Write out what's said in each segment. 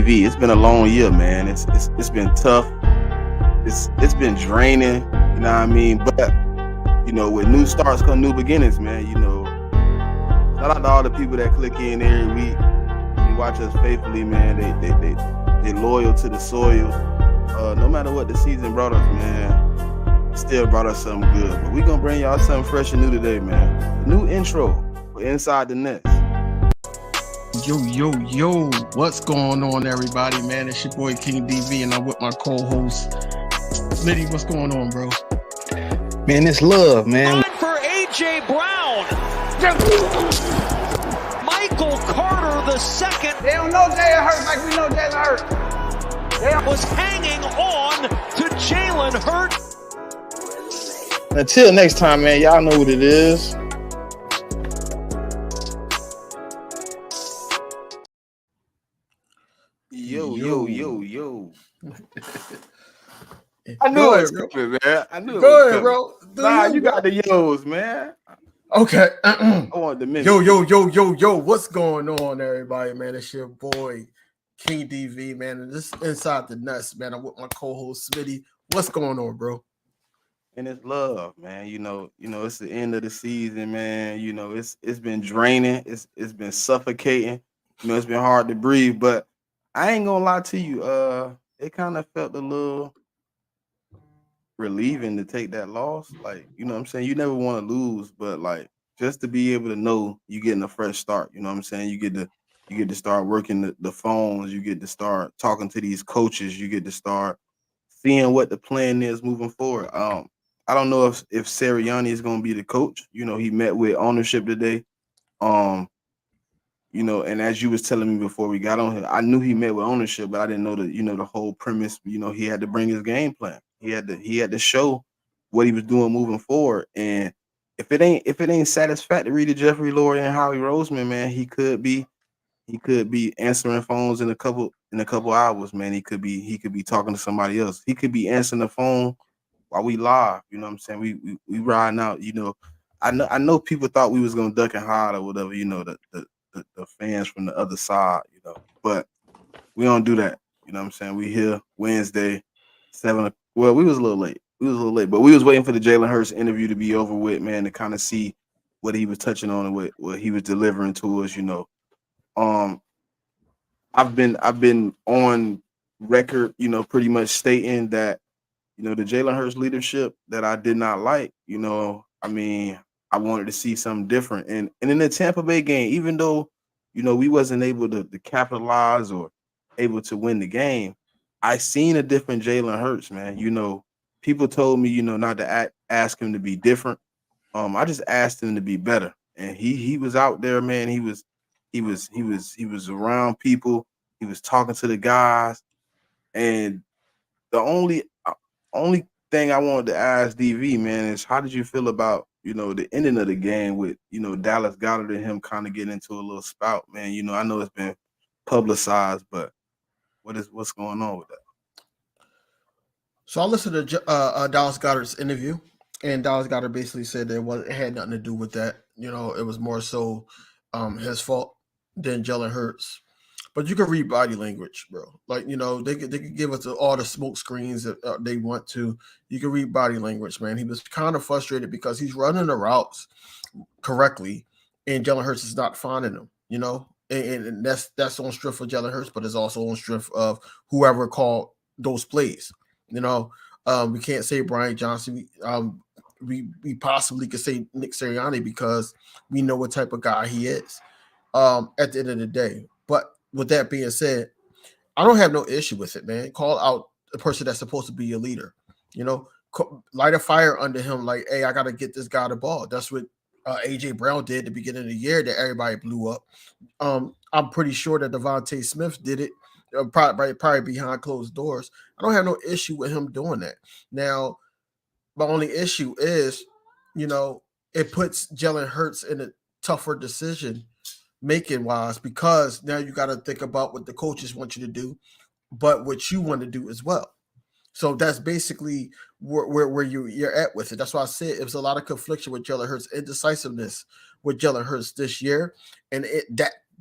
DV, it's been a long year, man. It's been tough. It's been draining. You know what I mean? But with new starts come new beginnings, man. Shout out to all the people that click in every week. They watch us faithfully, man. They loyal to the soil. No matter what the season brought us, man, it still brought us something good. But we gonna bring y'all something fresh and new today, man. A new intro for Inside the Nest. Yo, what's going on, everybody, man? It's your boy King DV, and I'm with my co-host Liddy. What's going on, bro? Man, it's love, man. For AJ Brown, Michael Carter the second. They don't know Jalen Hurts like we know Jalen Hurts. They was hanging on to Jalen Hurts. Until next time, man. Y'all know what it is. Yo. I knew it was coming, man. I knew it was coming. Bro. Nah, you got the yos, man. Okay. I want the minute. Yo. What's going on, everybody, man? It's your boy King DV, man. And this is Inside the Nuts, man. I'm with my co-host Smitty. What's going on, bro? And it's love, man. It's the end of the season, man. It's been draining. It's been suffocating. It's been hard to breathe, but I ain't gonna lie to you. It kind of felt a little relieving to take that loss. Like, you know what I'm saying? You never want to lose, but like just to be able to know you're getting a fresh start, you know what I'm saying? You get to start working the phones, you get to start talking to these coaches, you get to start seeing what the plan is moving forward. I don't know if Sirianni is gonna be the coach. He met with ownership today. And as you was telling me before we got on here, I knew he met with ownership, but I didn't know the whole premise. He had to bring his game plan. He had to show what he was doing moving forward. And if it ain't satisfactory to Jeffrey Lurie and Howie Roseman, man, he could be answering phones in a couple hours, man. He could be talking to somebody else. He could be answering the phone while we live. You know what I'm saying? We riding out. I know people thought we was gonna duck and hide or whatever. The fans from the other side, but we don't do that. You know what I'm saying? We here Wednesday, 7. Well, we was a little late. But we was waiting for the Jalen Hurts interview to be over with, man, to kind of see what he was touching on and what he was delivering to us. I've been on record, pretty much stating that, the Jalen Hurts leadership that I did not like. I wanted to see something different. And in the Tampa Bay game, even though, we wasn't able to capitalize or able to win the game, I seen a different Jalen Hurts, man. People told me, not to ask him to be different. I just asked him to be better. And he was out there, man. He was around people. He was talking to the guys. And the only thing I wanted to ask DV, man, is how did you feel about, the ending of the game with, Dallas Goedert and him kind of getting into a little spout, man? I know it's been publicized, but what's going on with that? So I listened to Dallas Goedert's interview, and Dallas Goedert basically said it had nothing to do with that. It was more so his fault than Jalen Hurts. But you can read body language, bro. Like, they could give us all the smoke screens that they want to. You can read body language, man. He was kind of frustrated because he's running the routes correctly, and Jalen Hurts is not finding them, And that's on strength for Jalen Hurts, but it's also on strength of whoever called those plays. We can't say Brian Johnson. We possibly could say Nick Sirianni because we know what type of guy he is at the end of the day. But with that being said, I don't have no issue with it, man. Call out the person that's supposed to be your leader. Light a fire under him like, hey, I got to get this guy the ball. That's what AJ Brown did at the beginning of the year that everybody blew up. I'm pretty sure that Devontae Smith did it probably behind closed doors. I don't have no issue with him doing that. Now, my only issue is, it puts Jalen Hurts in a tougher decision making wise because now you got to think about what the coaches want you to do, but what you want to do as well. So that's basically where you're at with it. That's why I said it was a lot of confliction with Jalen Hurts, indecisiveness with Jalen Hurts this year, and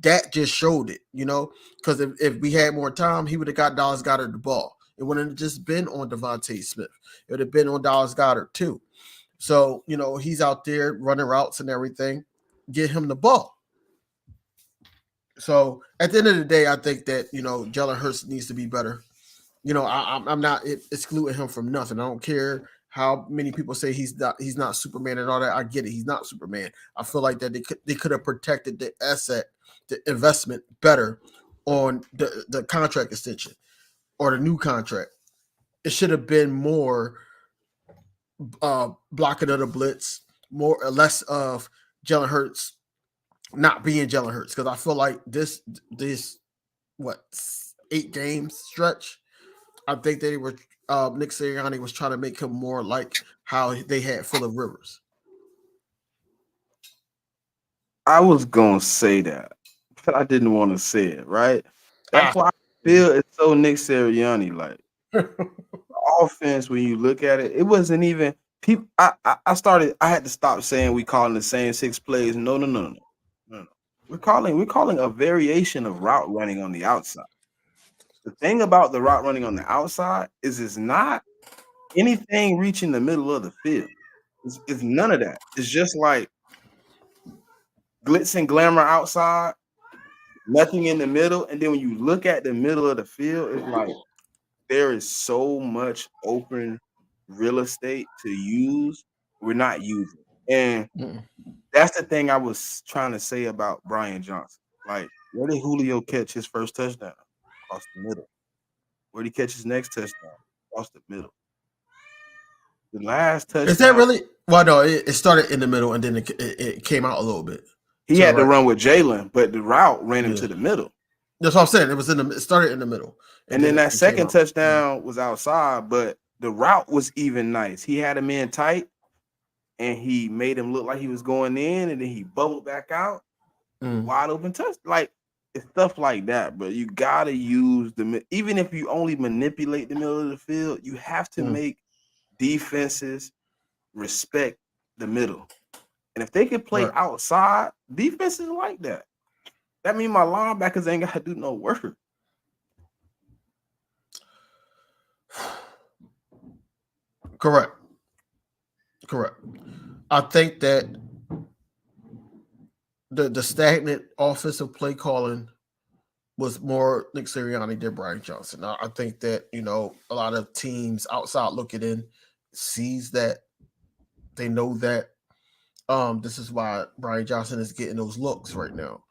that just showed it, because if we had more time, he would have got Dallas Goedert the ball. It wouldn't have just been on Devontae Smith. It would have been on Dallas Goedert too. So, he's out there running routes and everything. Get him the ball. So at the end of the day, I think that, Jalen Hurts needs to be better. I'm not excluding him from nothing. I don't care how many people say he's not Superman and all that. I get it. He's not Superman. I feel like that they could have protected the asset, the investment better on the contract extension or the new contract. It should have been more blocking of the blitz, more or less of Jalen Hurts not being Jalen Hurts, because I feel like this 8 games stretch, I think they were Nick Sirianni was trying to make him more like how they had Phillip Rivers. I was gonna say that, but I didn't want to say it. Right? That's why I feel it's so Nick Sirianni like. Offense, when you look at it, it wasn't even people. I had to stop saying we calling the same 6 plays. No. We're calling a variation of route running on the outside. The thing about the route running on the outside is it's not anything reaching the middle of the field. It's none of that. It's just like glitz and glamour outside, nothing in the middle. And then when you look at the middle of the field, it's like there is so much open real estate to use. We're not using. And that's the thing I was trying to say about Brian Johnson. Like, where did Julio catch his first touchdown? Across the middle. Where did he catch his next touchdown? Across the middle. The last touchdown. Is that really? Well, no, it started in the middle and then it came out a little bit. He had to run with Jalen, but the route ran him to the middle. That's what I'm saying. It started in the middle. And then that second touchdown was outside, but the route was even nice. He had him in tight, and he made him look like he was going in, and then he bubbled back out. Wide open touch. Like, it's stuff like that, but you got to use even if you only manipulate the middle of the field, you have to make defenses respect the middle. And if they could play outside, defenses like that. That means my linebackers ain't got to do no work. Correct. I think that the stagnant offensive play calling was more Nick Sirianni than Brian Johnson. I think that, a lot of teams outside looking in sees that. They know that this is why Brian Johnson is getting those looks right now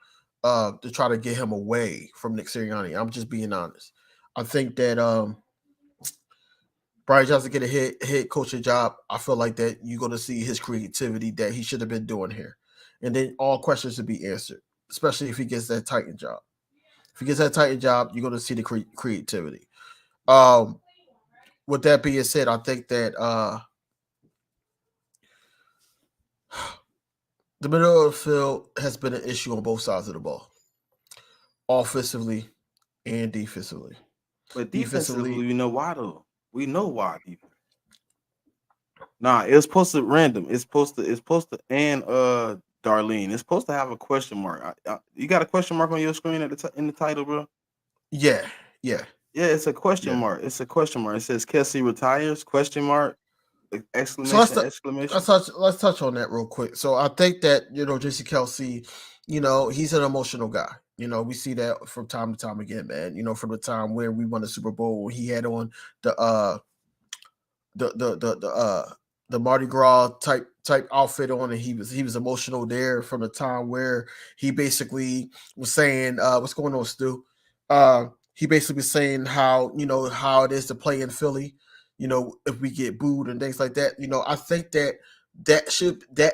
to try to get him away from Nick Sirianni. I'm just being honest. I think that Brian Johnson get a head coaching job. I feel like that you're going to see his creativity that he should have been doing here. And then all questions will be answered, especially if he gets that Titan job. If he gets that Titan job, you're going to see the creativity. With that being said, I think that the middle of the field has been an issue on both sides of the ball, offensively and defensively. But defensively, we know why though. We know why. Nah, it's supposed to random. It's supposed to and Darlene. It's supposed to have a question mark. You got a question mark on your screen in the title, bro? Yeah. It's a question mark. It's a question mark. It says Kelce retires? Question mark. Exclamation! Exclamation! Let's touch on that real quick. So I think that JC Kelce, he's an emotional guy. We see that from time to time again, man. From the time where we won the Super Bowl, he had on the Mardi Gras type outfit on, and he was emotional there from the time where he basically was saying, "What's going on, Stu?" He basically was saying how how it is to play in Philly. If we get booed and things like that. I think that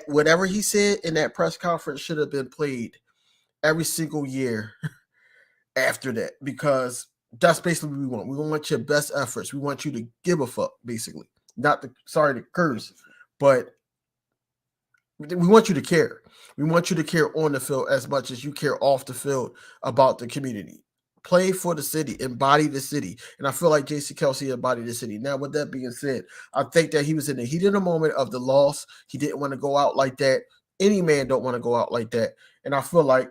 whatever he said in that press conference should have been played every single year after that, because that's basically what we want. We want your best efforts. We want you to give a fuck, basically. Not to curse, but we want you to care. We want you to care on the field as much as you care off the field about the community. Play for the city, embody the city. And I feel like JC Kelce embodied the city. Now, with that being said, I think that he was in the heat of the moment of the loss. He didn't want to go out like that. Any man don't want to go out like that. And I feel like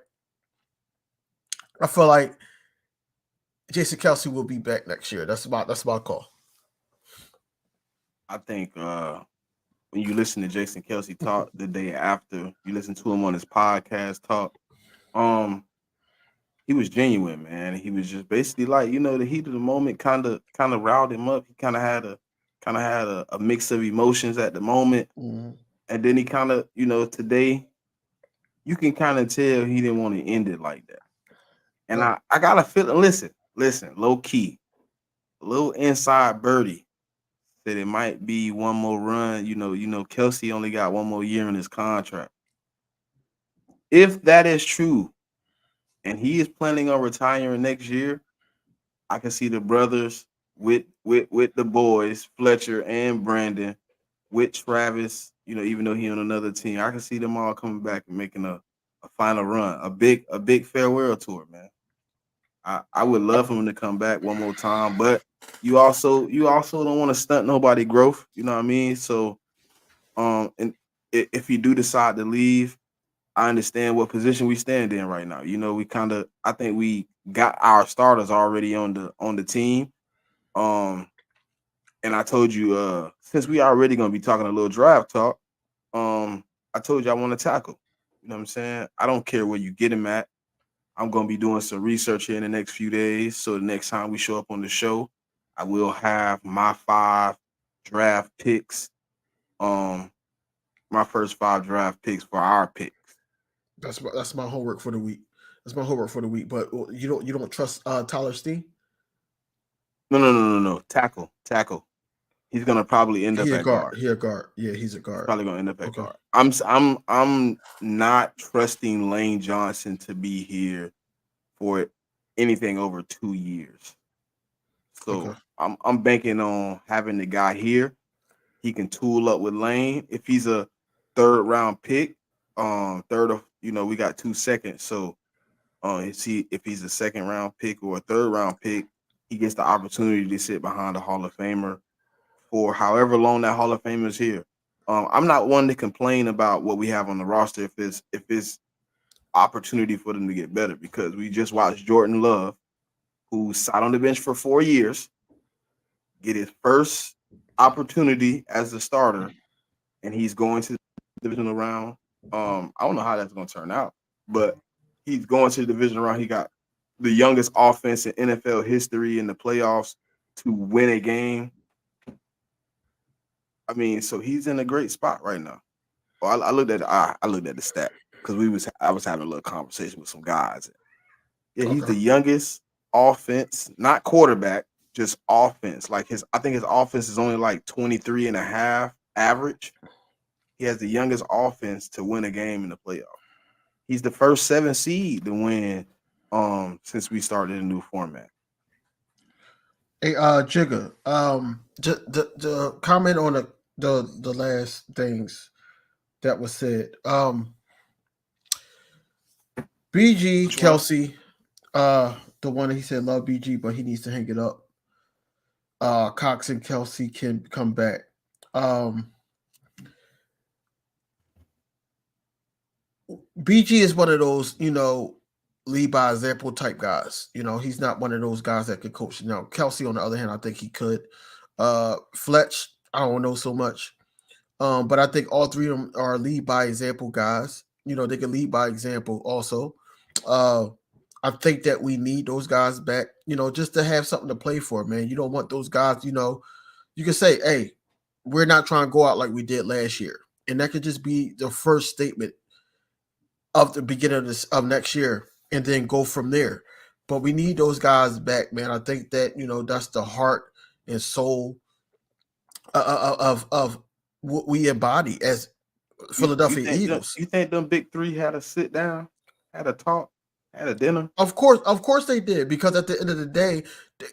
I feel like Jason Kelce will be back next year. That's about call. I think when you listen to Jason Kelce talk the day after, you listen to him on his podcast talk, he was genuine, man. He was just basically like, the heat of the moment kind of riled him up. He kind of had a mix of emotions at the moment. Mm-hmm. And then he kind of, today you can kind of tell he didn't want to end it like that. And I got a feeling, listen, low key, a little inside birdie said it might be one more run. Kelce only got one more year in his contract. If that is true, and he is planning on retiring next year, I can see the brothers with the boys, Fletcher and Brandon, with Travis, even though he on another team, I can see them all coming back and making a final run, a big farewell tour, man. I would love for him to come back one more time, but you also don't want to stunt nobody growth, you know what I mean? So and if you do decide to leave, I understand what position we stand in right now. I think we got our starters already on the team. And I told you, since we already gonna be talking a little draft talk, I told you I want to tackle. You know what I'm saying? I don't care where you get him at. I'm gonna be doing some research here in the next few days. So the next time we show up on the show, I will have my 5 draft picks. My first 5 draft picks for our picks. That's my homework for the week. That's my homework for the week. But you don't trust Tyler Steen? No. Tackle. He's gonna probably end up at guard. He a guard. Yeah, he's a guard. He's probably gonna end up at guard. I'm not trusting Lane Johnson to be here for anything over 2 years. So I'm banking on having the guy here. He can tool up with Lane. If he's a 3rd round pick, we got 2 seconds. So if he's a 2nd round pick or a 3rd round pick, he gets the opportunity to sit behind a Hall of Famer for however long that Hall of Famer is here. I'm not one to complain about what we have on the roster if it's opportunity for them to get better, because we just watched Jordan Love, who sat on the bench for 4 years, get his first opportunity as a starter, and he's going to the divisional round. I don't know how that's going to turn out, but he's going to the divisional round. He got the youngest offense in NFL history in the playoffs to win a game. I mean, so he's in a great spot right now. Well, I looked at the stat because I was having a little conversation with some guys. Yeah, he's the youngest offense, not quarterback, just offense. I think his offense is only like 23 and a half average. He has the youngest offense to win a game in the playoff. He's the first 7 seed to win since we started a new format. Hey, Jigga, the comment on the last things that was said. BG Kelce, the one that he said love BG, but he needs to hang it up. Cox and Kelce can come back. BG is one of those, lead by example type guys. He's not one of those guys that could coach. Now, Kelce, on the other hand, I think he could. Fletch, I don't know so much. But I think all 3 of them are lead by example guys. They can lead by example also. I think that we need those guys back, just to have something to play for, man. You don't want those guys, you can say, hey, we're not trying to go out like we did last year. And that could just be the first statement of the beginning of next year, and then go from there. But we need those guys back, man. I think that, that's the heart and soul of what we embody as Philadelphia Eagles. You think them big 3 had a sit down, had a talk, had a dinner? Of course they did, because at the end of the day,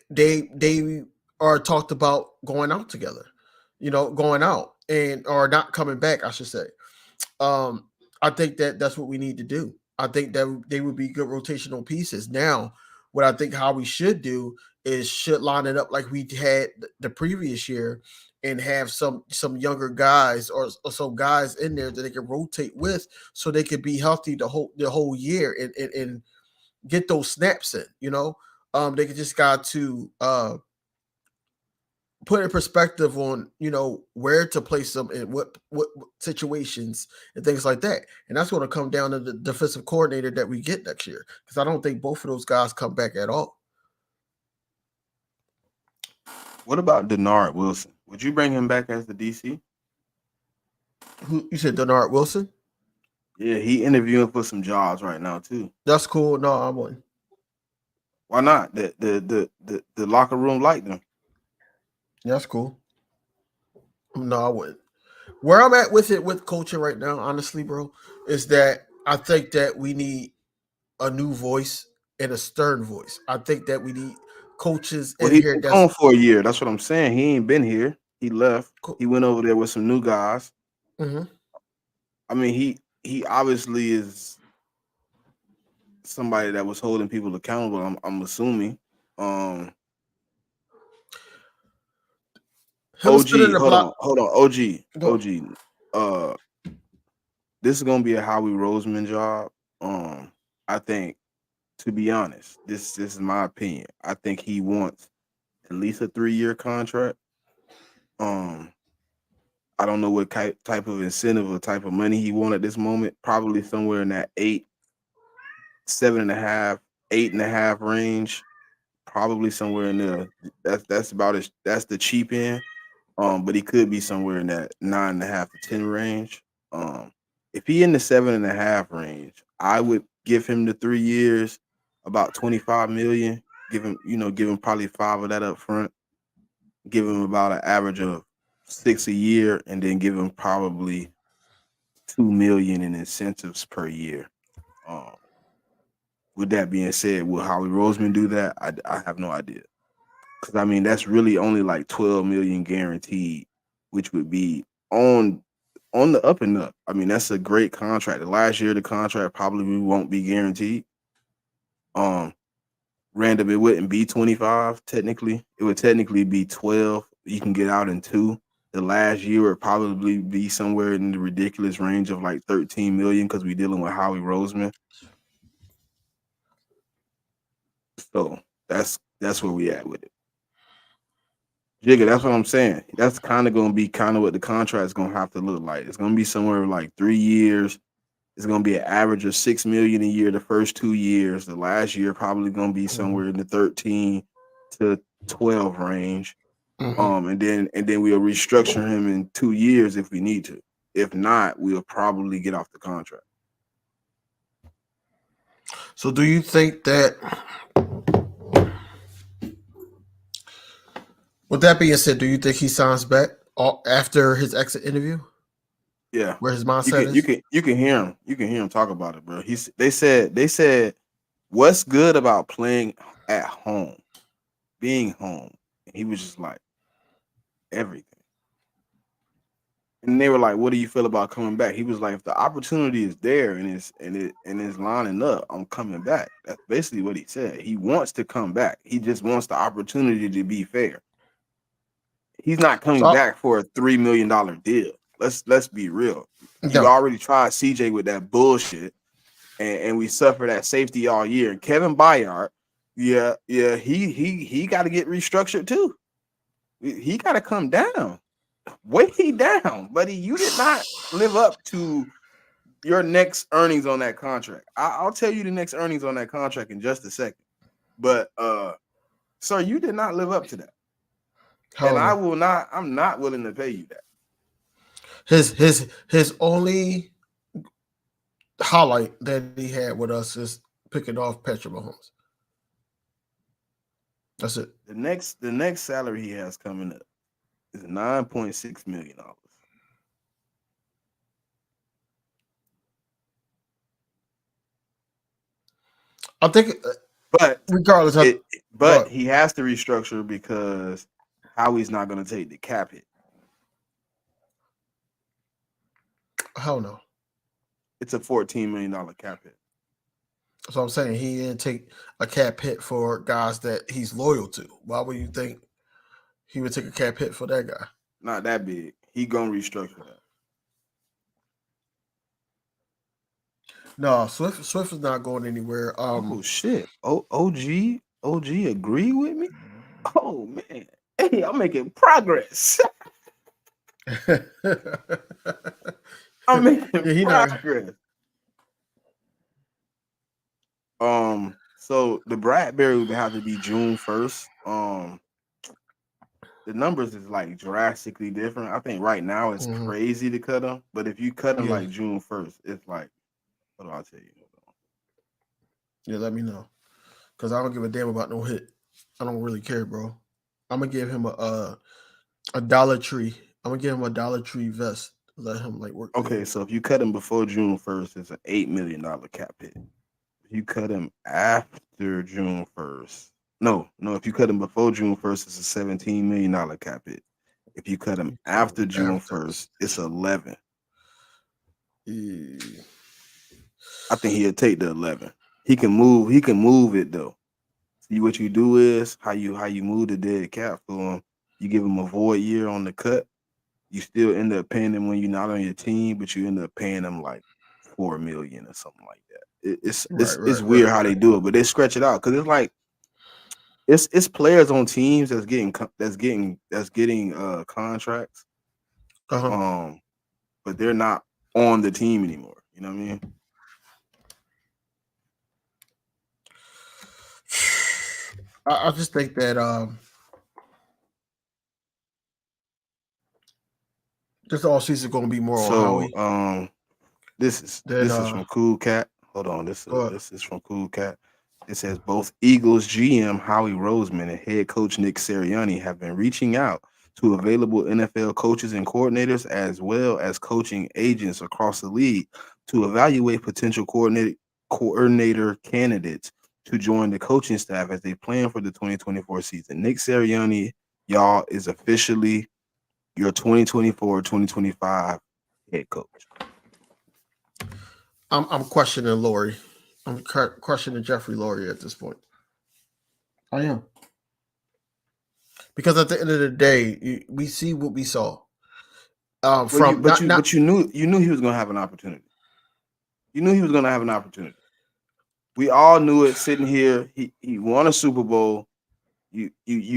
they are talked about going out together, going out or not coming back, I should say. I think that that's what we need to do. I think that they would be good rotational pieces. Now, what I think how we should do is should line it up like we had the previous year, and have some younger guys or some guys in there that they can rotate with, so they could be healthy the whole year, and get those snaps in. They just got to put in perspective on where to place them in what situations and things like that. And that's going to come down to the defensive coordinator that we get next year, because I don't think both of those guys come back at all. What about Denard Wilson? Would you bring him back as the DC? Who you said, Denard Wilson? Yeah, he interviewing for some jobs right now too. That's cool. No, I wouldn't. Why not? The locker room liked him. That's cool. No, I wouldn't. Where I'm at with it with coaching right now, honestly, bro, is that I think that we need a new voice and a stern voice. I think that we need coaches Well, in he's here been that's gone for a year. That's what I'm saying. He ain't been here. He left. cool. He went over there with some new guys. Mm-hmm. I mean, he obviously is somebody that was holding people accountable. I'm assuming. OG, hold on. OG. This is gonna be a Howie Roseman job. I think, to be honest, this is my opinion. I think he wants at least a 3-year contract. I don't know what type of incentive or type of money he wants at this moment. Probably somewhere in that 7.5, 8.5 range. Probably somewhere in there. That's about it. That's the cheap end. But he could be somewhere in that 9.5 to 10 range. If he in the 7.5 range, I would give him the 3 years, about $25 million. Give him probably 5 of that up front. Give him about an average of 6 a year, and then give him probably $2 million in incentives per year. With that being said, will Howie Roseman do that? I have no idea. Because I mean, that's really only like $12 million guaranteed, which would be on the up and up. I mean, that's a great contract. The last year of the contract probably won't be guaranteed. Random, it wouldn't be 25 technically. It would technically be 12. You can get out in 2. The last year would probably be somewhere in the ridiculous range of like 13 million because we're dealing with Howie Roseman. So that's where we at with it. Jigga, that's what I'm saying. That's kind of going to be kind of what the contract is going to have to look like. It's going to be somewhere like 3 years. It's going to be an average of $6 million a year the first 2 years. The last year probably going to be somewhere in the 13 to 12 range. Mm-hmm. And then we'll restructure him in 2 years if we need to. If not, we'll probably get off the contract. So do you think that, with that being said, do you think he signs back after his exit interview? Yeah. Where his mindset is? You can hear him. You can hear him talk about it, bro. They said what's good about playing at home, being home. And he was just like, everything. And they were like, what do you feel about coming back? He was like, if the opportunity is there and it's lining up, I'm coming back. That's basically what he said. He wants to come back. He just wants the opportunity to be fair. He's not coming back for a $3 million deal. Let's be real. You already tried CJ with that bullshit, and we suffered that safety all year. And Kevin Byard, he got to get restructured too. He got to come down, way down, buddy. You did not live up to your next earnings on that contract. I'll tell you the next earnings on that contract in just a second. But sir, you did not live up to that. And I'm not willing to pay you that. His only highlight that he had with us is picking off Patrick Mahomes. That's it. The next salary he has coming up is $9.6 million. I think, but regardless, he has to restructure because Howie's not going to take the cap hit. Hell no. It's a $14 million cap hit. So I'm saying he didn't take a cap hit for guys that he's loyal to. Why would you think he would take a cap hit for that guy? Not that big. He gonna restructure that. No, Swift is not going anywhere. Oh shit. OG agree with me? Oh man. Hey, I'm making progress. I'm making yeah, he not. progress. So the Bradbury would have to be June 1st. The numbers is like drastically different. I think right now it's Mhm. crazy to cut them, but if you cut them Yeah, like June 1st, it's like, what do I tell you? yeah. Let me know, because I don't give a damn about no hit. I don't really care, bro. I'm gonna give him a Dollar Tree. I'm gonna give him a Dollar Tree vest. Let him like work there. Okay, so if you cut him before June 1st, it's an $8 million cap hit. If you cut him after June 1st, no, if you cut him before June 1st, it's a $17 million cap hit. If you cut him You cut him after June after. 1st, it's 11. Yeah. I think he'll take the 11. He can move it though. See what you do is how you move the dead cap for him. You give him a void year on the cut. You still end up paying him when you're not on your team, but you end up paying him like $4 million or something like that. It's weird how they do it, but they stretch it out because it's like it's players on teams that's getting contracts, Uh-huh. but they're not on the team anymore. You know what I mean? I just think that this all season going to be more on So Howie this than is from Cool Cat. Hold on, uh, this is from Cool Cat. It says both Eagles GM Howie Roseman and head coach Nick Sirianni have been reaching out to available NFL coaches and coordinators, as well as coaching agents across the league, to evaluate potential coordinator candidates to join the coaching staff as they plan for the 2024 season. Nick Sirianni, y'all, is officially your 2024-2025 head coach. I'm questioning Laurie. I'm questioning Jeffrey Laurie at this point. I am. Because at the end of the day, we see what we saw. But you knew he was gonna have an opportunity. You knew he was gonna have an opportunity. We all knew it sitting here. He won a Super Bowl. You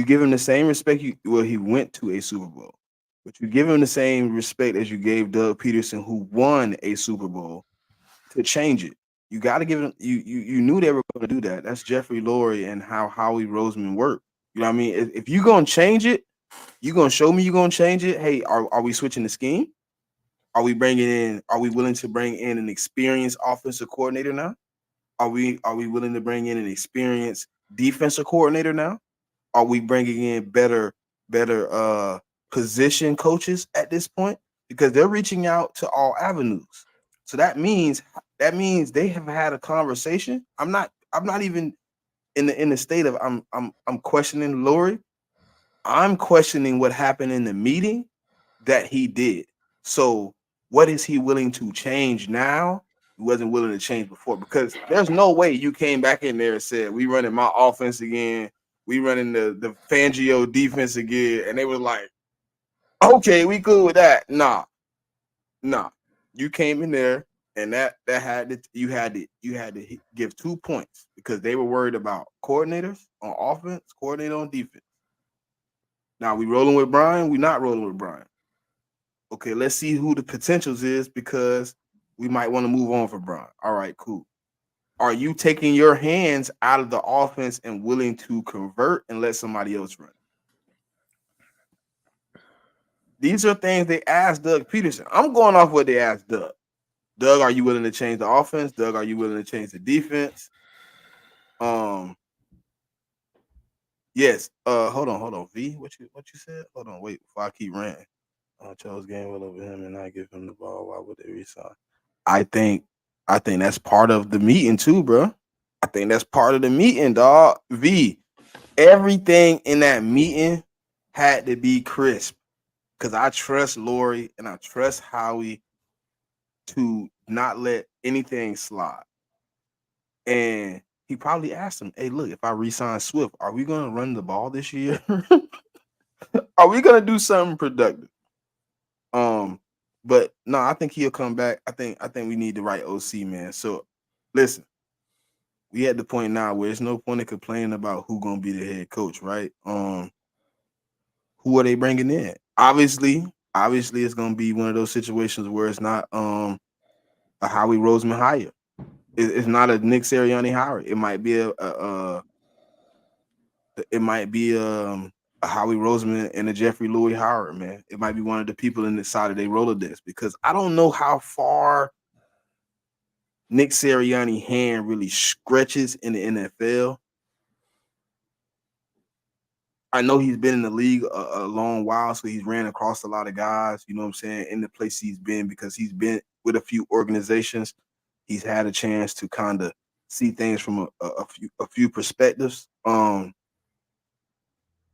give him the same respect. He went to a Super Bowl, but you give him the same respect as you gave Doug Peterson, who won a Super Bowl, to change it. You got to give him. You knew they were going to do that. That's Jeffrey Lurie and how Howie Roseman worked. You know what I mean? If you're gonna change it, you're gonna show me you're gonna change it. Hey, are we switching the scheme? Are we willing to bring in an experienced offensive coordinator now? Are we willing to bring in an experienced defensive coordinator now? Are we bringing in better position coaches at this point? Because they're reaching out to all avenues. So that means they have had a conversation. I'm not even in the state of I'm questioning Lori. I'm questioning what happened in the meeting that he did. So what is he willing to change now? He wasn't willing to change before, because there's no way you came back in there and said, we running my offense again. We running the Fangio defense again. And they were like, okay, we good with that. Nah. You came in there and you had to give 2 points because they were worried about coordinators on offense, coordinator on defense. Now we rolling with Brian, we not rolling with Brian. Okay, let's see who the potentials is, because we might want to move on for Brian. All right, cool. Are you taking your hands out of the offense and willing to convert and let somebody else run? These are things they asked Doug Peterson. I'm going off what they asked Doug. Doug, are you willing to change the offense? Doug, are you willing to change the defense? Yes. Hold on. V, what you said? Hold on, wait, before I keep ranting. Chose Gainwell over him and not give him the ball. Why would they resign? I think that's part of the meeting too, bro. I think that's part of the meeting, dog. V, everything in that meeting had to be crisp, because I trust Lori and I trust Howie to not let anything slide. And he probably asked him, hey, look, if I resign Swift, are we going to run the ball this year? Are we going to do something productive? But no, I think he'll come back. I think we need the right OC, man. So listen, we at the point now where there's no point in complaining about who gonna be the head coach, right? Who are they bringing in? Obviously, it's gonna be one of those situations where it's not a Howie Roseman hire. It's not a Nick Sirianni hire. It might be a Howie Roseman and a Jeffrey Louis hire, man. It might be one of the people in the side of their Rolodex because I don't know how far Nick Sirianni's hand really stretches in the NFL. I know he's been in the league a long while, so he's ran across a lot of guys, you know what I'm saying, in the place he's been because he's been with a few organizations. He's had a chance to kind of see things from a few perspectives.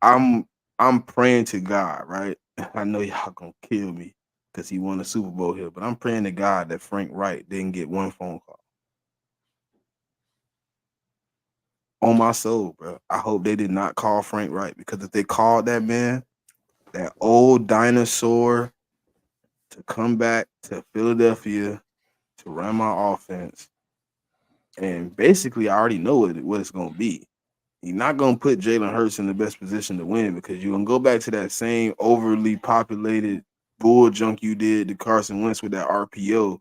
I'm praying to God, right? I know y'all gonna kill me because he won a Super Bowl here, but I'm praying to God that Frank Wright didn't get one phone call. On my soul, bro. I hope they did not call Frank Wright because if they called that man, that old dinosaur, to come back to Philadelphia to run my offense, and basically I already know what it's going to be. You're not going to put Jalen Hurts in the best position to win because you're going to go back to that same overly populated bull junk you did to Carson Wentz with that RPO.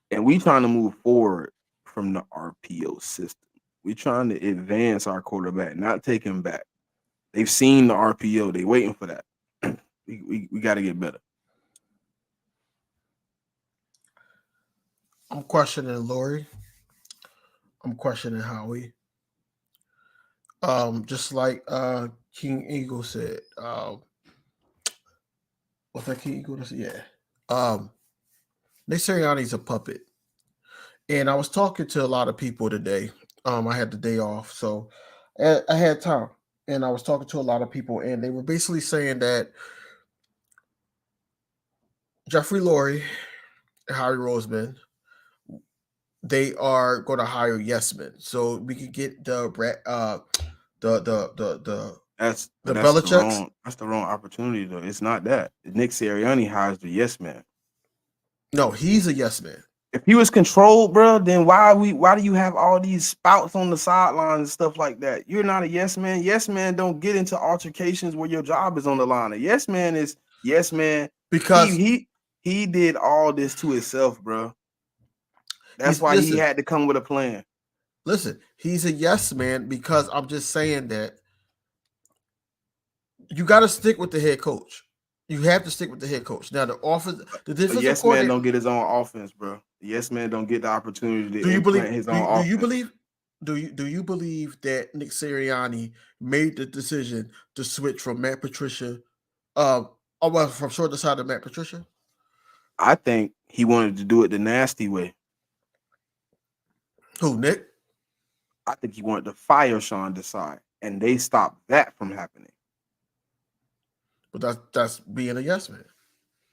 And we trying to move forward from the RPO system. We're trying to advance our quarterback, not take him back. They've seen the RPO. They're waiting for that. we got to get better. I'm questioning Lori. I'm questioning Howie. Just like King Eagle said. What's that King Eagle said? Yeah. Nick Sirianni's a puppet. And I was talking to a lot of people today. I had the day off, so I had time. And I was talking to a lot of people, and they were basically saying that Jeffrey Lurie and Howie Roseman, they are going to hire yes men, so we could get the That's Belichick's. That's the wrong opportunity though. It's not that. Nick Sirianni hires the yes man. No, he's a yes man. If he was controlled, bro, then why do you have all these spouts on the sidelines and stuff like that? You're not a yes man. Yes man don't get into altercations where your job is on the line. A yes man is yes man. Because he did all this to himself, bro. That's why he had to come with a plan. Listen, he's a yes man because I'm just saying that you got to stick with the head coach. You have to stick with the head coach. Now the offense, the defensive yes man don't get his own offense, bro. The yes man don't get the opportunity to implement his own offense. Do you believe that Nick Sirianni made the decision to switch from Matt Patricia, from short side to Matt Patricia? I think he wanted to do it the nasty way. Who, Nick? I think he wanted to fire Sean Desai, and they stopped that from happening. But that's being a yes man.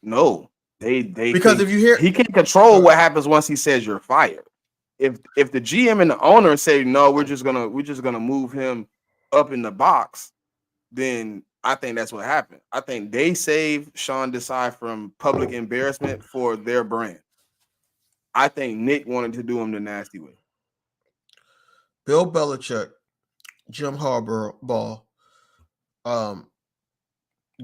No, they because if you hear he can control what happens once he says you're fired. If the GM and the owner say no, we're just gonna move him up in the box, then I think that's what happened. I think they saved Sean Desai from public embarrassment for their brand. I think Nick wanted to do him the nasty way. Bill Belichick, Jim Harbaugh,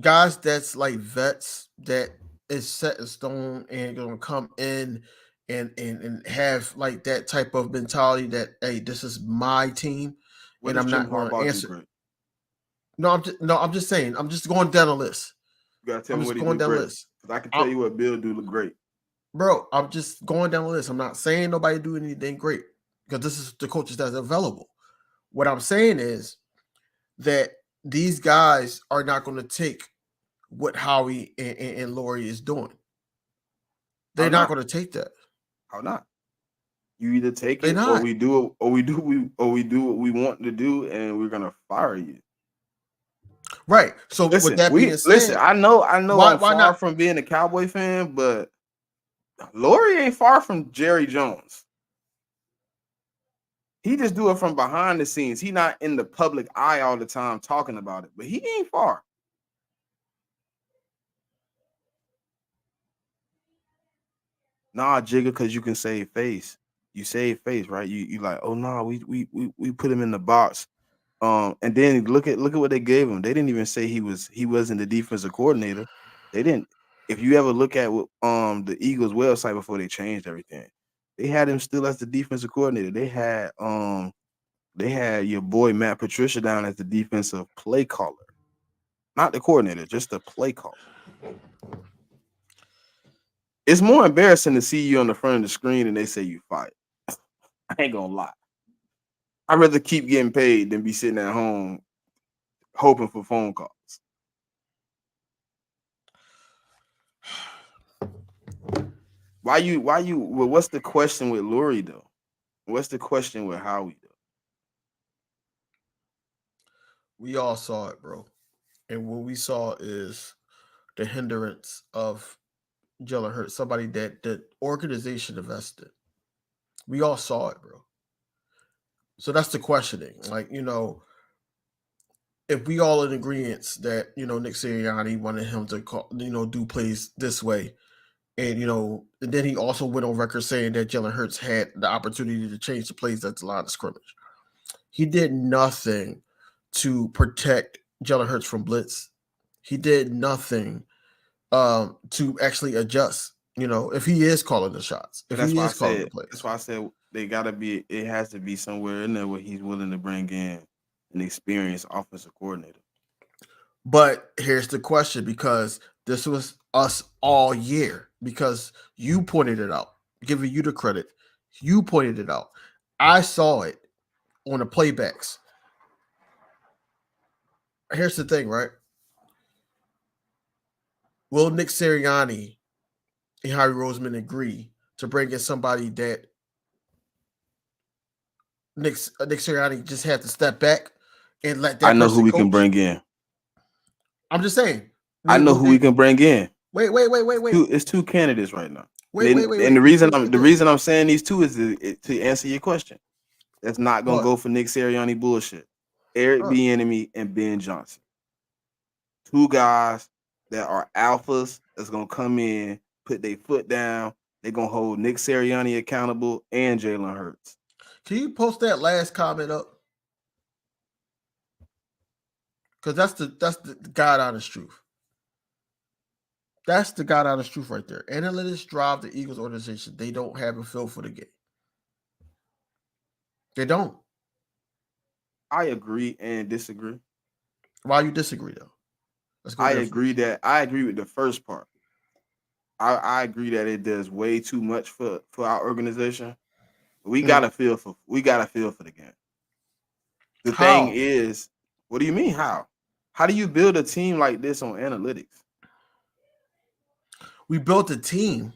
guys that's like vets that is set in stone and gonna come in and have like that type of mentality that hey, this is my team, and I'm not going to answer. No, I'm just saying. I'm just going down the list. You gotta tell me what he do great. I can tell you what Bill do look great. Bro, I'm just going down the list. I'm not saying nobody do anything great because this is the coaches that's available. What I'm saying is that these guys are not going to take what Howie and Lurie is doing. They're not going to take that. How not? You either take it or we do what we want to do, and we're gonna fire you. Right. So with that being said, I know I'm far from being a Cowboy fan, but Lurie ain't far from Jerry Jones. He just do it from behind the scenes. He not in the public eye all the time talking about it, but he ain't far. Nah, Jigga, because you can save face. You save face, right? You like, oh no, we put him in the box. And then look at what they gave him. They didn't even say he wasn't the defensive coordinator. They didn't. If you ever look at the Eagles website before they changed everything, they had him still as the defensive coordinator. They had your boy Matt Patricia down as the defensive play caller, not the coordinator, just the play caller. It's more embarrassing to see you on the front of the screen and they say you fired. I ain't gonna lie. I'd rather keep getting paid than be sitting at home hoping for phone calls. Well, what's the question with Lurie though? What's the question with Howie though? We all saw it, bro. And what we saw is the hindrance of Jalen Hurts, somebody that the organization invested. We all saw it, bro. So that's the questioning. Like, if we all in agreement that, Nick Sirianni wanted him to call, do plays this way. And, and then he also went on record saying that Jalen Hurts had the opportunity to change the plays at the line of scrimmage. He did nothing to protect Jalen Hurts from blitz. He did nothing to actually adjust. If he is calling the shots, if he is calling the plays. That's why I said it has to be somewhere in there where he's willing to bring in an experienced offensive coordinator. But here's the question, because this was us all year, because you pointed it out, giving you the credit. You pointed it out. I saw it on the playbacks. Here's the thing, right? Will Nick Sirianni and Harry Roseman agree to bring in somebody that Nick Sirianni just had to step back and let that? I know who we can bring in. I'm just saying. I know who we can bring in. Wait. It's two candidates right now. Wait. And the reason I'm saying these two is to answer your question. That's not gonna go for Nick Sirianni bullshit. Eric Bieniemy and Ben Johnson. Two guys that are alphas that's gonna come in, put their foot down. They're gonna hold Nick Sirianni accountable and Jalen Hurts. Can you post that last comment up? Because that's the God honest truth. That's the God honest truth right there. Analytics drive the Eagles organization. They don't have a feel for the game. They don't. I agree and disagree. Why you disagree though? I agree with the first part. I agree that it does way too much for our organization. We gotta feel for the game. The thing is, what do you mean how? How do you build a team like this on analytics? We built a team,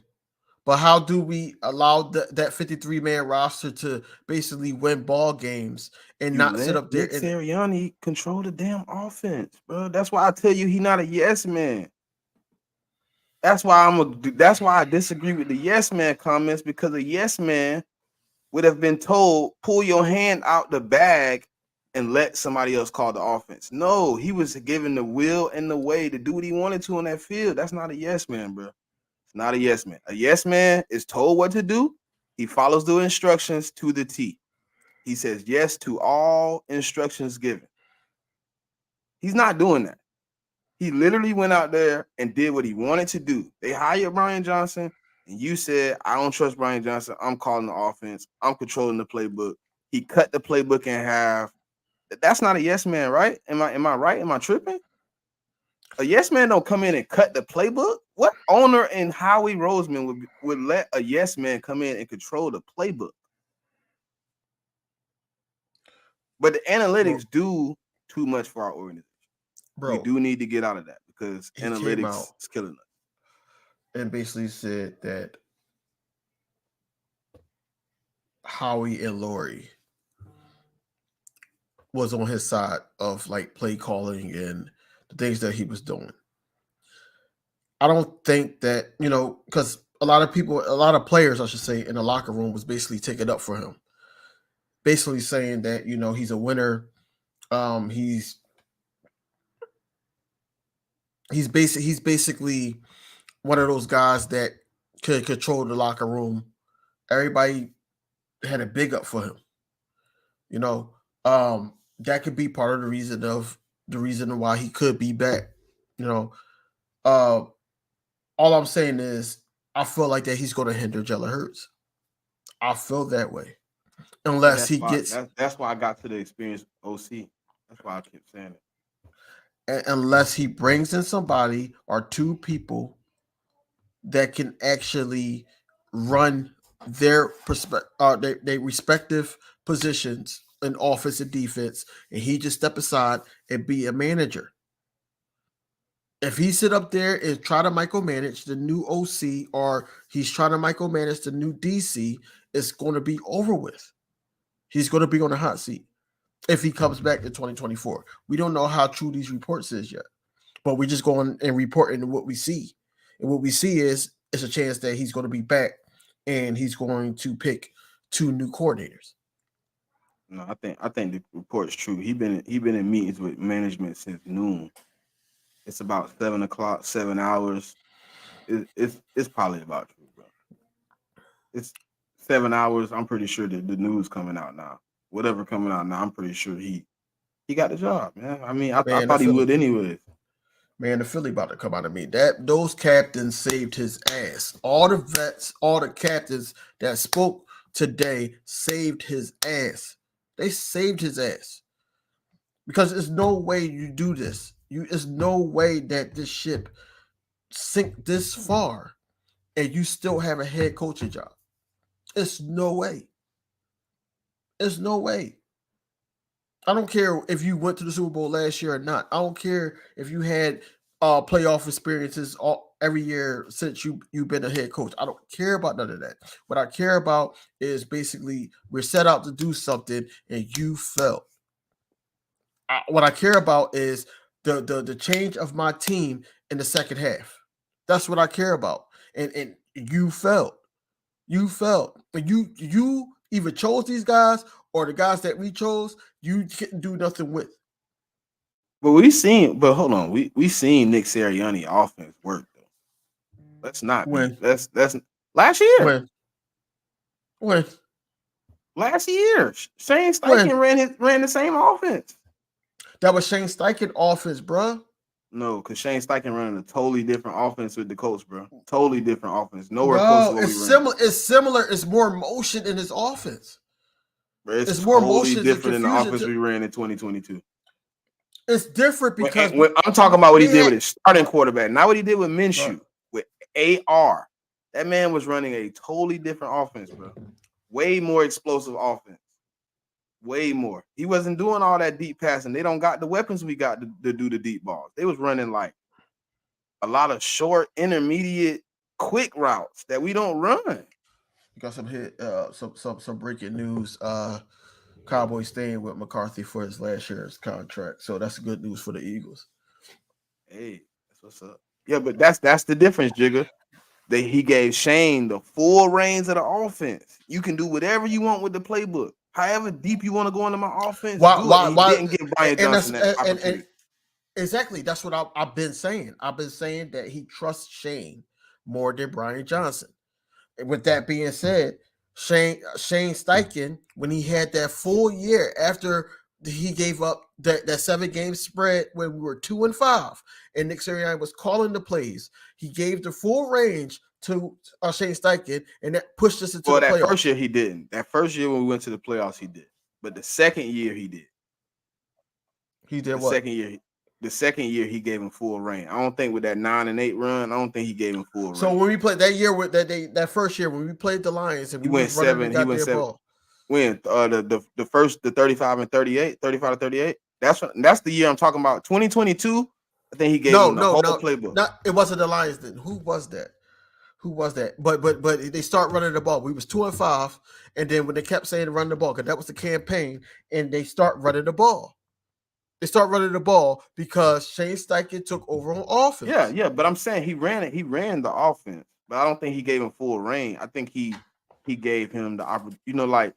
but how do we allow that 53-man roster to basically win ball games and not sit up there? Nick Sirianni control the damn offense, bro. That's why I tell you he's not a yes man. That's why I disagree with the yes man comments, because a yes man would have been told, pull your hand out the bag and let somebody else call the offense. No, he was given the will and the way to do what he wanted to on that field. That's not a yes man, bro. It's not a yes man. A yes man is told what to do. He follows the instructions to the T. He says yes to all instructions given. He's not doing that. He literally went out there and did what he wanted to do. They hired Brian Johnson, and you said, I don't trust Brian Johnson. I'm calling the offense. I'm controlling the playbook. He cut the playbook in half. That's not a yes man, right? Am I right? Am I tripping? A yes man don't come in and cut the playbook. What owner in Howie Roseman would let a yes man come in and control the playbook? But the analytics do too much for our organization. We do need to get out of that, because analytics is killing us. And basically said that Howie and Lurie was on his side of like play calling and the things that he was doing. I don't think that, because a lot of players, I should say, in the locker room was basically taking up for him. Basically saying that, he's a winner. He's basically one of those guys that could control the locker room. Everybody had a big up for him. You know, that could be part of the reason why he could be back. You know, all I'm saying is I feel like that he's going to hinder Jalen Hurts. I feel that way, And unless he gets, that's why I got to the experience OC. That's why I keep saying it. unless he brings in somebody or two people that can actually run their their respective positions in offense and defense, and he just step aside and be a manager. If he sit up there and try to micromanage the new OC, or he's trying to micromanage the new DC, it's going to be over with. He's going to be on the hot seat if he comes back in 2024. We don't know how true these reports is yet, but we're just going and reporting what we see. And what we see is it's a chance that he's going to be back and he's going to pick two new coordinators. No, I think the report's true. He been in meetings with management since noon. It's about 7 o'clock, 7 hours. It's probably about true, bro. It's 7 hours. I'm pretty sure that the news coming out now. Whatever coming out now, I'm pretty sure he got the job, man. I mean, I thought he would anyways. Man, the Philly about to come out of me. Those captains saved his ass. All the vets, all the captains that spoke today saved his ass. They saved his ass. Because there's no way you do this. There's no way that this ship sink this far and you still have a head coaching job. It's no way. It's no way. I don't care if you went to the Super Bowl last year or not. I don't care if you had playoff experiences every year since you've been a head coach. I don't care about none of that. What I care about is basically we're set out to do something and you failed. What I care about is the change of my team in the second half. That's what I care about. And you failed. You failed. And you either chose these guys or the guys that we chose, you couldn't do nothing with. But hold on, we seen Nick Sirianni offense work though. Let's not that's last year. When last year, Shane Steichen ran the same offense. That was Shane Steichen offense, bro. No, because Shane Steichen running a totally different offense with the Colts, bro. Totally different offense. Nowhere close to what we ran. It's similar. It's more motion in his offense. Bro, it's more totally motion different than the offense we ran in 2022. It's different because I'm talking about what he did with his starting quarterback, not what he did with Minshew. With AR, that man was running a totally different offense, bro. Way more explosive offense. Way more. He wasn't doing all that deep passing. They don't got the weapons we got to do the deep balls. They was running like a lot of short, intermediate, quick routes that we don't run. You got some breaking news. Cowboys staying with McCarthy for his last year's contract. So that's good news for the Eagles. Hey, that's what's up. Yeah, but that's the difference, Jigga. He gave Shane the full reins of the offense. You can do whatever you want with the playbook. However deep you want to go into my offense, he didn't give Brian Johnson that opportunity. Exactly. That's what I've been saying. I've been saying that he trusts Shane more than Brian Johnson. And with that being said, Shane Steichen, when he had that full year after he gave up that 7-game spread when we were 2-5, and Nick Sirianni was calling the plays, he gave the full range to Shane Steichen, and that pushed us into the playoffs. That first year he didn't. That first year when we went to the playoffs, he did. But the second year he did. He did what? The second year he gave him full reign. I don't think with that 9-8 run, I don't think he gave him full reign. So when we played that year with that first year when we played the Lions and he went 7, he went 7. When the first 35 and 38, 35 to 38. That's the year I'm talking about. 2022. I think he gave him the whole playbook. It wasn't the Lions then. Who was that? But they start running the ball. We was 2-5, and then when they kept saying to run the ball, because that was the campaign, and they start running the ball. They start running the ball because Shane Steichen took over on offense. Yeah, but I'm saying he ran it. He ran the offense, but I don't think he gave him full reign. I think he gave him the opportunity. You know, like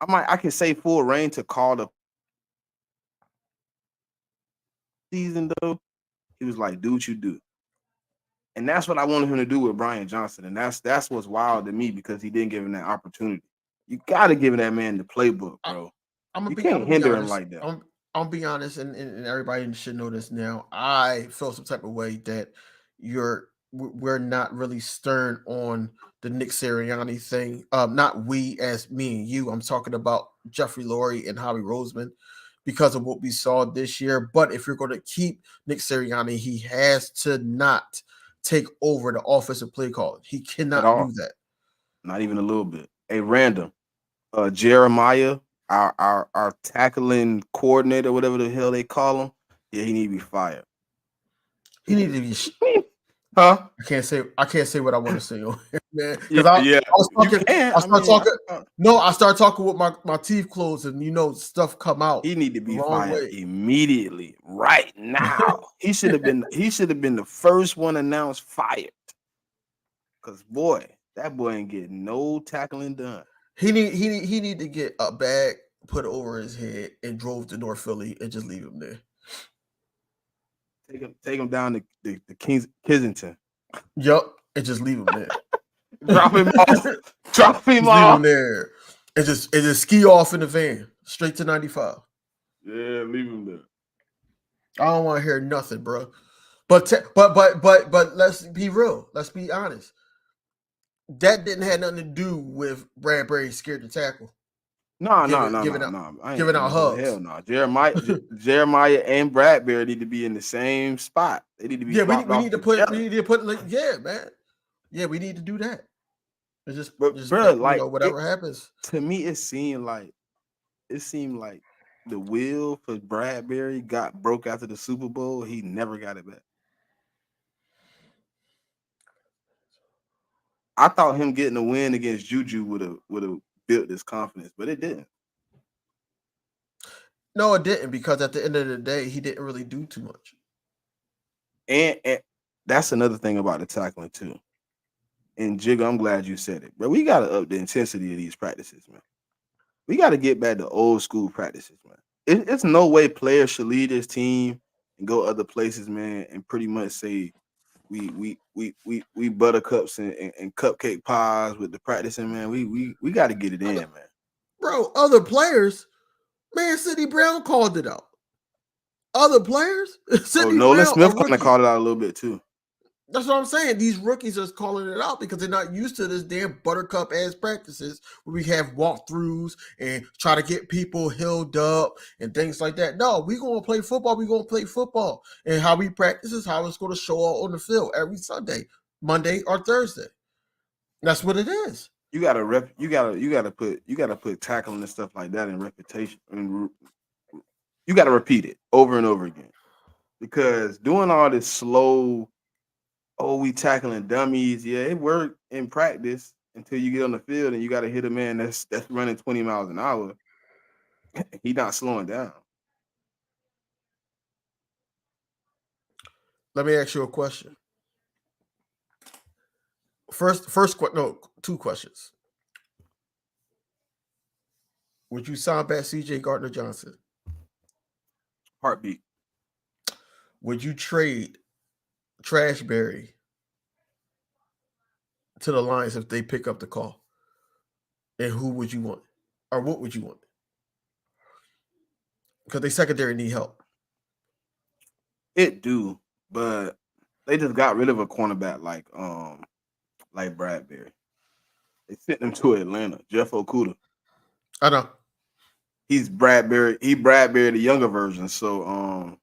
I can say full reign to call the season though. He was like, "Do what you do," and that's what I wanted him to do with Brian Johnson, and that's what's wild to me because he didn't give him that opportunity. You got to give that man the playbook, bro. You can't hinder him like that. I'll be honest, and everybody should know this now. I feel some type of way that we're not really stern on the Nick Sirianni thing. Not we as me and you. I'm talking about Jeffrey Lurie and Howie Roseman because of what we saw this year. But if you're going to keep Nick Sirianni, he has to not take over the offensive play calling. He cannot do that. Not even a little bit. Hey, random. Jeremiah, our tackling coordinator, whatever the hell they call him. Yeah, he need to be fired. He need to be. Huh? I can't say what I want to say, man. Because I start talking with my teeth closed, and stuff come out. He need to be fired immediately, right now. He should have been the first one announced fired. Because boy, that boy ain't getting no tackling done. He need to get a bag put over his head and drove to North Philly and just leave him there. Take him down to Kensington. Yup, and just leave him there. Drop him off. Leave him there, and just ski off in the van straight to 95. Yeah, leave him there. I don't want to hear nothing, bro. But let's be real. Let's be honest. That didn't have nothing to do with Bradbury scared to tackle. No. Giving out hugs. Hell no. Jeremiah and Bradbury need to be in the same spot. They need to be. Yeah, we need to put. Yeah, man. Yeah, we need to do that. It's just, bro, like whatever happens. To me, it seemed like the wheel for Bradbury broke after the Super Bowl. He never got it back. I thought him getting a win against Juju would have built this confidence, but it didn't. No, it didn't, because at the end of the day, he didn't really do too much. And that's another thing about the tackling too. And Jigga, I'm glad you said it, but we got to up the intensity of these practices, man. We got to get back to old school practices, man. It's no way players should lead this team and go other places, man, and pretty much say we buttercups and cupcake pies with the practicing, man. We got to get it in, man. Bro, other players, man, Sidney Brown called it out. Other players, Nolan Smith kind of called it out a little bit too. That's what I'm saying. These rookies are calling it out because they're not used to this damn buttercup ass practices where we have walkthroughs and try to get people healed up and things like that. No, we're going to play football. We're going to play football. And how we practice is how it's going to show up on the field every Sunday, Monday or Thursday. That's what it is. You gotta put tackling and stuff like that in reputation. And you gotta repeat it over and over again. Because doing all this slow, we tackling dummies. Yeah, it worked in practice until you get on the field and you got to hit a man that's running 20 miles an hour. He's not slowing down. Let me ask you a question. Two questions. Would you sign back C.J. Gardner-Johnson? Heartbeat. Would you trade Trashberry to the Lions if they pick up the call? And who would you want? Or what would you want? Because they secondary need help. It do, but they just got rid of a cornerback like Bradbury. They sent him to Atlanta. Jeff Okudah. I know. He's Bradbury. He Bradbury, the younger version. So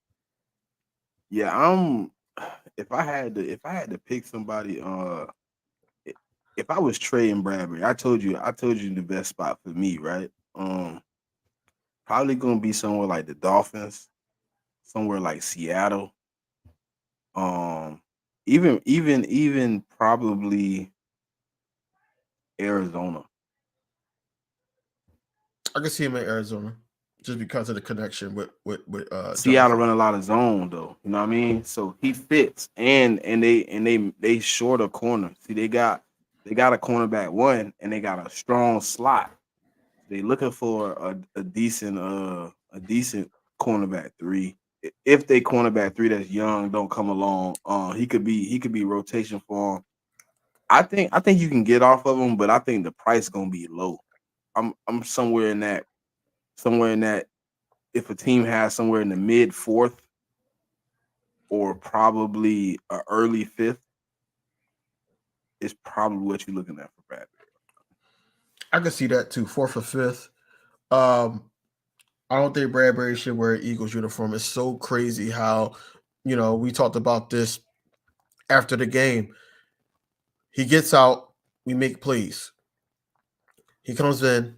yeah, if I had to pick somebody, if I was trading Bradbury, I told you the best spot for me, right? Probably gonna be somewhere like the Dolphins, somewhere like Seattle. Even probably Arizona. I can see him in Arizona just because of the connection with Seattle run a lot of zone though. You know what I mean? So he fits, and they short a corner. See, they got a cornerback 1 and they got a strong slot. They looking for a decent cornerback 3. If they cornerback 3 that's young don't come along, he could be rotation for him. I think you can get off of him, but I think the price gonna be low. I'm somewhere in that. If a team has somewhere in the mid fourth or probably a early fifth, is probably what you're looking at for Bradbury. I can see that too. Fourth or fifth. I don't think Bradbury should wear an Eagles uniform. It's so crazy how, we talked about this after the game. He gets out, we make plays. He comes in,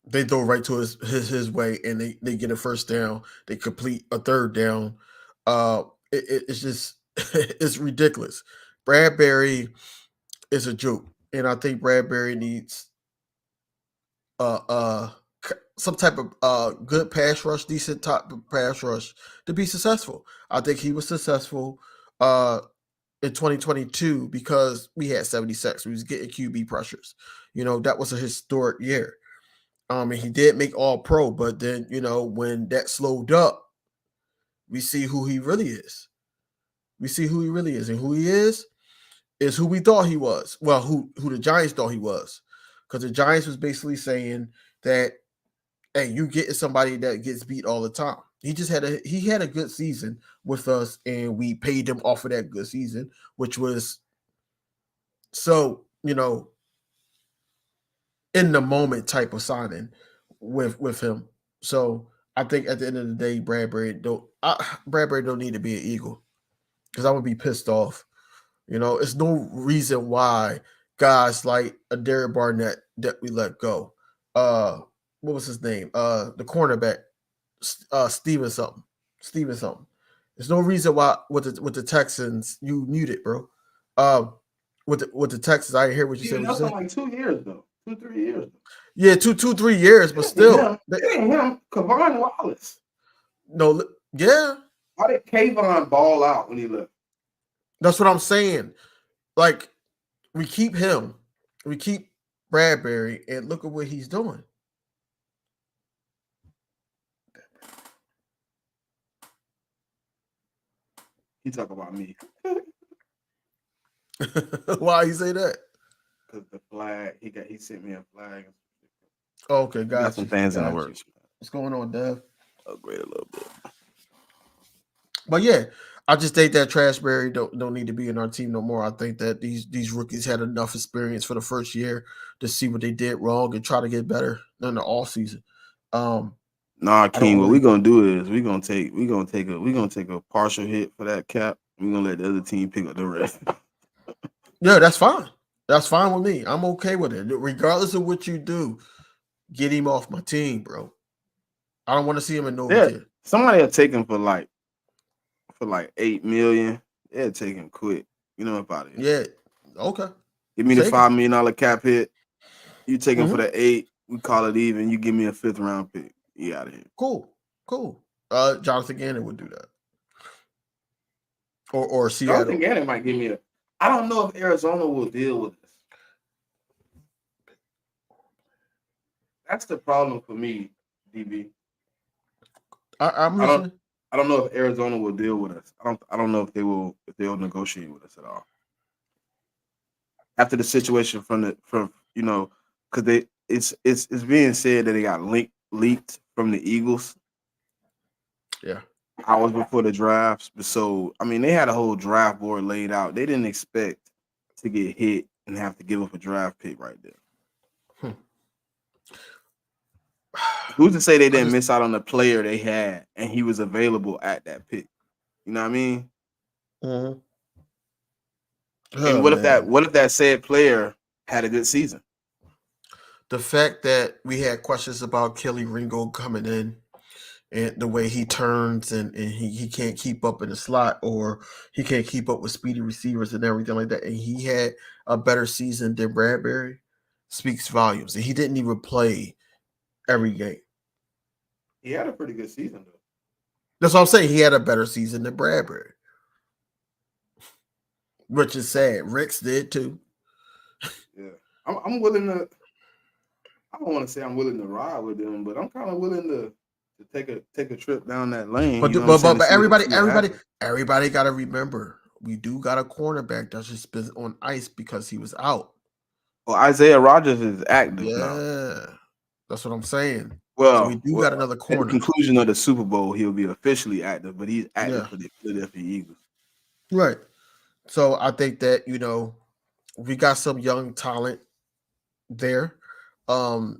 they throw right to his way, and they get a first down. They complete a third down. It's just it's ridiculous. Bradbury is a joke, and I think Bradbury needs some type of good pass rush, decent type of pass rush to be successful. I think he was successful in 2022 because we had 76. We was getting QB pressures. That was a historic year. And he did make all pro, but then, when that slowed up, we see who he really is. We see who he really is. And who he is who we thought he was. Well, who the Giants thought he was. Because the Giants was basically saying that, hey, you getting somebody that gets beat all the time. He had a good season with us, and we paid him off of that good season, which was so, in the moment type of signing with him. So I think at the end of the day, Bradbury don't need to be an Eagle, because I would be pissed off. It's no reason why guys like a Derek Barnett that we let go. What was his name? The cornerback, Steven something. There's no reason why with the Texans you muted, bro. With the Texans, I didn't hear what you said. That's like 2 years though. 2-3 years. Yeah, 3 years, but still. It ain't him. Kavon Wallace. No, yeah. Why did Kayvon ball out when he left? That's what I'm saying. Like, we keep him. We keep Bradbury, and look at what he's doing. He talk about me. Why you say that? Because the flag, he sent me a flag. Okay, got some fans in the works. What's going on, Dev? Upgrade a little bit. But yeah, I just think that Trashberry don't need to be in our team no more. I think that these rookies had enough experience for the first year to see what they did wrong and try to get better in the offseason. Nah, King, what we're gonna do is we're gonna take a partial hit for that cap. We're gonna let the other team pick up the rest. Yeah, that's fine. That's fine with me. I'm okay with it. Regardless of what you do, get him off my team, bro. I don't want to see him in no tier. Somebody will take him for like $8 million. They'll take him quick. About it. Yeah. Okay. Give me the $5 million cap hit. You take him for the 8. We call it even. You give me a 5th round pick. You out of here. Cool. Jonathan Gannon would do that. Or Seattle. Jonathan Gannon might give me a. I don't know if Arizona will deal with this. That's the problem for me, DB. I'm listening. I don't know if Arizona will deal with us. I don't know if they'll negotiate with us at all. After the situation because it's being said that they got leaked from the Eagles. Yeah. Hours before the drafts. So they had a whole draft board laid out. They didn't expect to get hit and have to give up a draft pick right there. Who's to say they didn't miss out on the player they had and he was available at that pick? You know what I mean? Mm-hmm. And what if that said player had a good season? The fact that we had questions about Kelly Ringo coming in and the way he turns and he can't keep up in the slot, or he can't keep up with speedy receivers and everything like that, and he had a better season than Bradbury, speaks volumes. And he didn't even play every game. He had a pretty good season, though. That's what I'm saying. He had a better season than Bradbury, which is sad. Rex did too. Yeah, I'm willing to. I don't want to say I'm willing to ride with him, but I'm kind of willing to take a trip down that lane. But everybody got to remember, we do got a cornerback that's just been on ice because he was out. Well, Isaiah Rodgers is active now. Yeah, that's what I'm saying. So we Well, do got well, another at the corner. conclusion of the Super Bowl, he'll be officially active, but he's active Yeah, for the Philadelphia Eagles. right. So I think that we got some young talent there. I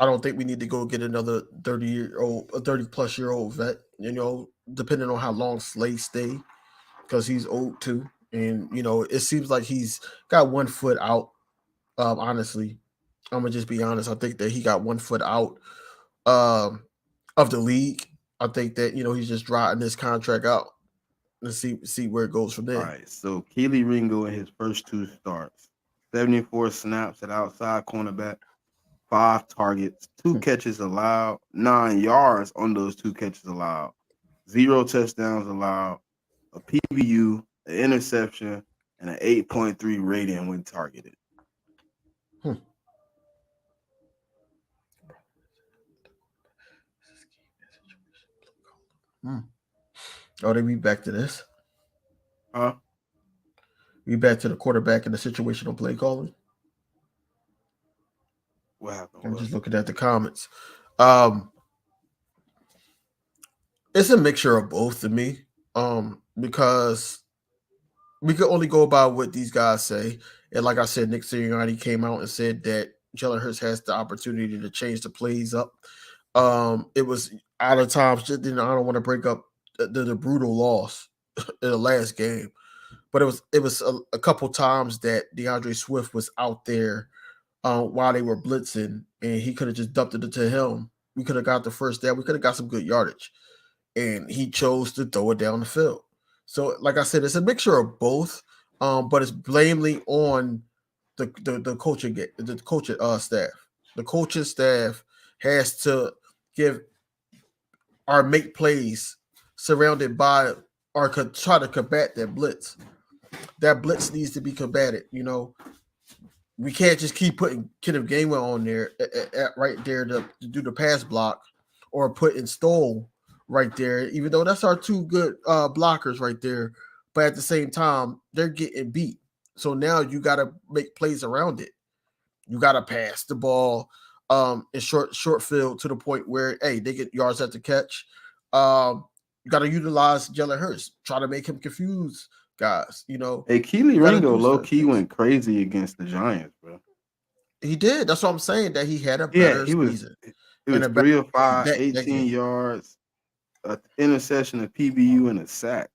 don't think we need to go get another 30-year-old, a 30-plus-year-old vet. Depending on how long Slay stay, because he's old too, and it seems like he's got 1 foot out. Honestly, I'm gonna just be honest. I think that he got 1 foot out um, of the league. I think that he's just driving this contract out and see where it goes from All there. right, so Keely Ringo in his first 2 starts, 74 snaps at outside cornerback, 5 targets, 2 catches allowed, 9 yards on those 2 catches allowed, 0 touchdowns allowed, a PBU, an interception, and an 8.3 rating when targeted. Oh, they be back to this. Huh? We back to the quarterback and the situational play calling. What happened? I'm What? just looking at the comments. It's a mixture of both to me. Because we could only go by what these guys say. And like I said, Nick Sirianni came out and said that Jalen Hurts has the opportunity to change the plays up. It was out of times. I don't want to break up the brutal loss in the last game, but it was a couple times that DeAndre Swift was out there while they were blitzing, and he could have just dumped it to him. We could have got the first down. We could have got some good yardage, and he chose to throw it down the field. So, like I said, it's a mixture of both, but it's blamely on the coaching staff. The coaching staff has to give or make plays surrounded by or could try to combat that blitz. That blitz needs to be combated. We can't just keep putting Kenneth Gainwell on there right there to do the pass block, or putting Stoll right there, even though that's our 2 good blockers right there. But at the same time, they're getting beat. So now you got to make plays around it. You got to pass the ball in short field to the point where, hey, they get yards at the catch. You got to utilize Jalen Hurts, try to make him confuse guys. Hey, Keely Ringo low key went crazy against the Giants, bro. He did. That's what I'm saying. That he had a Yeah, better he was. season. It was And a 3 of 5, that 18 game. yards, an interception, a PBU, and a sack.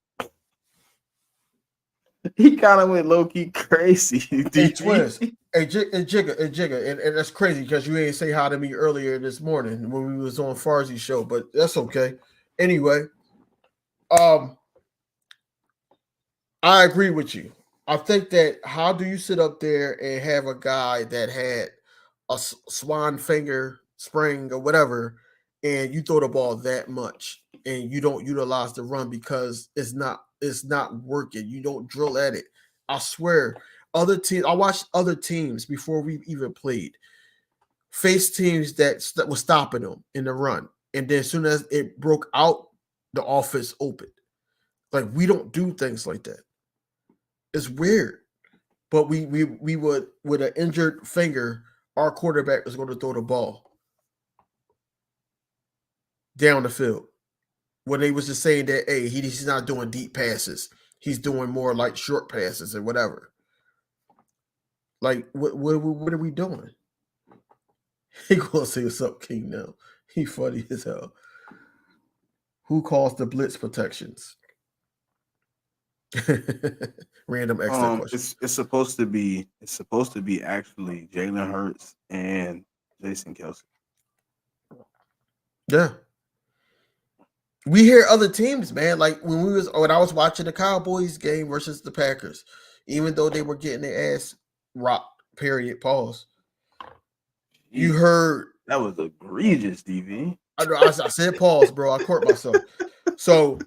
He kind of went low key crazy. Hey, Twins. Hey, Jigga. And that's crazy because you ain't say hi to me earlier this morning when we was on Farzi's show, but that's okay. Anyway, I agree with you. I think that how do you sit up there and have a guy that had a swan finger spring or whatever, and you throw the ball that much and you don't utilize the run because it's not working. You don't drill at it. I swear, other teams. I watched other teams before we even played face teams that were stopping them in the run, and then as soon as it broke out, the offense opened. Like, we don't do things like that. It's weird, but we would, with an injured finger, our quarterback is going to throw the ball down the field. When they was just saying that, hey, he's not doing deep passes, he's doing more like short passes and whatever. Like, what are we doing? He gonna say what's up, King. Now he funny as hell. Who calls the blitz protections? Random extra question. It's supposed to be actually Jalen Hurts and Jason Kelce. Yeah. We hear other teams, man. Like when I was watching the Cowboys game versus the Packers, even though they were getting their ass rocked, period, pause. You heard that was egregious, DV. I said pause, bro. I caught myself. So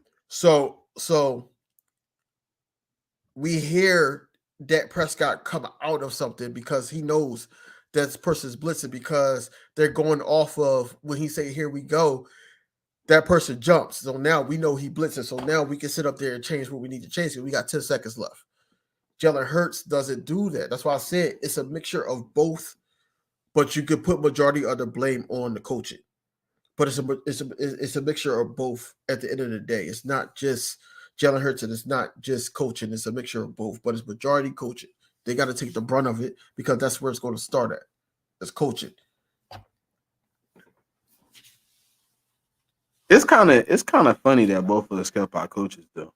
we hear Dak Prescott come out of something because he knows that person's blitzing, because they're going off of when he say, here we go, that person jumps. So now we know he blitzes. So now we can sit up there and change what we need to change. We got 10 seconds left. Jalen Hurts doesn't do that. That's why I said it's a mixture of both, but you could put majority of the blame on the coaching. But it's a mixture of both. At the end of the day, it's not just Jalen Hurts and it's not just coaching. It's a mixture of both, but it's majority coaching. They got to take the brunt of it because that's where it's going to start at. It's coaching. It's kind of funny that both of us kept our coaches though.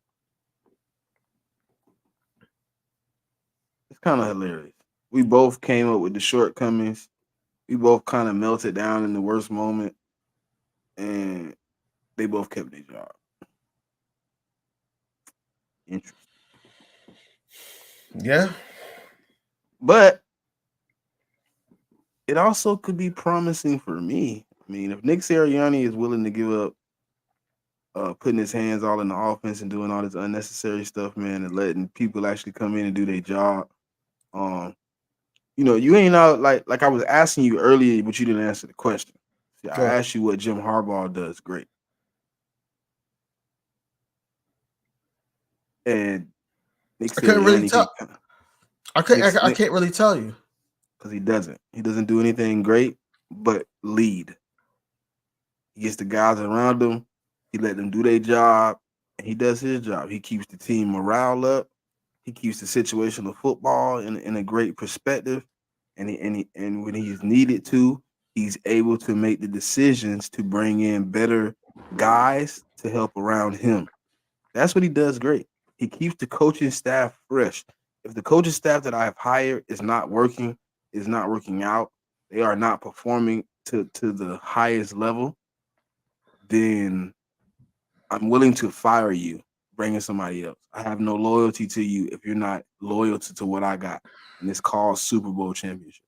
It's kind of hilarious. We both came up with the shortcomings. We both kind of melted down in the worst moment, and they both kept their job. Interesting. Yeah. But it also could be promising for me. I mean, if Nick Sirianni is willing to give up putting his hands all in the offense and doing all this unnecessary stuff, man, and letting people actually come in and do their job, you ain't out like I was asking you earlier, but you didn't answer the question. See, I asked you what Jim Harbaugh does great. And Nick Sirianni I can't really tell. I can't really tell you. Because he doesn't. He doesn't do anything great but lead. He gets the guys around him. He let them do their job, and he does his job. He keeps the team morale up. He keeps the situational football in a great perspective, and when he's needed to, he's able to make the decisions to bring in better guys to help around him. That's what he does great. He keeps the coaching staff fresh. If the coaching staff that I have hired is not working out, they are not performing to the highest level, then I'm willing to fire you, bring in somebody else. I have no loyalty to you if you're not loyal to what I got. And it's called Super Bowl championship.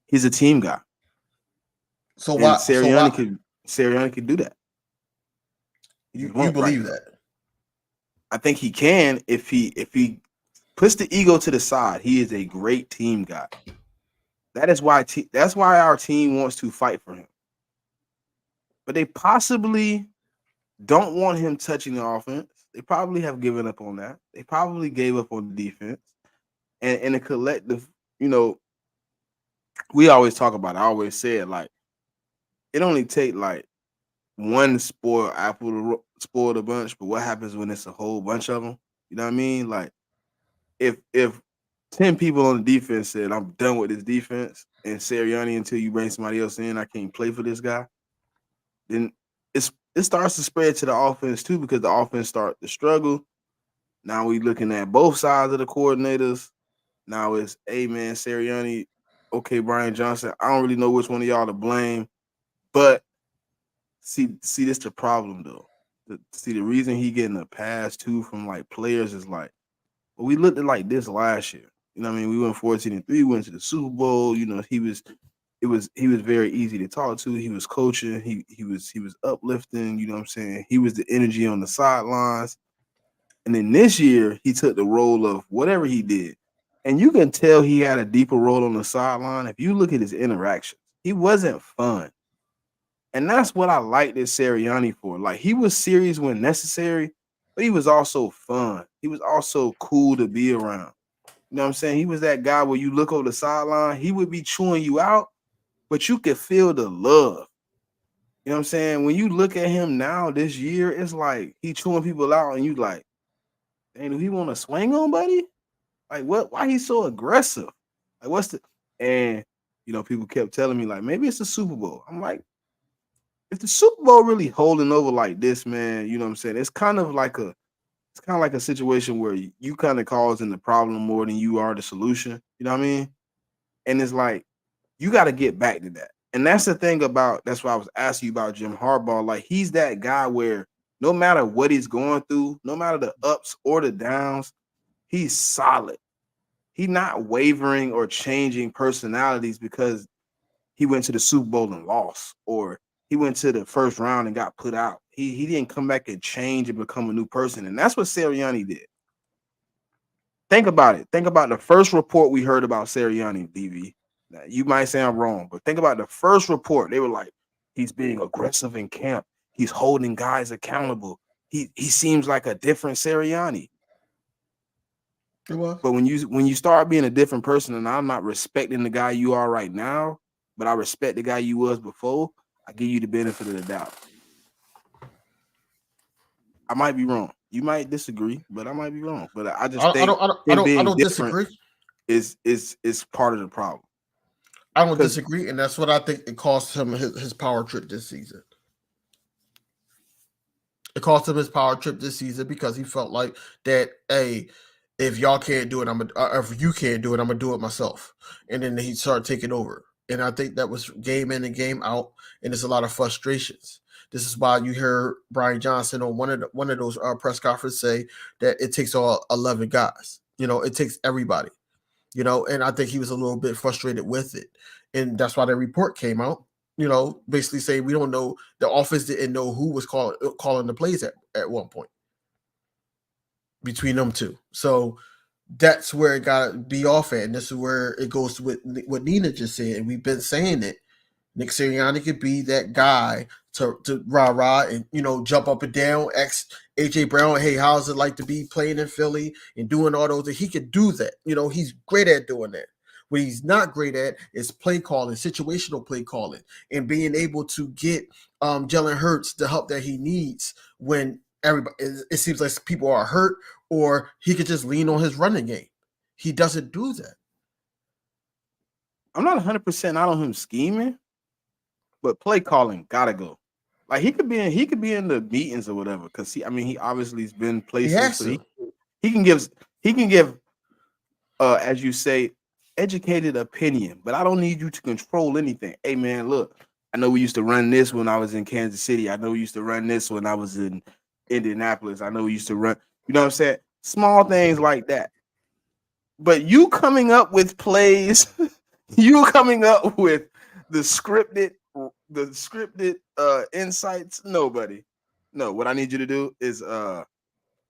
He's a team guy. So why Sirianni could do that. You believe that? I think he can if he puts the ego to the side. He is a great team guy. That's why our team wants to fight for him. But they possibly don't want him touching the offense. They probably have given up on that. They probably gave up on the defense. And in a collective, we always talk about it. I always say it like it only take like one spoiled apple to spoil the bunch, but what happens when it's a whole bunch of them? You know what I mean? Like if 10 people on the defense said, I'm done with this defense, and Sirianni, until you bring somebody else in, I can't play for this guy, then it starts to spread to the offense too, because the offense starts to struggle. Now we looking at both sides of the coordinators. Now it's, hey man, Sirianni, okay, Brian Johnson, I don't really know which one of y'all to blame, but see this the problem though. The reason he getting a pass too from like players is like, well, we looked at like this last year. You know what I mean? We went 14-3, went to the Super Bowl. He was very easy to talk to. He was coaching. He was uplifting. You know what I'm saying? He was the energy on the sidelines. And then this year, he took the role of whatever he did. And you can tell he had a deeper role on the sideline. If you look at his interactions, he wasn't fun. And that's what I like this Sirianni for. Like, he was serious when necessary, but he was also fun. He was also cool to be around. You know what I'm saying? He was that guy where you look over the sideline, he would be chewing you out, but you could feel the love. You know what I'm saying? When you look at him now this year, it's like he chewing people out and you like, dang, do he want to swing on, buddy? Like, what? Why he's so aggressive? Like, what's the? And people kept telling me like, maybe it's the Super Bowl. I'm like, if the Super Bowl really holding over like this, man, you know what I'm saying? It's kind of like a situation where you kind of causing the problem more than you are the solution. You know what I mean? And it's like you got to get back to that. And that's the thing that's why I was asking you about Jim Harbaugh. Like, he's that guy where no matter what he's going through, no matter the ups or the downs, he's solid. He's not wavering or changing personalities because he went to the Super Bowl and lost, or he went to the first round and got put out. He didn't come back and change and become a new person. And that's what Sirianni did. Think about it. Think about the first report we heard about Sirianni, DV. Now, you might say I'm wrong, but think about the first report. They were like, he's being aggressive in camp. He's holding guys accountable. He seems like a different Sirianni. It was. But when you start being a different person, and I'm not respecting the guy you are right now, but I respect the guy you was before, I give you the benefit of the doubt. I might be wrong. You might disagree, but I might be wrong. But I just think him I being don't different disagree. is part of the problem. I don't 'Cause disagree, and that's what I think it cost him his power trip this season. It cost him his power trip this season because he felt like that. Hey, if y'all can't do it, if you can't do it, I'm gonna do it myself. And then he started taking over, and I think that was game in and game out, and there's a lot of frustrations. This is why you hear Brian Johnson on one of those press conferences say that it takes all 11 guys. It takes everybody. And I think he was a little bit frustrated with it, and that's why the report came out. Basically saying we don't know. The offense didn't know who was calling the plays at one point between them two. So that's where it got to be off at, and this is where it goes with what Nina just said, and we've been saying it. Nick Sirianni could be that guy to rah and jump up and down, AJ Brown. Hey, how's it like to be playing in Philly and doing all those? He could do that. He's great at doing that. What he's not great at is play calling, situational play calling, and being able to get Jalen Hurts the help that he needs when it seems like people are hurt, or he could just lean on his running game. He doesn't do that. I'm not 100% out on him scheming, but play calling gotta go. Like he could be in the meetings or whatever, because he obviously has been places, so he can give as you say, educated opinion, but I don't need you to control anything. Hey man, look, I know we used to run this when I was in Kansas City. I know we used to run this when I was in Indianapolis. I know we used to run, you know what I'm saying? Small things like that. But you coming up with plays, you coming up with the scripted insights, nobody. No, what I need you to do is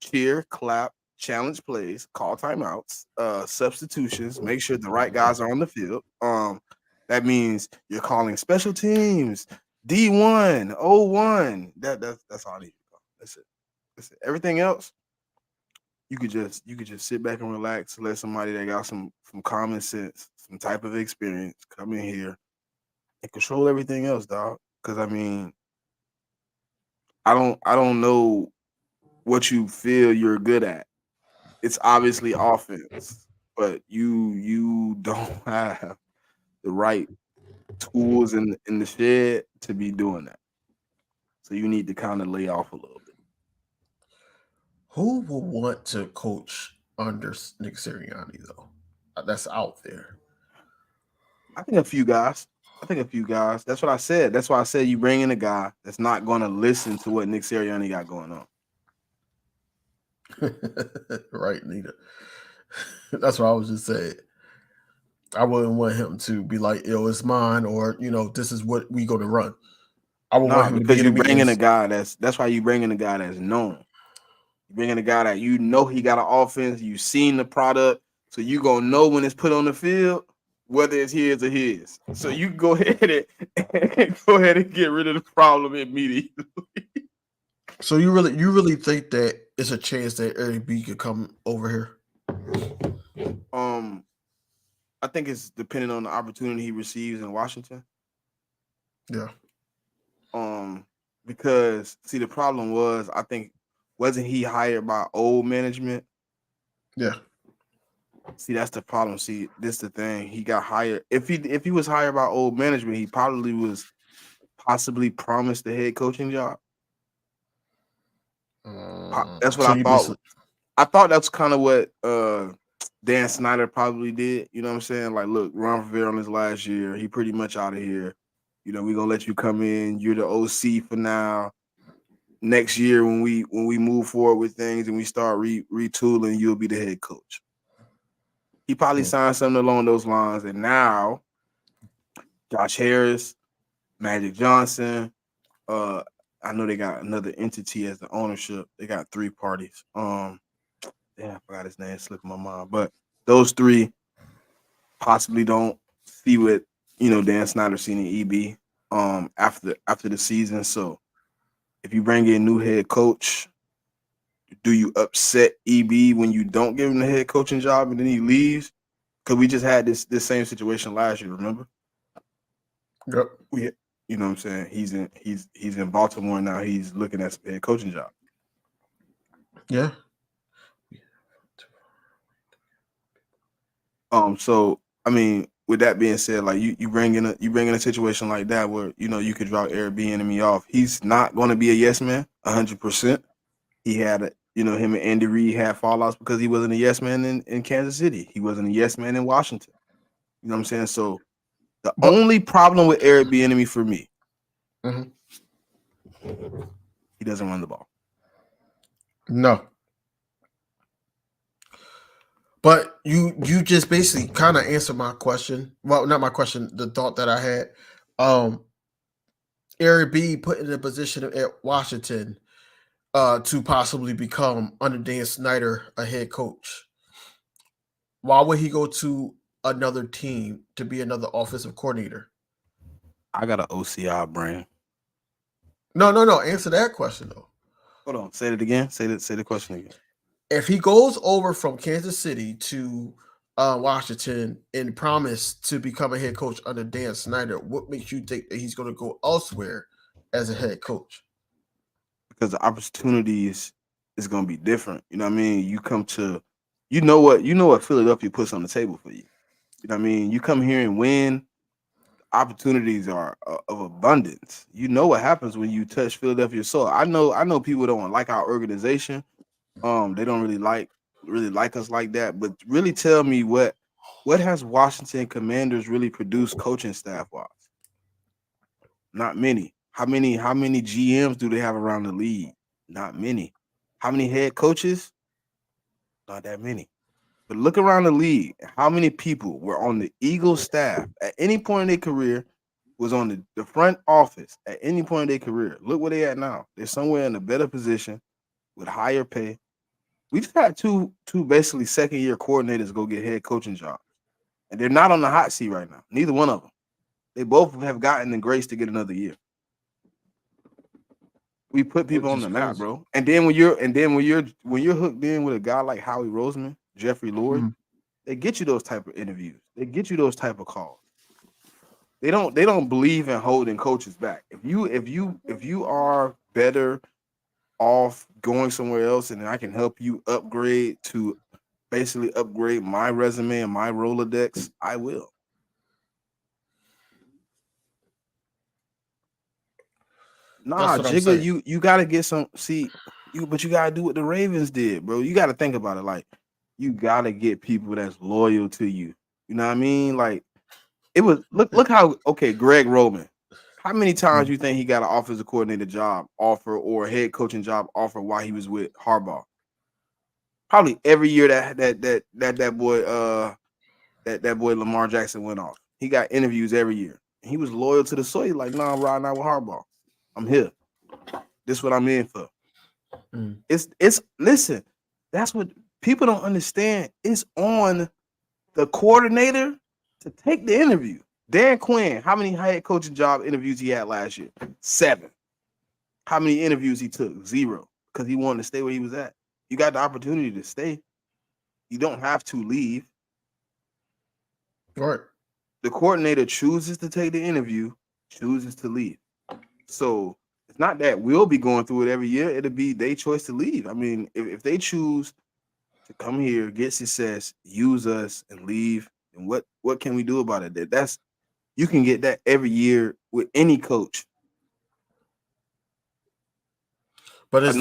cheer, clap, challenge plays, call timeouts, substitutions, make sure the right guys are on the field. That means you're calling special teams, D1, O1. That's all I need to call. That's it. Everything else, you could just sit back and relax, let somebody that got some common sense, some type of experience come in here and control everything else, dog. Because I don't know what you feel you're good at. It's obviously offense, but you don't have the right tools in the shed to be doing that. So you need to kind of lay off a little bit. Who will want to coach under Nick Sirianni though? That's out there. I think a few guys. That's what I said. That's why I said you bring in a guy that's not going to listen to what Nick Sirianni got going on. Right, Nita. That's what I was just saying. I wouldn't want him to be like, "Yo, it's mine," or this is what we going to run. I would want him because to you bring in a guy that's why you bring in a guy that's known. You bring in a guy that he got an offense. You've seen the product, so you gonna know when it's put on the field whether it's his or his. So you go ahead and get rid of the problem immediately. So you really think that it's a chance that Eric B could come over here? I think it's depending on the opportunity he receives in Washington. Yeah. Because see, the problem was, I think, wasn't he hired by old management? Yeah. See, that's the problem. See, this is the thing. He got hired. If he was hired by old management, he probably was possibly promised the head coaching job. That's what I thought. I thought that's kind of what Dan Snyder probably did. You know what I'm saying? Like, look, Ron Rivera on his last year, he pretty much out of here. We're gonna let you come in. You're the OC for now. Next year, when we move forward with things and we start retooling, you'll be the head coach. He probably signed something along those lines. And now, Josh Harris, Magic Johnson, I know they got another entity as the ownership. They got 3 parties. I forgot his name, slipped my mind. But those 3 possibly don't see what Dan Snyder seen in EB after the season. So if you bring in a new head coach, do you upset EB when you don't give him the head coaching job and then he leaves? Because we just had this same situation last year, remember? Yep. You know what I'm saying? He's in Baltimore now. He's looking at some head coaching job. Yeah. So I mean, with that being said, like you bring in a situation like that where you could draw Airbnb off. He's not going to be a yes man 100%. He had him and Andy Reid had fallouts because he wasn't a yes man in Kansas City. He wasn't a yes man in Washington. You know what I'm saying? So the only problem with Airbnb for me, he doesn't run the ball. No. But you just basically kind of answered my question. Well, not my question, the thought that I had. Eric B put in a position at Washington to possibly become, under Dan Snyder, a head coach. Why would he go to another team to be another offensive coordinator? I got an OCR brain. No. Answer that question though. Hold on. Say it again. Say the question again. If he goes over from Kansas City to Washington and promise to become a head coach under Dan Snyder, what makes you think that he's going to go elsewhere as a head coach? Because the opportunities is going to be different. You know what I mean? You come to, you know what Philadelphia puts on the table for you. You know what I mean? You come here and win. Opportunities are of abundance. You know what happens when you touch Philadelphia soil. I know people don't like our organization. They don't really like us like that. But really tell me what has Washington Commanders really produced coaching staff wise? Not many. How many GMs do they have around the league? Not many. How many head coaches? Not that many. But look around the league. How many people were on the Eagles staff at any point in their career, was on the front office at any point in their career? Look where they at now. They're somewhere in a better position with higher pay. We just had two basically second-year coordinators go get head coaching jobs. And they're not on the hot seat right now. Neither one of them. They both have gotten the grace to get another year. We put people on the map, bro. And then when you're hooked in with a guy like Howie Roseman, Jeffrey Lurie, they get you those type of interviews. They get you those type of calls. They don't believe in holding coaches back. If you are better off going somewhere else and I can help you upgrade to basically upgrade my resume and my Rolodex, I will. Nah, Jigga, you gotta get some. But you gotta do what the Ravens did, bro. You gotta think about it. Like, you gotta get people that's loyal to you. You know what I mean? Like, it was look how Greg Roman. How many times you think he got an offensive coordinator job offer or a head coaching job offer while he was with Harbaugh? Probably every year that boy Lamar Jackson went off. He got interviews every year. He was loyal to the soil. Like, nah, I'm riding out with Harbaugh. I'm here. This is what I'm in for. It's listen. That's what people don't understand. It's on the coordinator to take the interview. Dan Quinn, how many head coaching job interviews he had last year? 7. How many interviews he took? 0. Because he wanted to stay where he was at. You got the opportunity to stay. You don't have to leave. Right. The coordinator chooses to take the interview, chooses to leave. So it's not that we'll be going through it every year. It'll be their choice to leave. I mean, if they choose to come here, get success, use us, and leave, and what can we do about it? That's you can get that every year with any coach. But I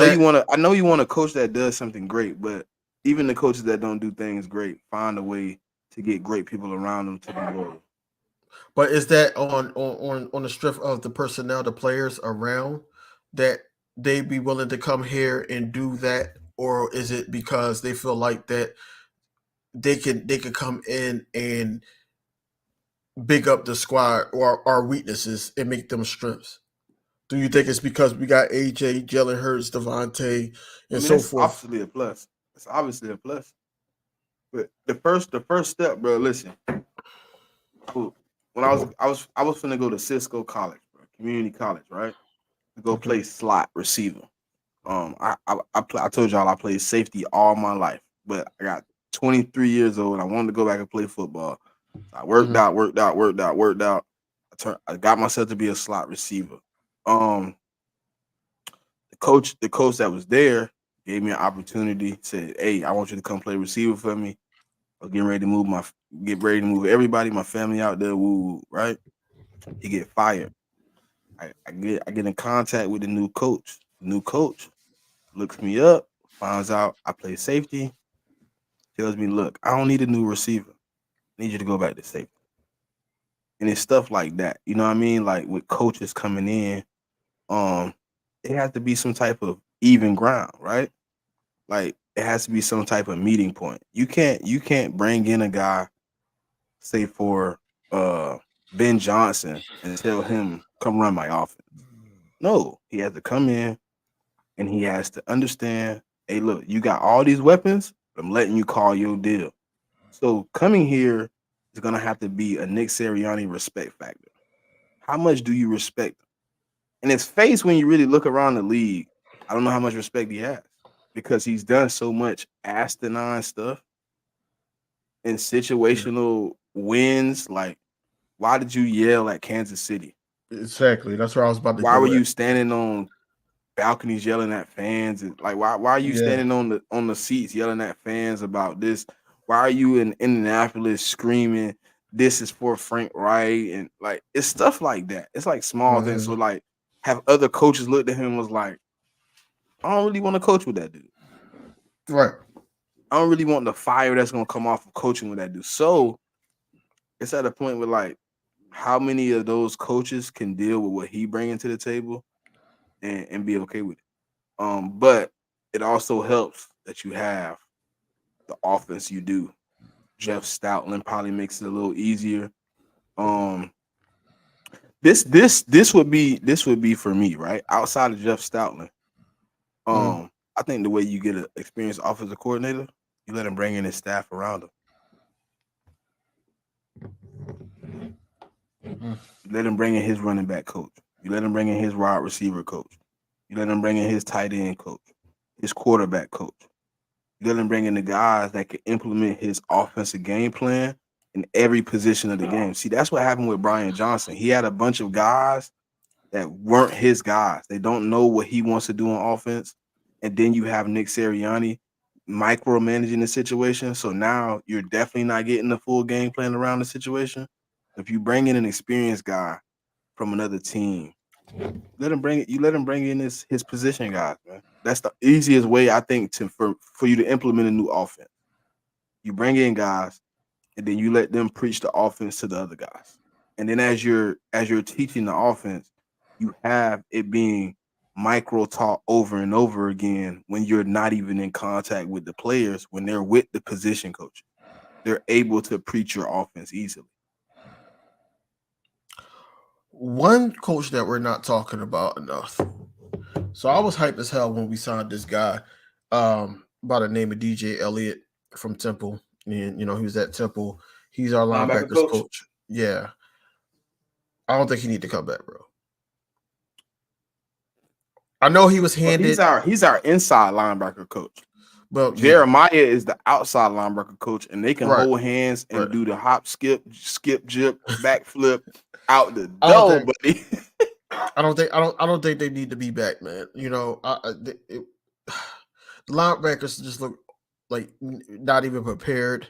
know you want a coach that does something great, but even the coaches that don't do things great find a way to get great people around them to be loyal. But is that on the strength of the personnel, the players around, that they be willing to come here and do that, or is it because they feel like that they can come in and big up the squad or our weaknesses and make them strengths? Do you think it's because we got AJ, Jalen Hurts, Devontae, and so forth? Obviously a plus. It's obviously a plus. But the first step, bro. Listen, when I was finna go to Cisco College, bro, community college, right? To go play slot receiver. I told y'all I played safety all my life, but I got 23 years old. I wanted to go back and play football. I worked out. I got myself to be a slot receiver. The coach that was there gave me an opportunity. Said, "Hey, I want you to come play receiver for me. I'm getting ready to move everybody, my family out there. Woo, right?" He get fired. I get in contact with the new coach. The new coach looks me up, finds out I play safety, tells me, "Look, I don't need a new receiver. I need you to go back to safety." And it's stuff like that. You know what I mean? Like with coaches coming in, it has to be some type of even ground, right? Like it has to be some type of meeting point. You can't bring in a guy, say for Ben Johnson, and tell him come run my offense. No, he has to come in and he has to understand, hey, look, you got all these weapons, but I'm letting you call your deal. So coming here is gonna have to be a Nick Sirianni respect factor. How much do you respect him? And his face when you really look around the league, I don't know how much respect he has because he's done so much asinine stuff and situational wins. Like, why did you yell at Kansas City? Exactly. That's where I was about to Why go were at. you standing on balconies yelling at fans? And like, why are you standing on the seats yelling at fans about this? Why are you in Indianapolis screaming, "This is for Frank Wright"? And like, it's stuff like that. It's like small things. So like, have other coaches looked at him and was like, I don't really want to coach with that dude. Right. I don't really want the fire that's gonna come off of coaching with that dude. So it's at a point where like, how many of those coaches can deal with what he bringing to the table and be okay with it? But it also helps that you have the offense you do. Jeff Stoutland probably makes it a little easier. This would be for me, right? Outside of Jeff Stoutland. I think the way you get an experienced offensive coordinator, you let him bring in his staff around him. You let him bring in his running back coach. You let him bring in his wide receiver coach. You let him bring in his tight end coach, his quarterback coach. You let him bring in the guys that can implement his offensive game plan in every position of the game. See, that's what happened with Brian Johnson. He had a bunch of guys that weren't his guys. They don't know what he wants to do on offense. And then you have Nick Sirianni micromanaging the situation. So now you're definitely not getting the full game plan around the situation. If you bring in an experienced guy from another team, let him bring in his position guys, man. That's the easiest way I think for you to implement a new offense. You bring in guys and then you let them preach the offense to the other guys. And then as you're teaching the offense, you have it being micro taught over and over again when you're not even in contact with the players, when they're with the position coach. They're able to preach your offense easily. One coach that we're not talking about enough. So I was hyped as hell when we signed this guy by the name of DJ Elliott from Temple. And, he was at Temple. He's our linebackers coach. Yeah. I don't think he need to come back, bro. I know he was handed. He's our inside linebacker coach. But Jeremiah is the outside linebacker coach, and they can hold hands and do the hop, skip, jip, backflip out the door, buddy. I don't think they need to be back, man. The linebackers just look like not even prepared.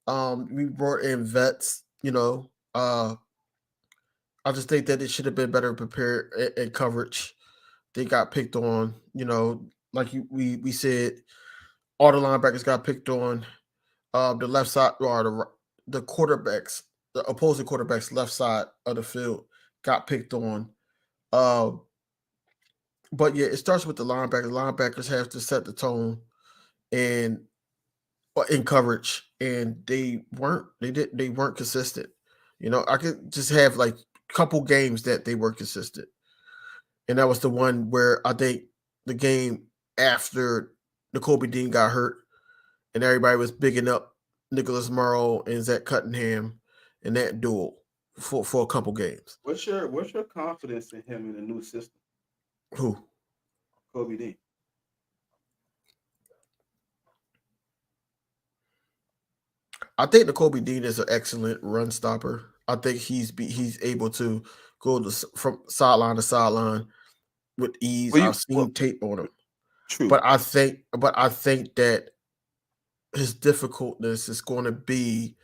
We brought in vets, I just think that it should have been better prepared at coverage. They got picked on, like we said, all the linebackers got picked on. The left side or the quarterbacks, the opposing quarterbacks left side of the field got picked on. But yeah, it starts with the linebackers. Linebackers have to set the tone and in coverage, and they weren't consistent. I could just have like a couple games that they were consistent, and that was the one where I think the game after Kobe Dean got hurt, and everybody was bigging up Nicholas Morrow and Zach Cunningham in that duel for a couple games. What's your confidence in him in the new system? Who? Kobe Dean. I think Kobe Dean is an excellent run stopper. I think he's able to go from sideline to sideline with ease. I've seen tape on him. True. But I think that his difficultness is going to be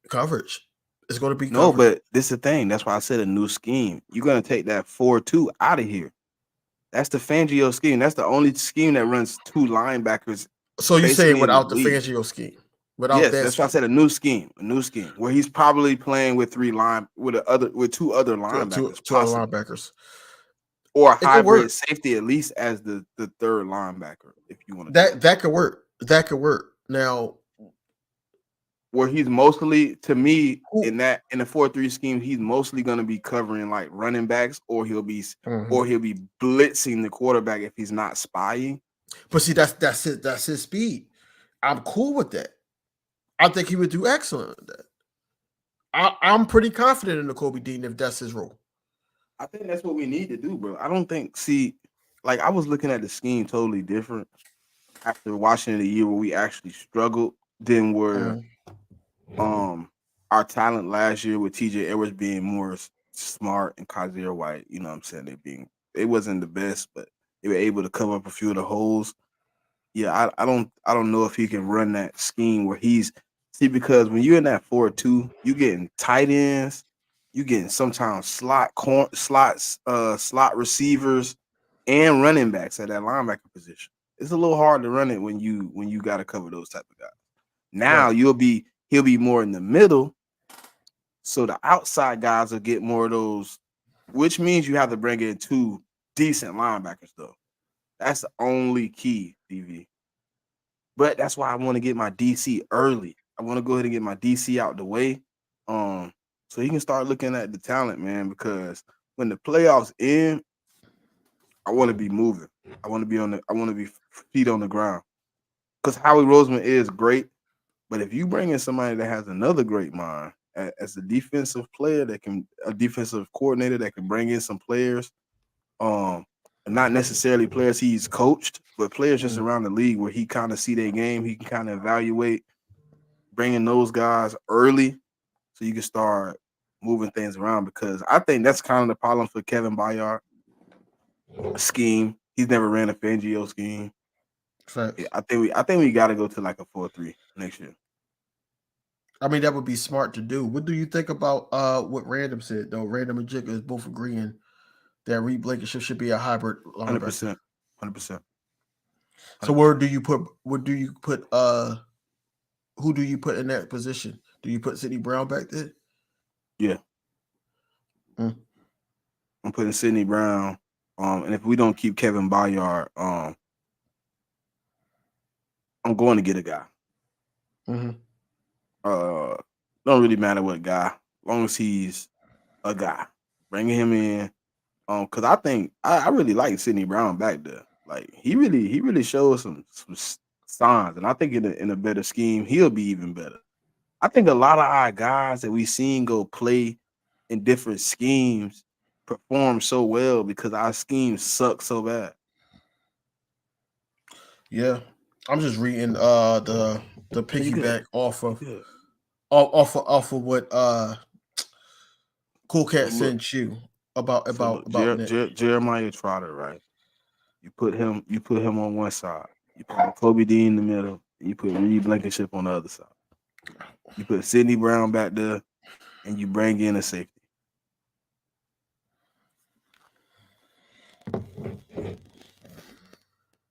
coverage. It's going to be no, coverage. but this is the thing. That's why I said a new scheme. You're gonna take that 4-2 out of here. That's the Fangio scheme. That's the only scheme that runs two linebackers. So you saying basically in the without the league. Fangio scheme? Without Yes, that that's why I scheme, said a new scheme where he's probably playing with two other linebackers, to other possibly, linebackers. or a It could work. hybrid safety at least as the third linebacker, if you want to. That could work. That could work. Now, where he's mostly, to me, in the 4-3 scheme, he's mostly going to be covering like running backs, or he'll be blitzing the quarterback if he's not spying. But see, that's his speed. I'm cool with that. I think he would do excellent with that. I'm pretty confident in the Kobe Dean if that's his role. I think that's what we need to do, bro. I don't think, like I was looking at the scheme totally different after watching the year where we actually struggled than where our talent last year with TJ Edwards being more smart and Kaiser White, you know what I'm saying? It wasn't the best, but they were able to cover up a few of the holes. Yeah, I don't know if he can run that scheme where because when you're in that 4-2, you getting tight ends, you getting sometimes slot receivers and running backs at that linebacker position. It's a little hard to run it when you got to cover those type of guys. Now he'll be more in the middle, so the outside guys will get more of those, which means you have to bring in two decent linebackers though. That's the only key, DV. But that's why I want to get my DC early. I want to go ahead and get my DC out the way, so he can start looking at the talent, man. Because when the playoffs end, I want to be moving. I want to be feet on the ground. Because Howie Roseman is great, but if you bring in somebody that has another great mind as a defensive player a defensive coordinator that can bring in some players, not necessarily players he's coached, but players just around the league where he kind of see their game, he can kind of evaluate, bringing those guys early so you can start moving things around, because I think that's kind of the problem for Kevin Byard. Scheme. He's never ran a Fangio scheme. Facts. I think we got to go to like a 4-3 next year. I mean, that would be smart to do. What do you think about what Random said though? Random and Jigga is both agreeing that Reed Blankenship should be a hybrid linebacker. 100%. So who do you put in that position? Do you put Sidney Brown back there? Yeah. I'm putting Sidney Brown. And if we don't keep Kevin Byard, I'm going to get a guy. Don't really matter what guy, as long as he's a guy. Bringing him in. Because I think I really like Sidney Brown back there. Like he really shows some signs, and I think in a better scheme he'll be even better. I think a lot of our guys that we seen go play in different schemes perform so well because our schemes suck so bad. Yeah, I'm just reading the piggyback off of what Cool Cat sent you about Jeremiah Trotter, right? You put him on one side. You put Kobe Dean in the middle, and you put Reed Blankenship on the other side. You put Sidney Brown back there, and you bring in a safety.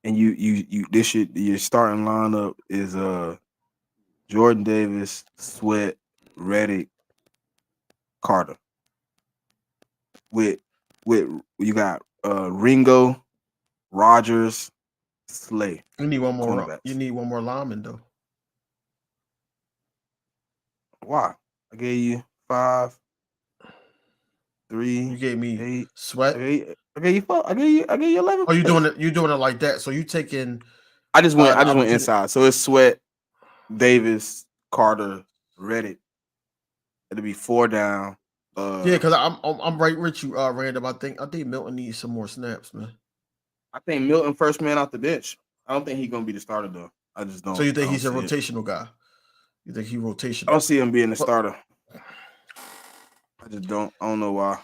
And your starting lineup is Jordan Davis, Sweat, Reddick, Carter. With you got Ringo, Rogers, Slay. You need one more. You need one more lineman though. Why? I gave you 5, 3. You gave me 8. Sweat. I gave you 4. I gave you 11. Oh, you doing it? You doing it like that? So you taking? I just went inside. So it's Sweat, Davis, Carter, Reddick. It'll be 4 down. Yeah, because I'm right with you, Random. I think Milton needs some more snaps, man. I think Milton first man off the bench. I don't think he's gonna be the starter though. I just don't. So you think he's a rotational guy? You think he rotational? I don't see him being the But- starter. I just don't. I don't know why.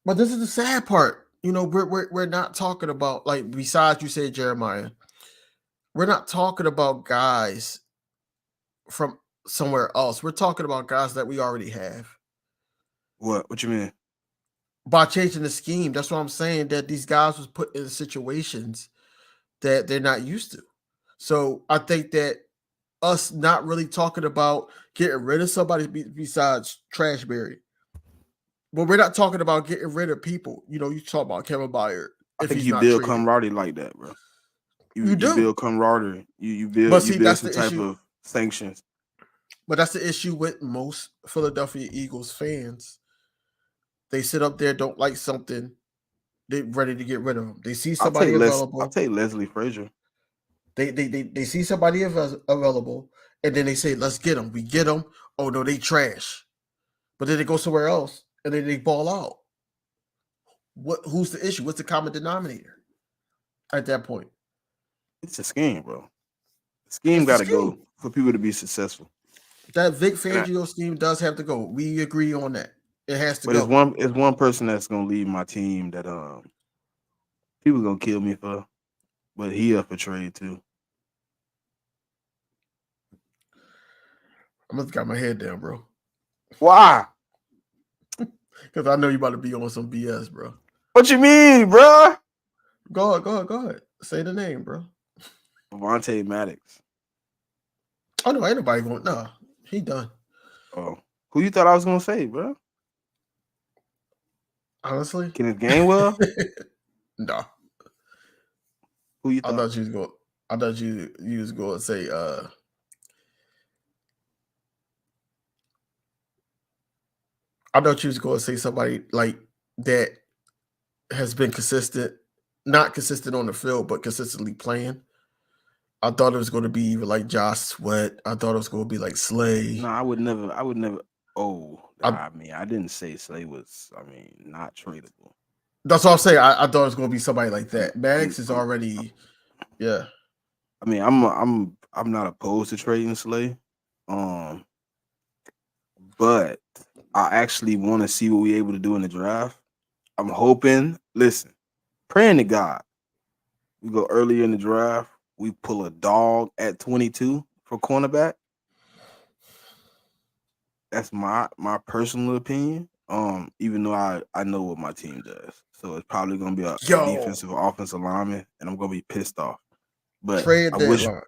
But this is the sad part. You know, we're not talking about, like, besides you say Jeremiah, we're not talking about guys from somewhere else. We're talking about guys that we already have. What you mean? By changing the scheme, that's what I'm saying, that these guys was put in situations that they're not used to. So I think that us not really talking about getting rid of somebody besides Trashberry, but we're not talking about getting rid of people. You know, you talk about Kevin Byard I if think he's you not build traded. camaraderie like that, bro. You do. build camaraderie. You But build see, that's some the type issue. of sanctions. But that's the issue with most Philadelphia Eagles fans. They sit up there, don't like something, they're ready to get rid of them. They see somebody I'll available. take Leslie Frazier. They see somebody available, and then they say, "Let's get them." We get them. Oh no, they trash. But then they go somewhere else, and then they ball out. Who's the issue? What's the common denominator at that point? It's a scheme, bro. The scheme It's the got to scheme. go for people to be successful. That Vic Fangio scheme does have to go. We agree on that. It has to But go. it's one person that's gonna leave my team that people gonna kill me for, but he up for trade too. I must have got my head down, bro. Why? Because I know you about to be on some BS, bro. What you mean, bro? Go ahead. Say the name, bro. Vontae Maddox. Oh no, ain't nobody going. No, he done. Oh, who you thought I was gonna say, bro? Honestly, Kenneth Gainwell. no. Who you I thought? thought you was going. I thought you was going to say. I thought you was going to say somebody like that has been consistent, not consistent on the field, but consistently playing. I thought it was going to be either like Josh Sweat. I thought it was going to be like Slay. No, I would never. Oh, I didn't say Slay was. Not tradable. That's what I'm saying. I thought it was going to be somebody like that. Maddox is already, yeah. I'm not opposed to trading Slay, but I actually want to see what we're able to do in the draft. I'm hoping. Listen, praying to God, we go earlier in the draft. We pull a dog at 22 for cornerback. That's my personal opinion. Even though I know what my team does, so it's probably gonna be a defensive or offensive lineman, and I'm gonna be pissed off. But trade deadline.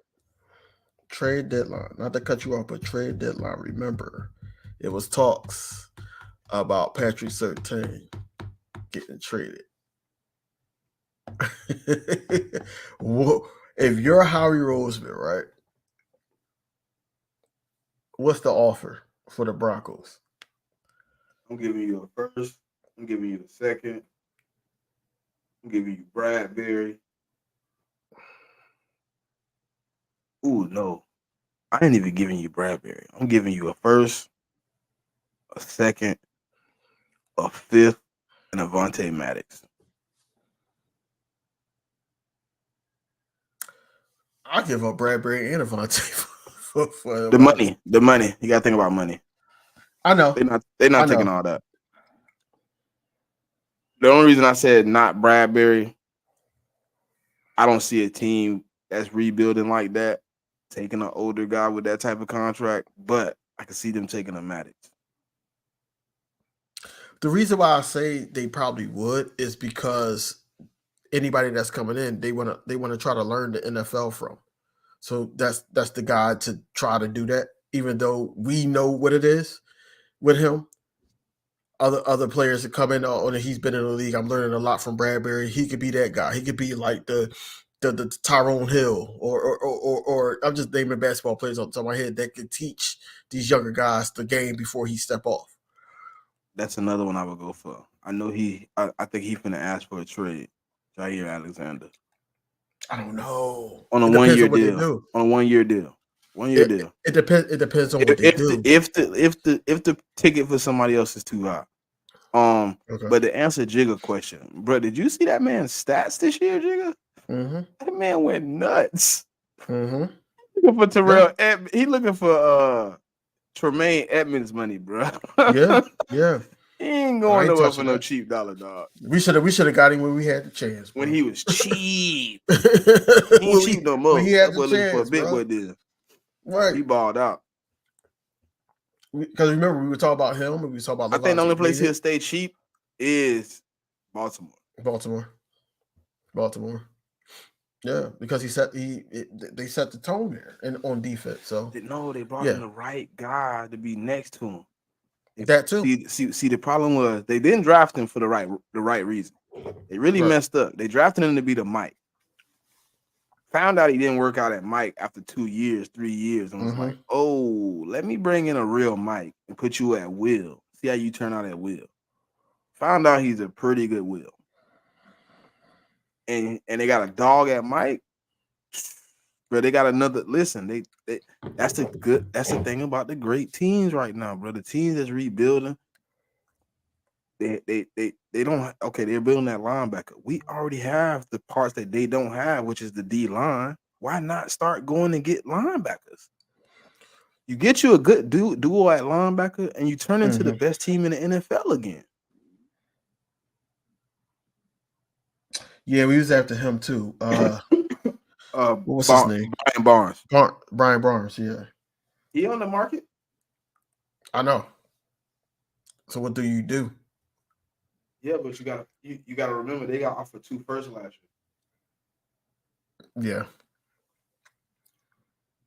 Trade deadline. Not to cut you off, but trade deadline. Remember, it was talks about Patrick Surtain getting traded. If you're Howie Roseman, right? What's the offer for the Broncos? I'm giving you a first. I'm giving you a second. I'm giving you Bradbury. Ooh, no. I ain't even giving you Bradbury. I'm giving you a first, a second, a fifth, and a Vontae Maddox. I'll give up Bradbury and Avante for The money. You gotta think about money. I know. They're not taking all that. The only reason I said not Bradbury, I don't see a team that's rebuilding like that, taking an older guy with that type of contract, but I can see them taking a Maddox. The reason why I say they probably would is because anybody that's coming in, they want to try to learn the NFL from. So that's the guy to try to do that, even though we know what it is with him. Other players that come in on he's been in the league. I'm learning a lot from Bradbury. He could be that guy. He could be like the Tyrone Hill or I'm just naming basketball players on the top of my head that could teach these younger guys the game before he step off. That's another one I would go for. I know I think he's finna ask for a trade. Jair Alexander. I don't know. On a 1 year deal. On a 1 year deal. 1 year deal. It depends. It depends on what they do. If the ticket for somebody else is too high. Okay. But to answer Jigga question, bro, did you see that man's stats this year, Jigga? Mm-hmm. That man went nuts. Mm-hmm. looking for Terrell. He looking for Tremaine Edmonds money, bro. Yeah. He ain't I going ain't nowhere for touching no that. cheap dollar, dog. We should have got him when we had the chance, bro. When he was cheap. He ain't when, cheap no when more. he had That the boy looking for a chance, big bro. boy deal. Right. He balled out. Because remember, we were talking about him and we were talking about I think the only place David. he'll stay cheap is Baltimore. Baltimore. Yeah, because they set the tone there and on defense. So No, they brought in the right guy to be next to him. That too. See, the problem was they didn't draft him for the right reason. They really messed up. They drafted him to be the Mike. Found out he didn't work out at Mike after 2 years, 3 years, and was like, "Oh, let me bring in a real Mike and put you at will. See how you turn out at will." Found out he's a pretty good will, and they got a dog at Mike. Bro, they got another. Listen, that's the thing about the great teams right now, bro. The teams that's rebuilding. They don't they're building that linebacker. We already have the parts that they don't have, which is the D line. Why not start going and get linebackers? You get you a good duo at linebacker, and you turn into the best team in the NFL again. Yeah, we was after him too. What was his name? Brian Barnes. Brian Barnes. Yeah, he on the market. I know. So what do you do? Yeah, but you got to remember they got offered 2 firsts last year. Yeah,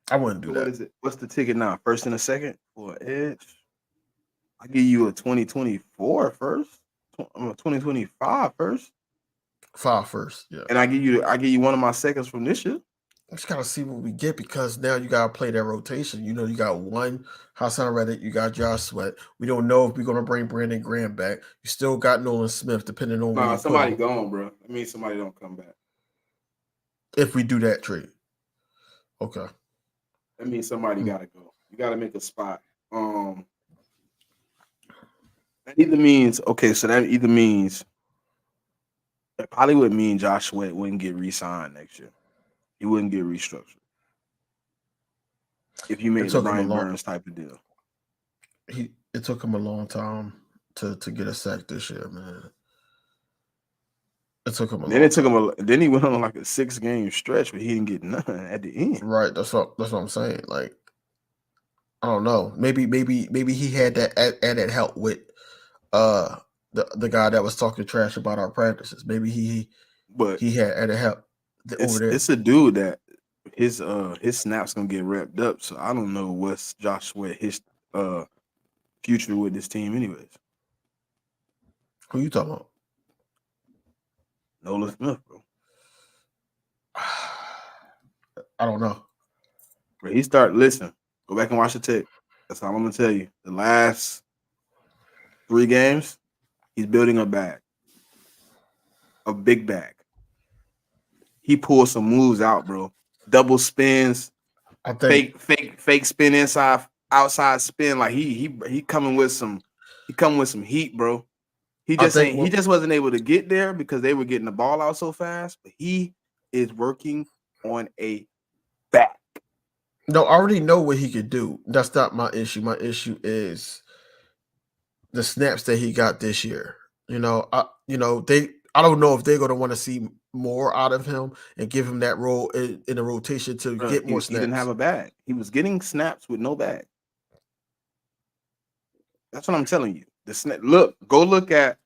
I wouldn't do that. What is it? What's the ticket now? First and a second for Edge. I give you a 2024 first, 2025 first. 5 first, yeah. And I give you one of my seconds from this year. I just gotta see what we get because now you gotta play that rotation. You know, you got one Hassan Reddick, you got Josh Sweat. We don't know if we're gonna bring Brandon Graham back. You still got Nolan Smith, depending on where somebody gone, bro. I mean, somebody don't come back. If we do that trade, okay. That means somebody gotta go. You gotta make a spot. That either means that probably would mean Josh Sweat wouldn't get re-signed next year. He wouldn't get restructured. If you made the Brian Burns type of deal. It took him a long time to get a sack this year, man. It took him then he went on like a 6-game stretch, but he didn't get none at the end. Right. That's what I'm saying. Like, I don't know. Maybe he had that added help with the guy that was talking trash about our practices. Maybe he had added help over there. It's a dude that his snaps gonna get wrapped up. So I don't know what's Josh Sweat his future with this team, anyways. Who you talking about? Nolan Smith, bro. I don't know. Bro, listen, go back and watch the tape. That's all I'm gonna tell you. The last 3 games, he's building a big bag. He pulls some moves out, bro. Double spins, fake spin inside, outside spin. Like he coming with some heat, bro. He just wasn't able to get there because they were getting the ball out so fast. But he is working on a back. No, I already know what he could do. That's not my issue. My issue is the snaps that he got this year. I don't know if they're going to want to see more out of him and give him that role in the rotation to get more snaps. He didn't have a bag. He was getting snaps with no bag. That's what I'm telling you. Go look at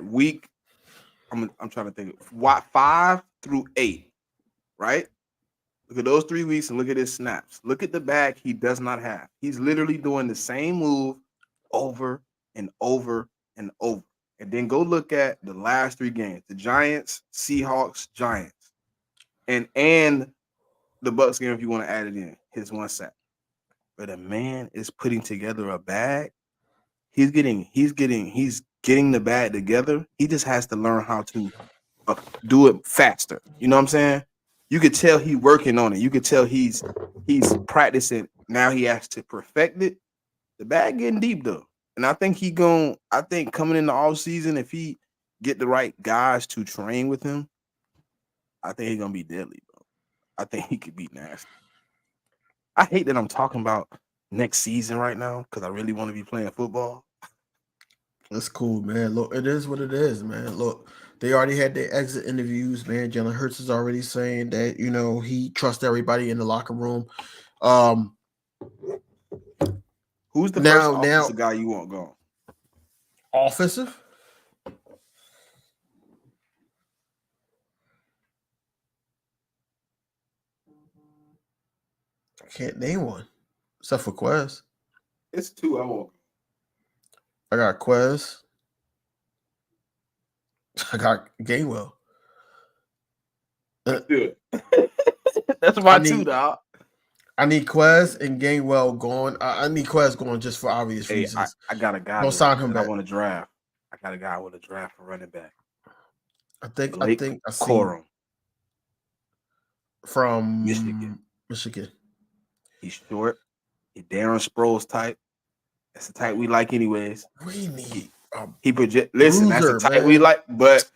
week. I'm trying to think. 5 through 8, right? Look at those 3 weeks and look at his snaps. Look at the bag he does not have. He's literally doing the same move over and over and over. And then go look at the last 3 games: the Giants, Seahawks, Giants, and the Bucs game. If you want to add it in, his 1 sack. But a man is putting together a bag. He's getting the bag together. He just has to learn how to do it faster. You know what I'm saying? You could tell he's working on it. You could tell he's practicing. Now he has to perfect it. The bag getting deep though. And I think coming in the offseason, if he get the right guys to train with him, I think he's gonna be deadly, bro. I think he could be nasty. I hate that I'm talking about next season right now because I really want to be playing football. That's cool, man. Look, it is what it is, man. Look, they already had their exit interviews, man. Jalen Hurts is already saying that, he trusts everybody in the locker room. Who's the first Now, offensive guy you want gone? offensive? I can't name one, except for Quez. It's two I want. I got Quez. I got Gainwell. Let's do it. That's I my two, need dog. I need Quez and Gainwell going. I need Quez going just for obvious Hey, reasons. I got a guy Don't sign him that I back. want to draft. I got a guy I want to draft for running back. I think Blake I see Corum, from Michigan. Michigan. He's short. He's Darren Sproles type. That's the type we like, anyways. We need He project. Listen, bruiser, that's the type man. we like. But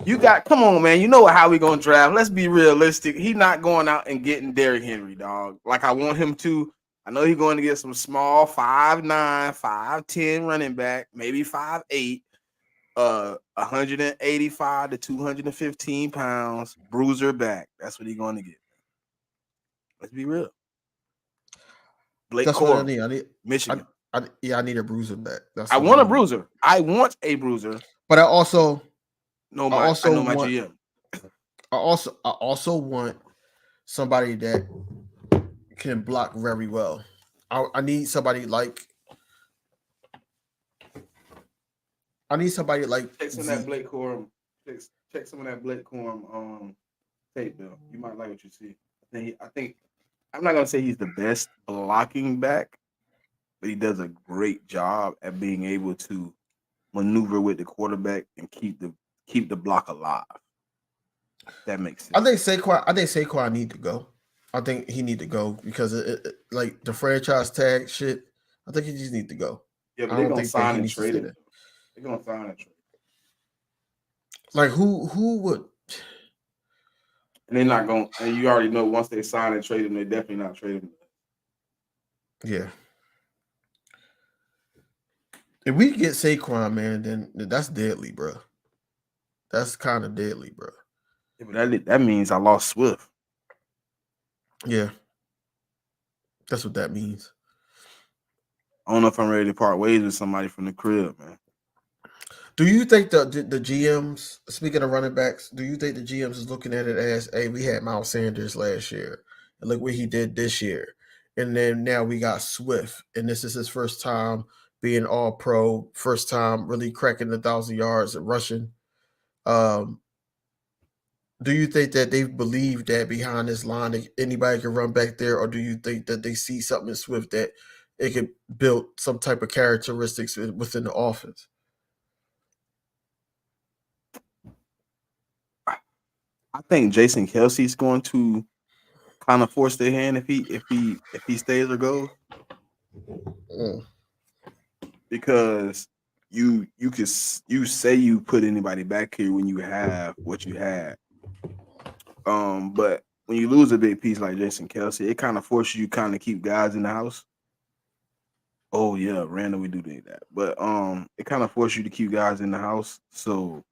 you got, come on, man. You know how we gonna draft? Let's be realistic. He not going out and getting Derrick Henry, dog. Like I want him to. I know he's going to get some small 5'9", 5'10" running back, maybe 5'8", 185 to 215 pounds, bruiser back. That's what he's going to get. Let's be real. Blake That's Corum, what I need. I need Michigan. I need a bruiser back. I want a bruiser. I want a bruiser. But I also know my GM. I also want somebody that can block very well. I need somebody like check some of that Blake Corum. Check some of that Blake Corum tape, Bill. You might like what you see. I think I'm not gonna say he's the best blocking back, but he does a great job at being able to maneuver with the quarterback and keep the block alive. That makes sense. I think Saquon need to go. I think he need to go because like the franchise tag shit. I think he just need to go. Yeah, but they're gonna sign and trade him. They're gonna sign and trade. Like who would? And they're not going. And you already know once they sign and trade him, they're definitely not trading him. Yeah. If we get Saquon, man, then that's deadly, bro. That's kind of deadly, bro. Yeah, but that means I lost Swift. Yeah. That's what that means. I don't know if I'm ready to part ways with somebody from the crib, man. Do you think the GMs, speaking of running backs, do you think the GMs is looking at it as, hey, we had Miles Sanders last year, and look what he did this year, and then now we got Swift, and this is his first time being all pro, first time really cracking 1,000 yards and rushing. Do you think that they believe that behind this line that anybody can run back there, or do you think that they see something in Swift that it could build some type of characteristics within the offense? I think Jason Kelce is going to kind of force their hand if he stays or goes. Because you say you put anybody back here when you have what you had. But when you lose a big piece like Jason Kelce, it kind of forces you kind of keep guys in the house. Oh yeah, Randall, we do need that. But it kind of forces you to keep guys in the house. So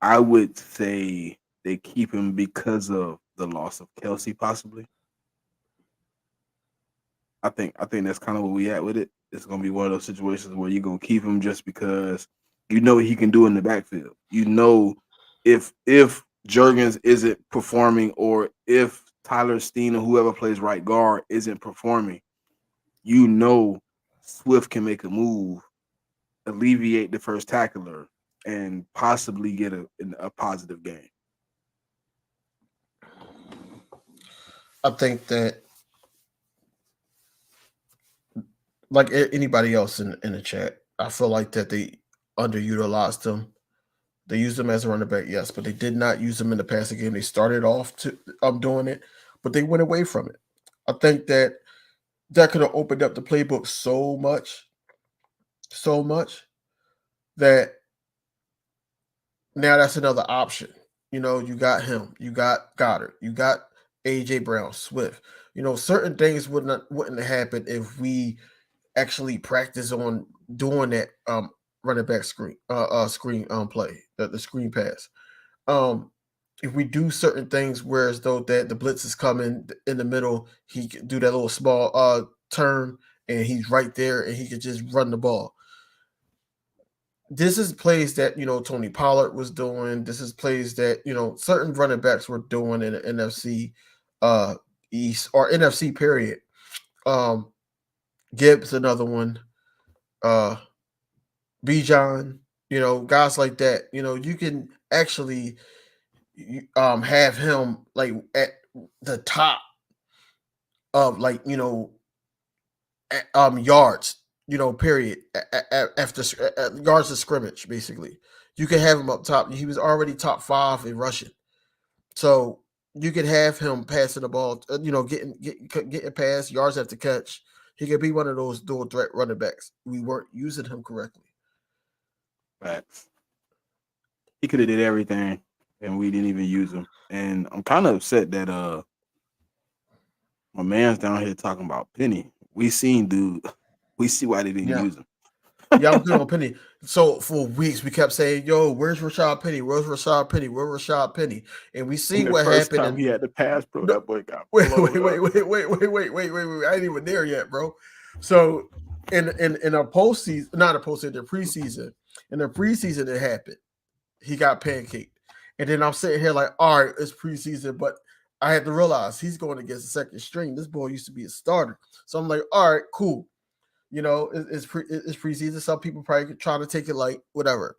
I would say they keep him because of the loss of Kelce, possibly. I think that's kind of where we at with it. It's gonna be one of those situations where you're gonna keep him just because you know what he can do in the backfield. You know, if Jurgens isn't performing, or if Tyler Steen or whoever plays right guard isn't performing, you know Swift can make a move, alleviate the first tackler, and possibly get a positive game. I think that, like anybody else in the chat, I feel like that they underutilized him. They used him as a running back, yes, but they did not use him in the passing game. They started off doing it, but they went away from it. I think that could have opened up the playbook so much that now that's another option. You got him, you got Goddard, you got AJ Brown, Swift. certain things wouldn't happen if we actually practice on doing that running back screen play, the screen pass. If we do certain things where as though that the blitz is coming in the middle, he can do that little small turn and he's right there and he could just run the ball. This is plays that Tony Pollard was doing. This is plays that certain running backs were doing in the NFC East or NFC period. Gibbs, another one. Bijan, guys like that. You can actually have him like at the top of yards, period, after yards of scrimmage, basically. You can have him up top. He was already top 5 in rushing. So you could have him passing the ball, getting past yards after catch. He could be one of those dual threat running backs. We weren't using him correctly. Facts. He could have did everything, and we didn't even use him. And I'm kind of upset that my man's down here talking about Penny. We seen dude. We see why they didn't use him. Yeah, I'm good on Penny. So for weeks we kept saying, "Yo, where's Rashad Penny? Where's Rashad Penny? Where's Rashad Penny?" And we see what happened. Time he had the pass, bro. That boy got wait. I ain't even there yet, bro. So in a postseason, not a postseason, the preseason. In the preseason, it happened. He got pancaked, and then I'm sitting here like, all right, it's preseason, but I had to realize he's going against the second string. This boy used to be a starter, so I'm like, all right, cool. It's preseason. Some people probably trying to take it like whatever.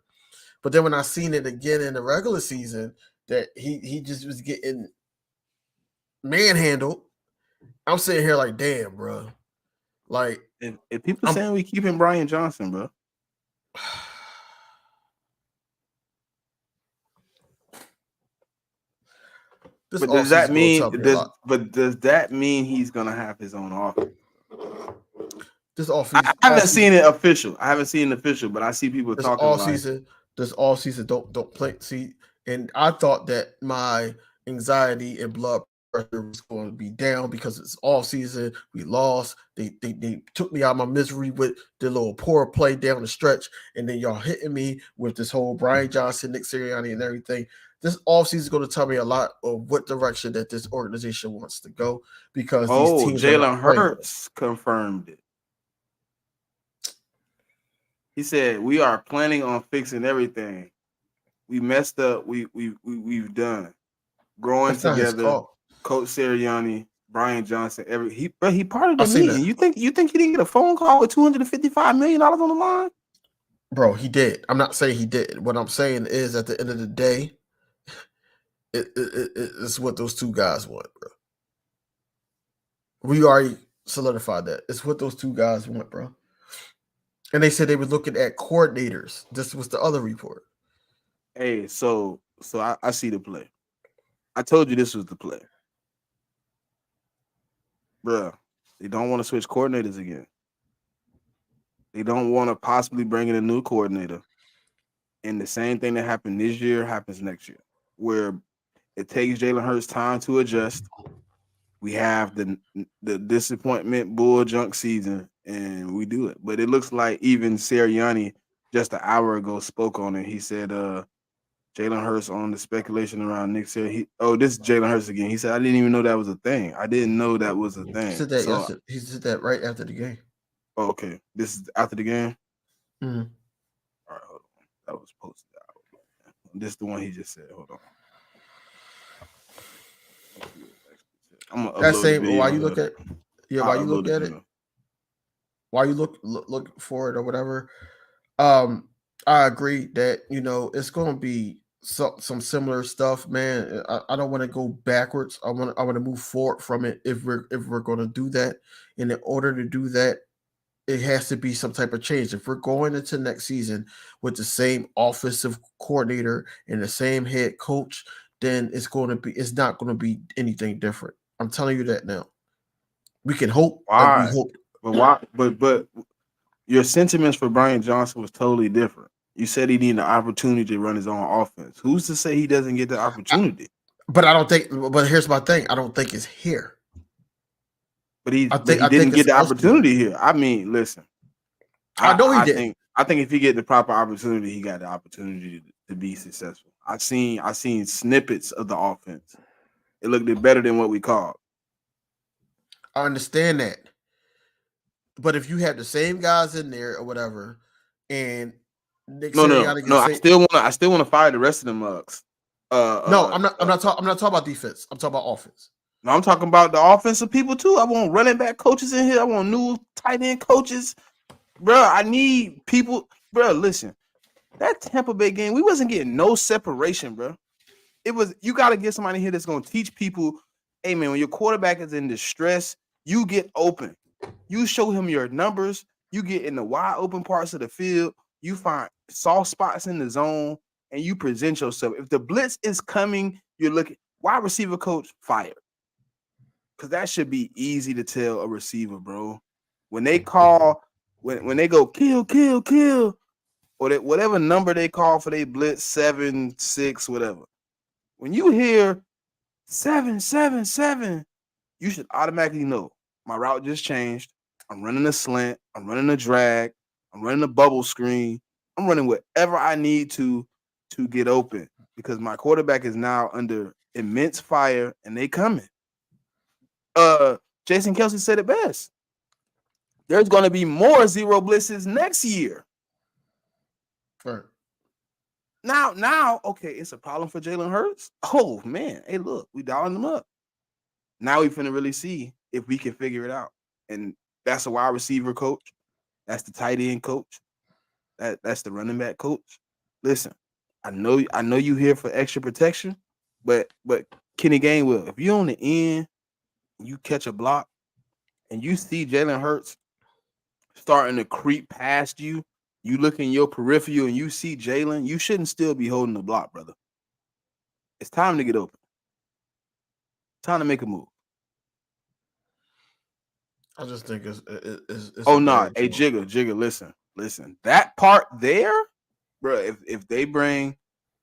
But then when I seen it again in the regular season, that he just was getting manhandled, I'm sitting here like, damn, bro. Like, if people saying we keeping Brian Johnson, bro. But does that mean? Does that mean he's gonna have his own offense? This offseason, I haven't seen it official. I haven't seen it official, but I see people talking all about season. This all season don't play. See, and I thought that my anxiety and blood pressure was going to be down because it's all season. We lost. They took me out of my misery with the little poor play down the stretch, and then y'all hitting me with this whole Brian Johnson, Nick Sirianni, and everything. This offseason is going to tell me a lot of what direction that this organization wants to go because these teams Jalen Hurts confirmed it. He said, "We are planning on fixing everything. We messed up. We've done. Growing together. Coach Sirianni, Brian Johnson. He part of the meeting. You think he didn't get a phone call with $255 million on the line? Bro, he did. I'm not saying he did. What I'm saying is, at the end of the day, it's what those two guys want, bro. We already solidified that. It's what those two guys want, bro. And they said they were looking at coordinators. This was the other report. Hey, so I see the play. I told you this was the play. Bruh, they don't want to switch coordinators again. They don't want to possibly bring in a new coordinator. And the same thing that happened this year happens next year, where it takes Jalen Hurts time to adjust. We have the disappointment bull junk season, and we do it. But it looks like even Sirianni just an hour ago spoke on it. He said, Jalen Hurts on the speculation around Nick Sirianni. This is Jalen Hurts again. He said, I didn't even know that was a thing. I didn't know that was a thing. He said that yesterday. He said that right after the game. Oh, okay. This is after the game? Mm-hmm. All right, hold on. That was posted out. This is the one he just said. Hold on. That same while you look at while you look at it, while you look for it or whatever. I agree that it's going to be some similar stuff, man. I don't want to go backwards. I want to move forward from it if we're going to do that. And in order to do that, it has to be some type of change. If we're going into next season with the same offensive coordinator and the same head coach, then it's not going to be anything different. I'm telling you that now. We can hope. Why? But why? But your sentiments for Brian Johnson was totally different. You said he needed an opportunity to run his own offense. Who's to say he doesn't get the opportunity? But I don't think. But here's my thing. I don't think it's here. But he I think didn't get it's the elsewhere. opportunity here. I mean, listen. I know he did. I think if he get the proper opportunity, he got the opportunity to be successful. I seen snippets of the offense. It looked better than what we called. I understand that. But if you have the same guys in there or whatever, and Nick Sirianni No. can say, I still want to fire the rest of them mugs. no, I'm not talking about defense. I'm talking about offense. No, I'm talking about the offensive people too. I want running back coaches in here. I want new tight end coaches. Bro, I need people. Bro, listen. That Tampa Bay game, we wasn't getting no separation, bro. It was, you got to get somebody here that's going to teach people, hey, man, when your quarterback is in distress, you get open. You show him your numbers. You get in the wide open parts of the field. You find soft spots in the zone, and you present yourself. If the blitz is coming, you're looking, wide receiver coach, fired. Because that should be easy to tell a receiver, bro. When they call, when they go kill, or that whatever number they call for they blitz, 7, 6, whatever. When you hear 7, 7, 7, you should automatically know my route just changed. I'm running a slant. I'm running a drag. I'm running a bubble screen. I'm running whatever I need to get open because my quarterback is now under immense fire and they coming. Jason Kelce said it best. There's going to be more zero blitzes next year. Right. Now, okay, it's a problem for Jalen Hurts. Oh, man. Hey, look, we dialing them up. Now we finna really see if we can figure it out. And that's a wide receiver coach. That's the tight end coach. That's the running back coach. Listen, I know you here for extra protection, but Kenny Gainwell, if you're on the end, you catch a block, and you see Jalen Hurts starting to creep past you, you look in your peripheral and you see Jalen, you shouldn't still be holding the block, brother. It's time to get open. Time to make a move. I just think it's oh no, hey Jigga, listen. That part there, bro. If they bring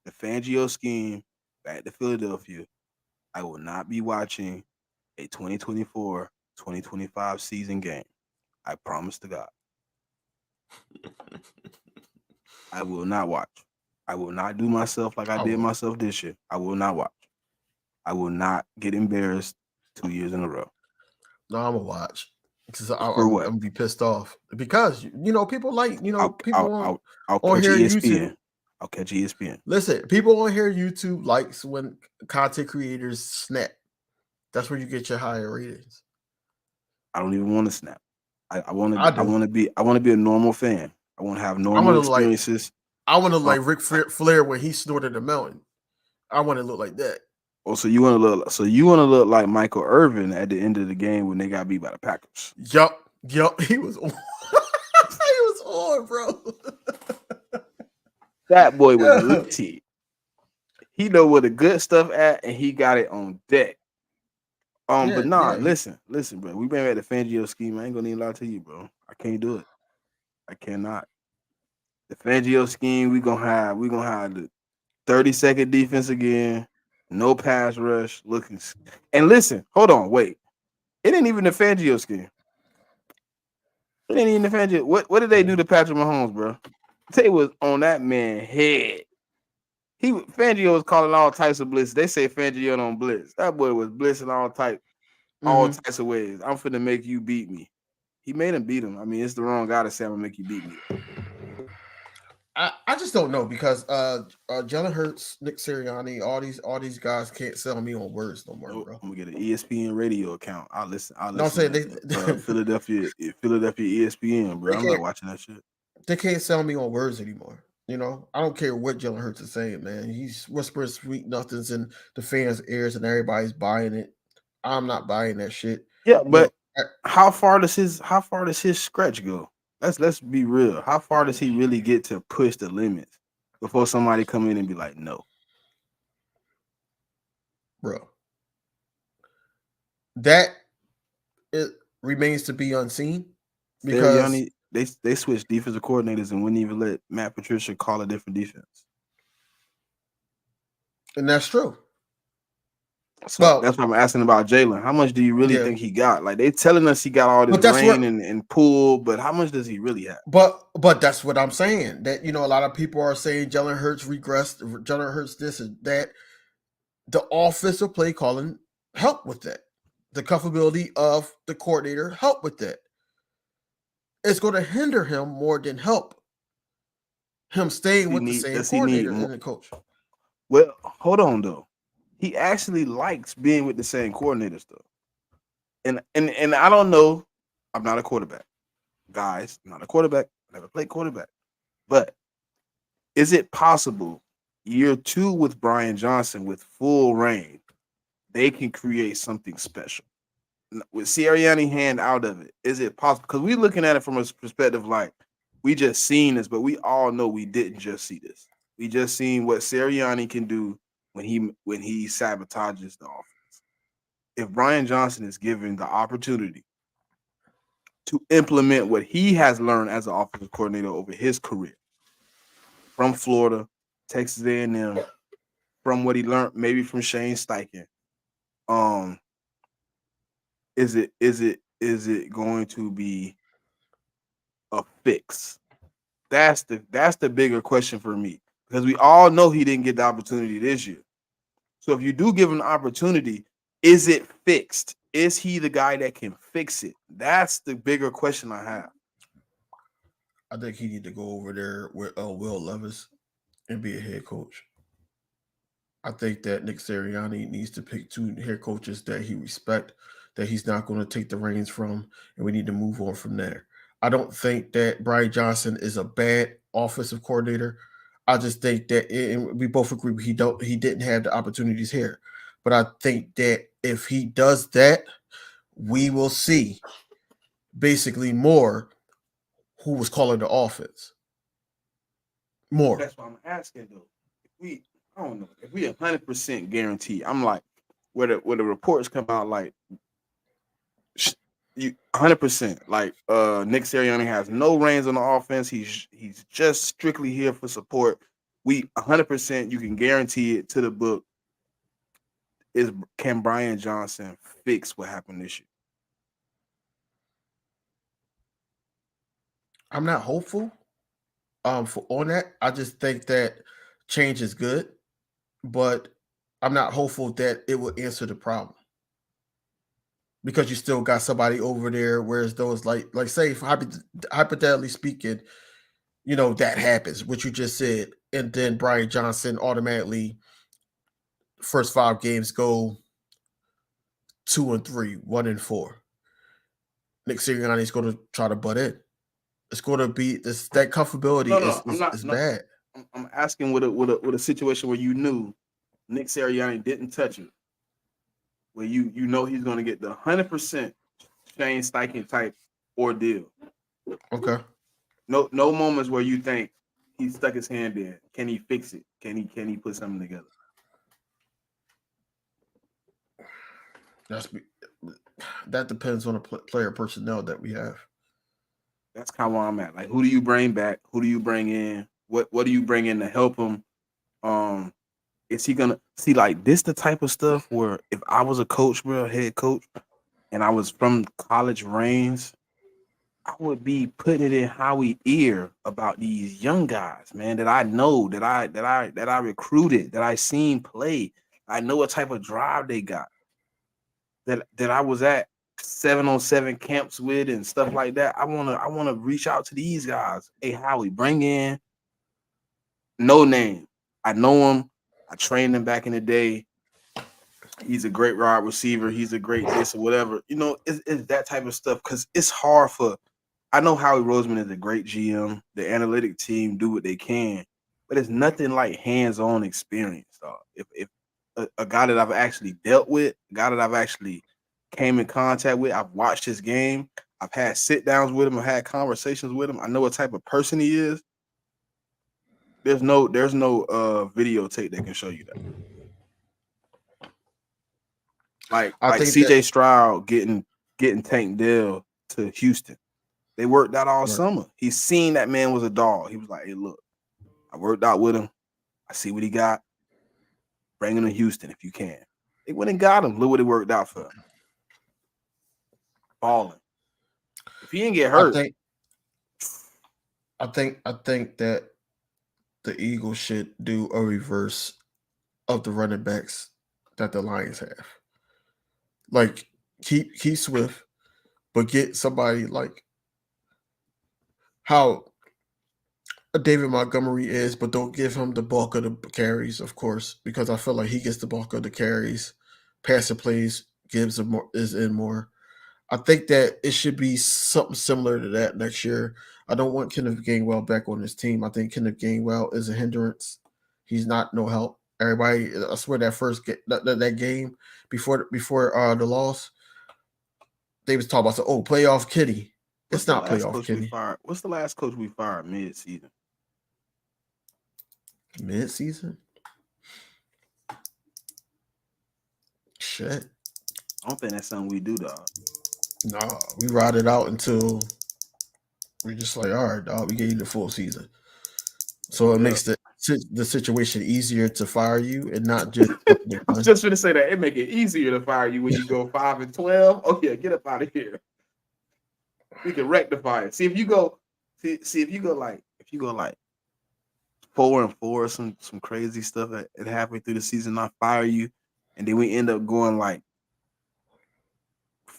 the Fangio scheme back to Philadelphia, I will not be watching a 2024-2025 season game. I promise to God. I will not watch. I will not do myself like I did myself this year. I will not watch. I will not get embarrassed 2 years in a row. No, I'm gonna watch. Because I'm gonna be pissed off because people like people I'll on catch here ESPN. YouTube. I'll catch ESPN. Listen, people on here YouTube likes when content creators snap. That's where you get your higher ratings. I don't even want to snap. I want to be a normal fan. I want to have normal experiences. I want to like Ric Flair when he snorted a mountain. I want to look like that. Oh, so you want to look like Michael Irvin at the end of the game when they got beat by the Packers. Yup. He was on. He was on, bro. That boy was litty. He know where the good stuff at, and he got it on deck. But listen, bro. We been at the Fangio scheme. I ain't gonna need a lot to you, bro. I can't do it. I cannot. The Fangio scheme, we gonna have the 30-second defense again. No pass rush. Looking. And listen, hold on, wait. It ain't even the Fangio scheme. It ain't even the Fangio. What did they do to Patrick Mahomes, bro? They was on that man's head. Fangio was calling all types of blitzes. They say Fangio don't blitz. That boy was blitzing all types of ways. I'm finna make you beat me. He made him beat him. I mean, it's the wrong guy to say I'm gonna make you beat me. I just don't know because Jalen Hurts, Nick Sirianni, all these guys can't sell me on words no more, bro. I'm gonna get an ESPN radio account. I'll listen. No, I'm saying Philadelphia ESPN, bro. I'm not watching that shit. They can't sell me on words anymore. I don't care what Jalen Hurts is saying, man. He's whispering sweet nothings in the fans' ears, and everybody's buying it. I'm not buying that shit. Yeah, but how far does his stretch go? Let's be real. How far does he really get to push the limits before somebody come in and be like, no, bro? That it remains to be unseen because they switched defensive coordinators and wouldn't even let Matt Patricia call a different defense. And that's true. So that's what I'm asking about Jalen. How much do you really think he got? Like they telling us he got all this rain and pool, but how much does he really have? But that's what I'm saying. That a lot of people are saying Jalen Hurts regressed, Jalen Hurts this and that. The offensive play calling helped with that. The comfortability of the coordinator helped with that. It's going to hinder him more than help him staying with the same coordinator and the coach. Well, hold on though. He actually likes being with the same coordinators though. And I don't know. I'm not a quarterback. Guys, I'm not a quarterback. I never played quarterback. But is it possible year 2 with Brian Johnson with full reign, they can create something special? With Sirianni hand out of it, is it possible? Because we're looking at it from a perspective like we just seen this, but we all know we didn't just see this. We just seen what Sirianni can do when he sabotages the offense. If Brian Johnson is given the opportunity to implement what he has learned as an offensive coordinator over his career, from Florida, Texas A&M, from what he learned maybe from Shane Steichen, is it going to be a fix? That's the bigger question for me, because we all know he didn't get the opportunity this year. So if you do give him an opportunity, is it fixed? Is he the guy that can fix it? That's the bigger question I have. I think he need to go over there with Will Levis and be a head coach. I think that Nick Sirianni needs to pick 2 head coaches that he respect, that he's not going to take the reins from, and we need to move on from there. I don't think that Brian Johnson is a bad offensive coordinator. I just think that, and we both agree he didn't have the opportunities here. But I think that if he does that, we will see basically more who was calling the offense. More. That's what I'm asking though. I don't know. If we 100% guarantee, I'm like, where the reports come out like you 100%. Like Nick Sirianni has no reins on the offense. He's just strictly here for support. We 100% you can guarantee it to the book. Can Brian Johnson fix what happened this year? I'm not hopeful on that. I just think that change is good, but I'm not hopeful that it will answer the problem, because you still got somebody over there. Whereas those like say hypothetically speaking, that happens, what you just said, and then Brian Johnson automatically first 5 games go 2-3, 1-4. Nick Sirianni is going to try to butt in. It's going to be that comfortability is bad. I'm asking with a situation where you knew Nick Sirianni didn't touch it, where you know he's going to get the 100% Shane Steichen type ordeal. Okay. No moments where you think he stuck his hand in. Can he fix it? Can he put something together? That depends on the player personnel that we have. That's kind of where I'm at. Like, who do you bring back? Who do you bring in? What do you bring in to help him? Is he gonna see like this the type of stuff where if I was a coach, bro, head coach, and I was from college reigns, I would be putting it in Howie's ear about these young guys, man, that I know, that I recruited, that I seen play. I know what type of drive they got. That I was at 7-on-7 camps with and stuff like that. I wanna reach out to these guys. Hey, Howie, bring in no name. I know him. I trained him back in the day. He's a great wide receiver. He's a great this or whatever. It's that type of stuff, because it's hard for. I know Howie Roseman is a great GM. The analytic team do what they can, but it's nothing like hands-on experience. If a guy that I've actually dealt with, a guy that I've actually came in contact with, I've watched his game, I've had sit-downs with him, I've had conversations with him, I know what type of person he is. There's no videotape that can show you that. Like CJ Stroud getting Tank Dell to Houston. They worked out all summer. He's seen that man was a dog. He was like, hey, look, I worked out with him. I see what he got. Bring him to Houston if you can. They went and got him. Look what it worked out for him. Balling. If he didn't get hurt, I think that the Eagles should do a reverse of the running backs that the Lions have. Like keep Swift, but get somebody like how David Montgomery is, but don't give him the bulk of the carries, of course, because I feel like he gets the bulk of the carries. Passing plays gives him more, is in more. I think that it should be something similar to that next year. I don't want Kenneth Gainwell back on his team. I think Kenneth Gainwell is a hindrance. He's not no help. Everybody, I swear that first that game before the loss, they was talking about playoff Kitty. It's not playoff Kitty. What's the last coach we fired mid-season? Mid-season? Shit. I don't think that's something we do, dog. No, we ride it out until we're just like, all right, dog, we gave you the full season. So it makes the situation easier to fire you and not just. I was just going to say that it make it easier to fire you when you go 5-12. Oh yeah, get up out of here. We can rectify it. See if you go like 4-4, some crazy stuff at halfway through the season, I fire you, and then we end up going like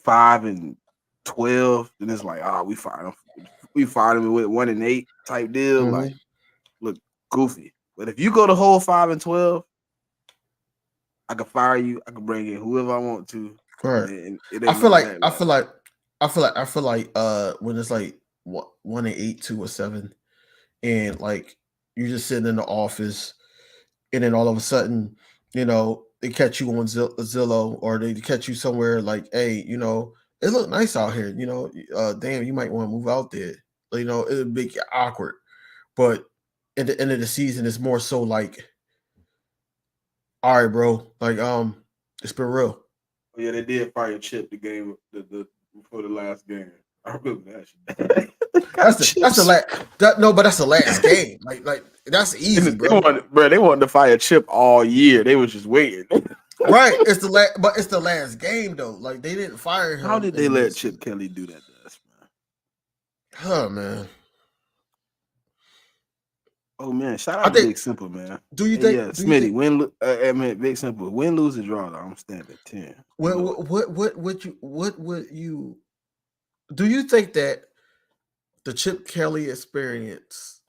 5-12. Then it's like, we fired him. We fired him with 1-8 type deal. Mm-hmm. Like, look goofy. But if you go the whole 5-12, I can fire you. I can bring in whoever I want to. Right. And I feel like when it's like 1-8, 2-7, and like you're just sitting in the office, and then all of a sudden, they catch you on Zillow, or they catch you somewhere like, hey, it look nice out here. Damn, you might want to move out there. It would be awkward. But at the end of the season, it's more so like, all right, bro, like it's been real. Oh, yeah, they did fire Chip the game before the last game. I remember that shit. that's the last. But that's the last game. Like that's easy, bro. They wanted to fire Chip all year. They was just waiting. Right. It's the last game though. Like they didn't fire him. How did they let Chip Kelly do that to us, man? Huh, man. Oh man, shout out to Big Simple, man. Do you think? Yeah, Smitty, win. Big Simple, win, lose, or draw. I'm standing at 10. What would you? Do you think that the Chip Kelly experience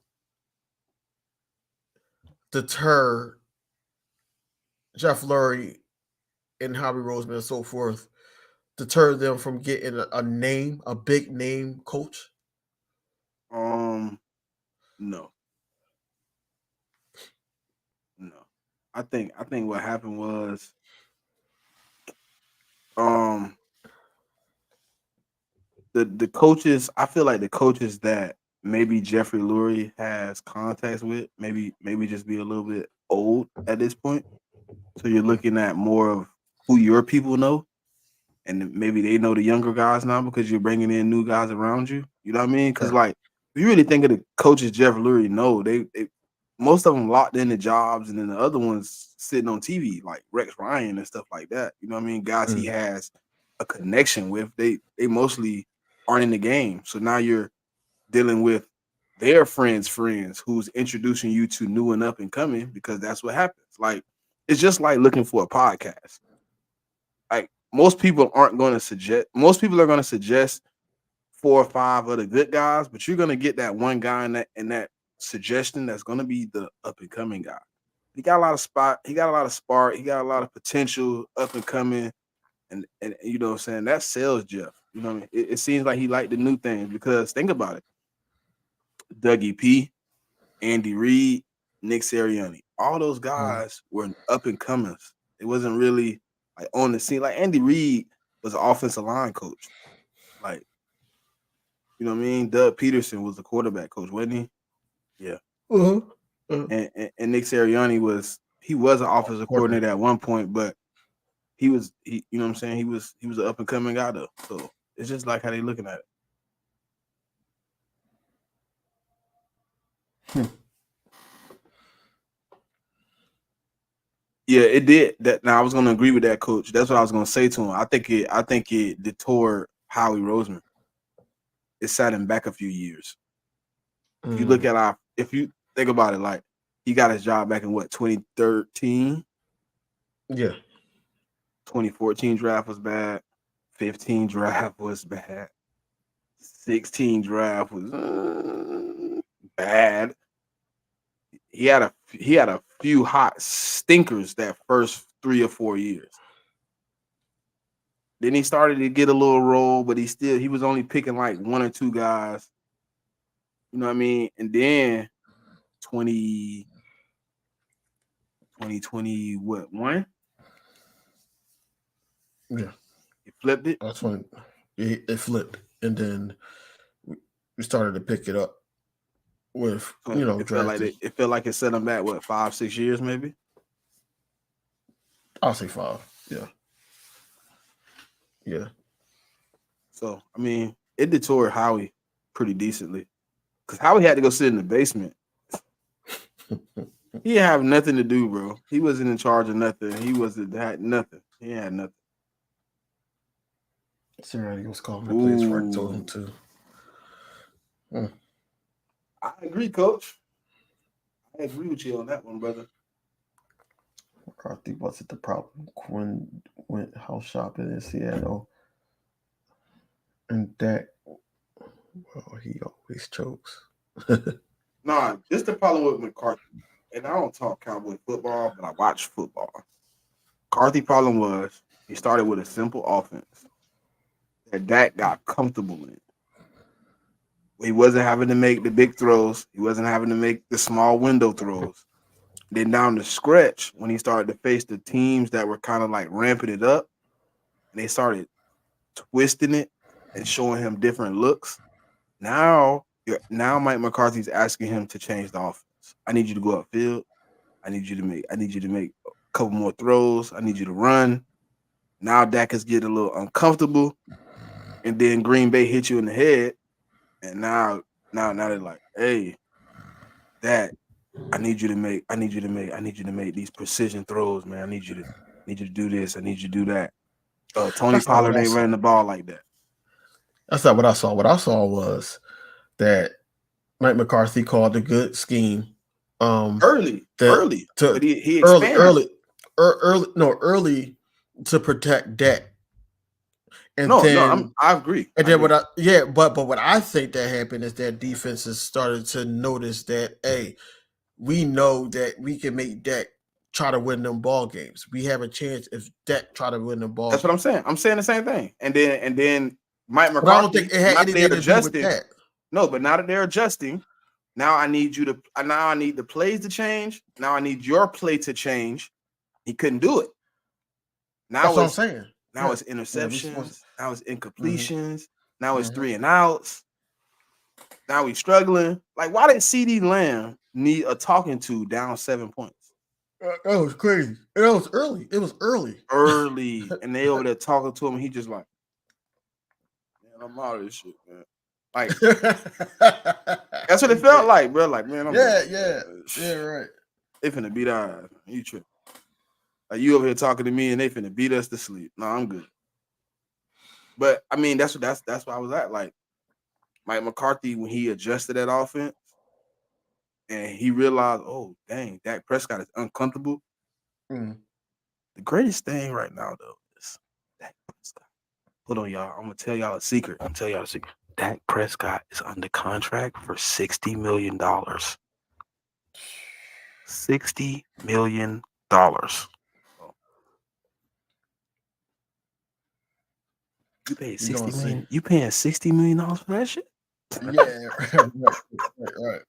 deter Jeff Lurie and Hobby Roseman and so forth, deter them from getting a big name coach? No. I think what happened was, the coaches. I feel like the coaches that maybe Jeffrey Lurie has contacts with, maybe just be a little bit old at this point. So you're looking at more of who your people know, and maybe they know the younger guys now because you're bringing in new guys around you. You know what I mean? Because like, if you really think of the coaches Jeff Lurie know, they most of them locked into jobs, and then the other ones sitting on TV like Rex Ryan and stuff like that. You know what I mean? Guys he has a connection with. They mostly aren't in the game. So now you're dealing with their friends' who's introducing you to new and up and coming, because that's what happens. Like, it's just like looking for a podcast. Like, most people are going to suggest 4 or 5 other good guys, but you're going to get that one guy in that suggestion that's going to be the up and coming guy. He got a lot of spark, he got a lot of potential, up and coming, and you know what I'm saying, that sells Jeff. You know what I mean? It seems like he liked the new things, because think about it. Dougie P, Andy Reid, Nick Sirianni, all those guys were up and comers. It wasn't really like on the scene. Like Andy Reid was an offensive line coach. Like, you know what I mean? Doug Peterson was the quarterback coach, wasn't he? Yeah. And Nick Sirianni was an offensive coordinator at one point, but he you know what I'm saying? He was an up and coming guy though. So it's just like how they looking at it. Yeah, it did. That now I was going to agree with that, coach. That's what I was going to say to him. I think it detoured Howie Roseman. It sat him back a few years. If you look at if you think about it, like he got his job back in what 2013. Yeah. 2014 draft was bad. 15 draft was bad. 16 draft was bad. He had a few hot stinkers that first 3 or 4 years. Then he started to get a little roll, but he was only picking like 1 or 2 guys. You know what I mean? And then 2020 what 1? Yeah. He flipped it. That's when it flipped, and then we started to pick it up with It felt like it set him back what 5-6 years maybe. I'll say 5. Yeah. Yeah. So I mean, it detoured Howie pretty decently because Howie had to go sit in the basement. He didn't have nothing to do, bro. He wasn't in charge of nothing. He had nothing. He had nothing. Somebody was calling the plays for it told him to. I agree, coach. I agree with you on that one, brother. McCarthy wasn't the problem when went house shopping in Seattle. And that, well, he always chokes. Nah, this is the problem with McCarthy. And I don't talk Cowboy football, but I watch football. McCarthy problem was he started with a simple offense that Dak got comfortable in. He wasn't having to make the big throws. He wasn't having to make the small window throws. Then down the stretch, when he started to face the teams that were kind of like ramping it up, and they started twisting it and showing him different looks. Now Mike McCarthy's asking him to change the offense. I need you to go upfield. I need you to make a couple more throws. I need you to run. Now Dak is getting a little uncomfortable. And then Green Bay hit you in the head. And now they're like, hey, Dak, I need you to make these precision throws, man. I need you to do this. I need you to do that. Tony Pollard ain't running the ball like that. That's not what I saw. What I saw was that Mike McCarthy called a good scheme. Early to protect Dak. And I agree. And then but what I think that happened is that defenses started to notice that, hey, we know that we can make Dak try to win them ball games. We have a chance if Dak try to win them ball. That's games. What I'm saying. I'm saying the same thing. And then Mike McCarthy. But I don't think it had anything to do with that. No, but now that they're adjusting, now I need the plays to change. Now I need your play to change. He couldn't do it. Now that's what I'm saying. Now it's interceptions. Now it's incompletions. Now it's 3 and outs. Now he's struggling. Like, why did CeeDee Lamb need a talking to down 7 points? That was crazy. It was early. Early. And they over there talking to him. And he just like, man, I'm out of this shit, man. Like, that's what it felt like, bro. Like, man, right. They finna beat our ass. You tripping. Like, you over here talking to me and they finna beat us to sleep. No, I'm good. But I mean, that's where I was at. Like, Mike McCarthy, when he adjusted that offense and he realized, oh, dang, Dak Prescott is uncomfortable. The greatest thing right now, though, is Dak Prescott. Hold on, y'all. I'm gonna tell y'all a secret. Dak Prescott is under contract for $60 million. $60 million. You paid $60 million. You paying $60 million for that shit? Yeah, right.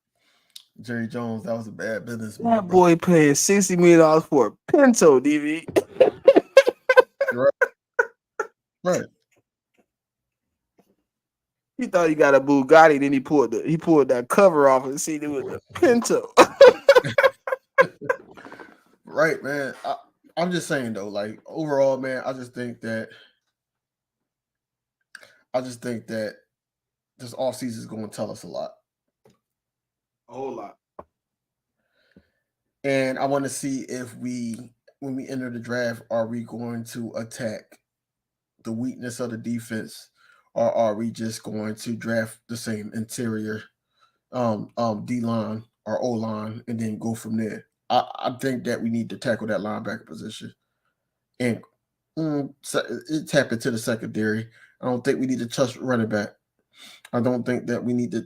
Jerry Jones, that was a bad business. That boy paying $60 million for a Pinto, DV. Right. He thought he got a Bugatti, then he pulled that cover off and seen it with the Pinto. Right, man. I'm just saying though, like overall, man, I just think that this offseason is going to tell us a lot. A whole lot. And I want to see if we when we enter the draft, are we going to attack the weakness of the defense, or are we just going to draft the same interior D line or O line and then go from there? I think that we need to tackle that linebacker position and tap into the secondary. I don't think we need to touch running back. I don't think that we need to.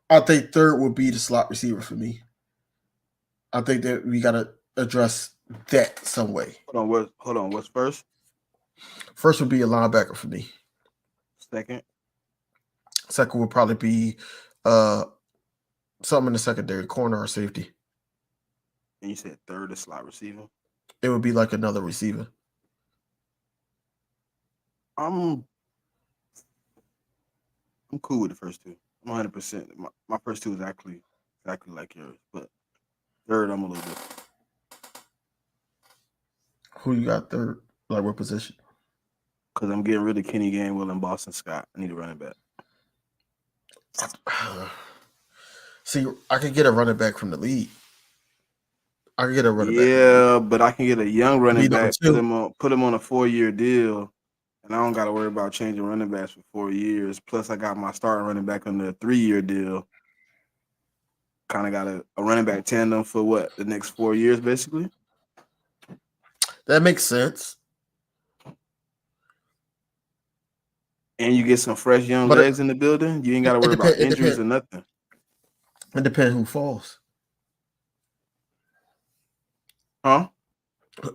I think third would be the slot receiver for me. I think that we got to address that some way. Hold on. What's first? First would be a linebacker for me. Second would probably be something in the secondary, corner or safety. And you said third is slot receiver? It would be like another receiver. I'm cool with the first two. I'm 100%. My first two is exactly like yours, but third I'm a little bit. Who you got third? Like what position? Because I'm getting rid of Kenny Gainwell and Boston Scott. I need a running back. See, I could get a running back from the league. I could get a running back. Yeah, but I can get a young running back, put him on a 4-year deal, and I don't got to worry about changing running backs for 4 years. Plus, I got my starting running back on a 3-year deal. Kind of got a running back tandem for what, the next 4 years, basically. That makes sense. And you get some fresh young legs in the building. You ain't got to worry about injuries or nothing. It depends who falls. Huh?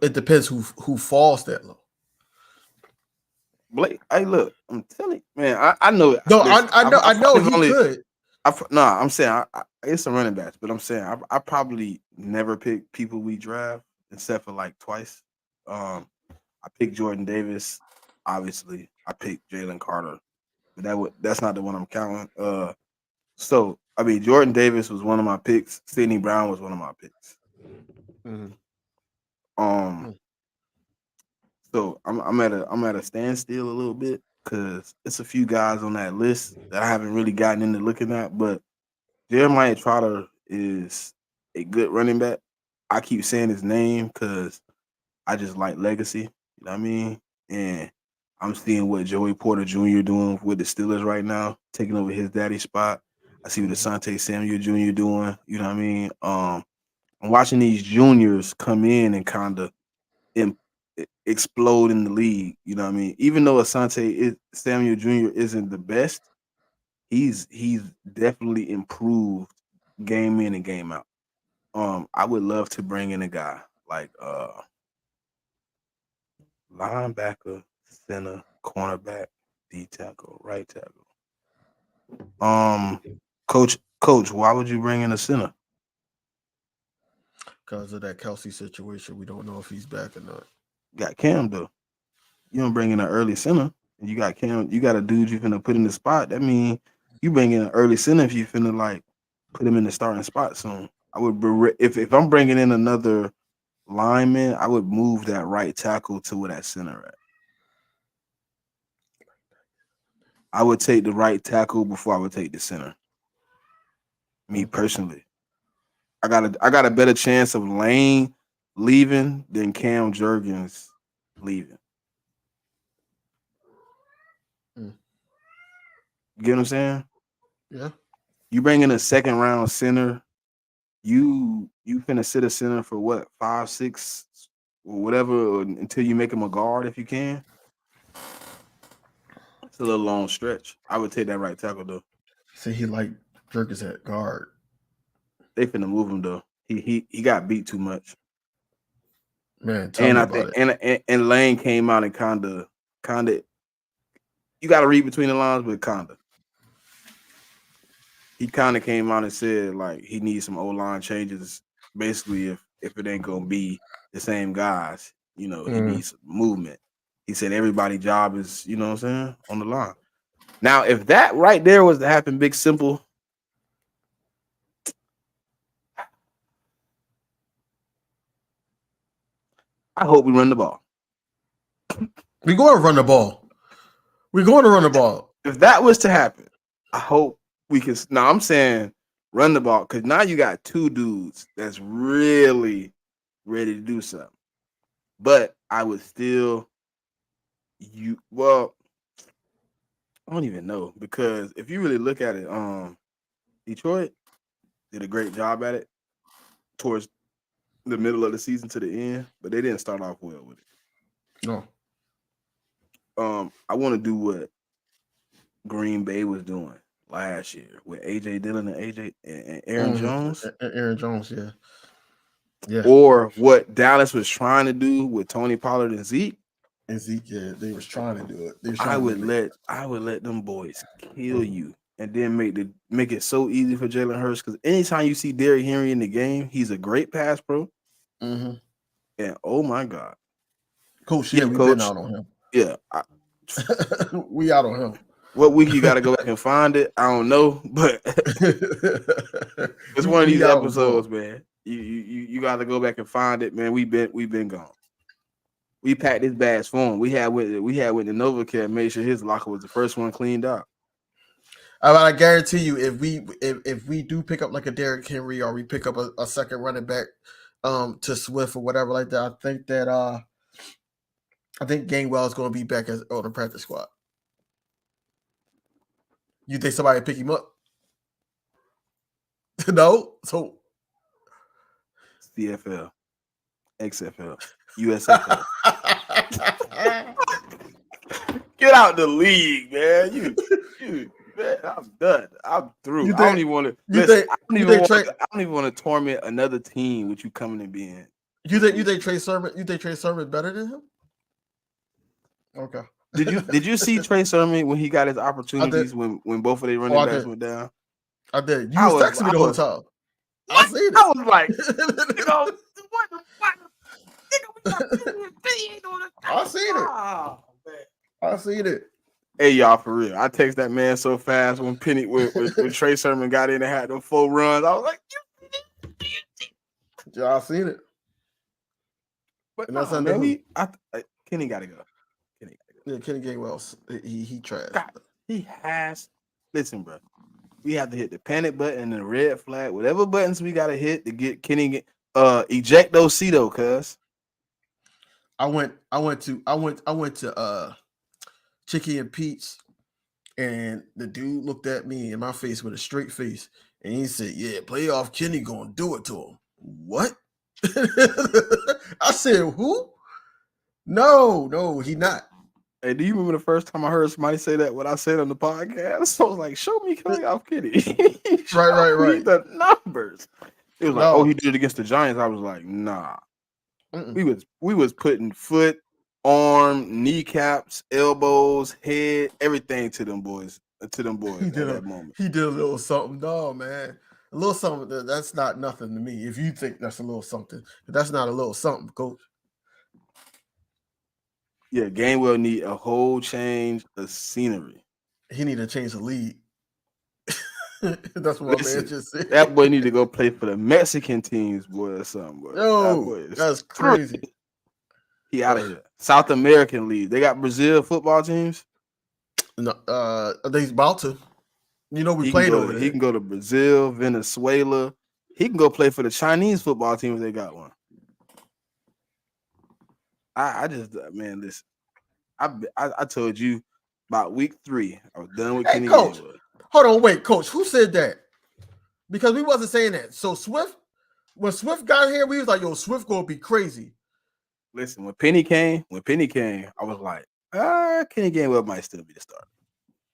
It depends who falls that low. Blake, hey, look, I'm telling you, man, I know it. No, I know he could. I'm saying it's a running backs, but I'm saying I probably never pick people we draft except for like twice. I picked Jordan Davis, obviously. I picked Jalen Carter, but that's not the one I'm counting. So I mean, Jordan Davis was one of my picks. Sidney Brown was one of my picks. Mm-hmm. So I'm at a standstill a little bit because it's a few guys on that list that I haven't really gotten into looking at. But Jeremiah Trotter is a good running back. I keep saying his name because I just like legacy. You know what I mean? And I'm seeing what Joey Porter Jr. doing with the Steelers right now, taking over his daddy's spot. I see what Asante Samuel Jr. doing. You know what I mean? I'm watching these juniors come in and kind of explode in the league. You know what I mean? Even though Asante Samuel Jr. isn't the best, he's definitely improved game in and game out. I would love to bring in a guy like linebacker, center, cornerback, D tackle, right tackle. Coach, why would you bring in a center? Because of that Kelce situation, we don't know if he's back or not. Got Cam though. You don't bring in an early center, and you got Cam. You got a dude you finna put in the spot. That means you bring in an early center if you finna like put him in the starting spot soon. I would if I'm bringing in another lineman, I would move that right tackle to where that center at. I would take the right tackle before I would take the center. Me personally, I got a better chance of Lane leaving than Cam Jurgens leaving. You get what I'm saying? Yeah. You bring in a second round center, you finna sit a center for what, 5, 6, or whatever, until you make him a guard if you can. It's a little long stretch. I would take that right tackle though. See, he like Jurgens at guard. They finna move him though. He got beat too much. Man, tell me about it. And Lane came out and kinda. You got to read between the lines, but kinda. He kind of came out and said like he needs some O-line changes. Basically, if it ain't gonna be the same guys, he needs movement. He said everybody's job is, you know what I'm saying, on the line. Now, if that right there was to happen, big simple. I hope we run the ball. We're going to run the ball. If that was to happen, I hope we can. Now I'm saying run the ball because now you got two dudes that's really ready to do something. But I would still I don't even know, because if you really look at it, Detroit did a great job at it towards the middle of the season to the end, but they didn't start off well with it. No. I want to do what Green Bay was doing last year with AJ Dillon and Aaron Jones, Aaron Jones, yeah. or what Dallas was trying to do with Tony Pollard and Zeke. And Zeke, yeah, they was trying to do it. I would let them boys kill you, and then make it so easy for Jalen Hurts, because anytime you see Derrick Henry in the game, he's a great pass pro. Mm-hmm. And oh my God, Coach, we've been out on him. Yeah, we out on him. What week you got to go back and find it? I don't know, but it's one of these episodes, man. You got to go back and find it, man. We've been gone. We packed his bags for him. We had with the NovaCare and made sure his locker was the first one cleaned out. I guarantee you, if we do pick up like a Derrick Henry, or we pick up a second running back to Swift or whatever like that, I think Gainwell is going to be back on the practice squad. You think somebody pick him up? No? So CFL, XFL, USFL. Get out the league, man. You man, I'm done. I'm through. I don't even want to. I don't even want to torment another team with you coming and being. You think Trey Sermon? You think Trey Sermon better than him? Okay. Did you see Trey Sermon when he got his opportunities when both of their running backs went down? I did. You was texting me the whole time. I seen it. I was like, what the fuck? I seen it. Oh, I seen it. Hey, y'all, for real. I text that man so fast when when Trey Sermon got in and had them 4 runs. I was like, y'all seen it. But that's man, Kenny got to go. Yeah, Kenny Gainwell, he trash. God, he has. Listen, bro. We have to hit the panic button and the red flag, whatever buttons we got to hit to get Kenny ejecto Cito, cuz. I went to Chicky and Pete's, and the dude looked at me in my face with a straight face, and he said, "Yeah, playoff Kenny gonna do it to him." What? I said, "Who? No, he not." Hey, do you remember the first time I heard somebody say that? What I said on the podcast? I was like, "Show me playoff Kenny." right. The numbers. It was like, "Oh, he did it against the Giants." I was like, "Nah." Mm-mm. We was putting foot, arm, kneecaps, elbows, head, everything to them boys. At that moment. He did a little something. No, man. A little something, that's not nothing to me. If you think that's a little something, that's not a little something, coach. Yeah, Gainwell need a whole change of scenery. He need to change the league. That's what my man just said. That boy need to go play for the Mexican teams, boy, or something. Boy. No, that's crazy. He out of here. South American League. They got Brazil football teams. No, he's about to. You know, we played over there. He can go to Brazil, Venezuela. He can go play for the Chinese football team if they got one. I just, man, listen. I told you about week 3. I was done with Kenny Coach. Gainwell. Hold on, wait, Coach. Who said that? Because we wasn't saying that. So when Swift got here, we was like, "Yo, Swift gonna be crazy." Listen, when Penny came, I was like, Kenny Gainwell might still be the starter.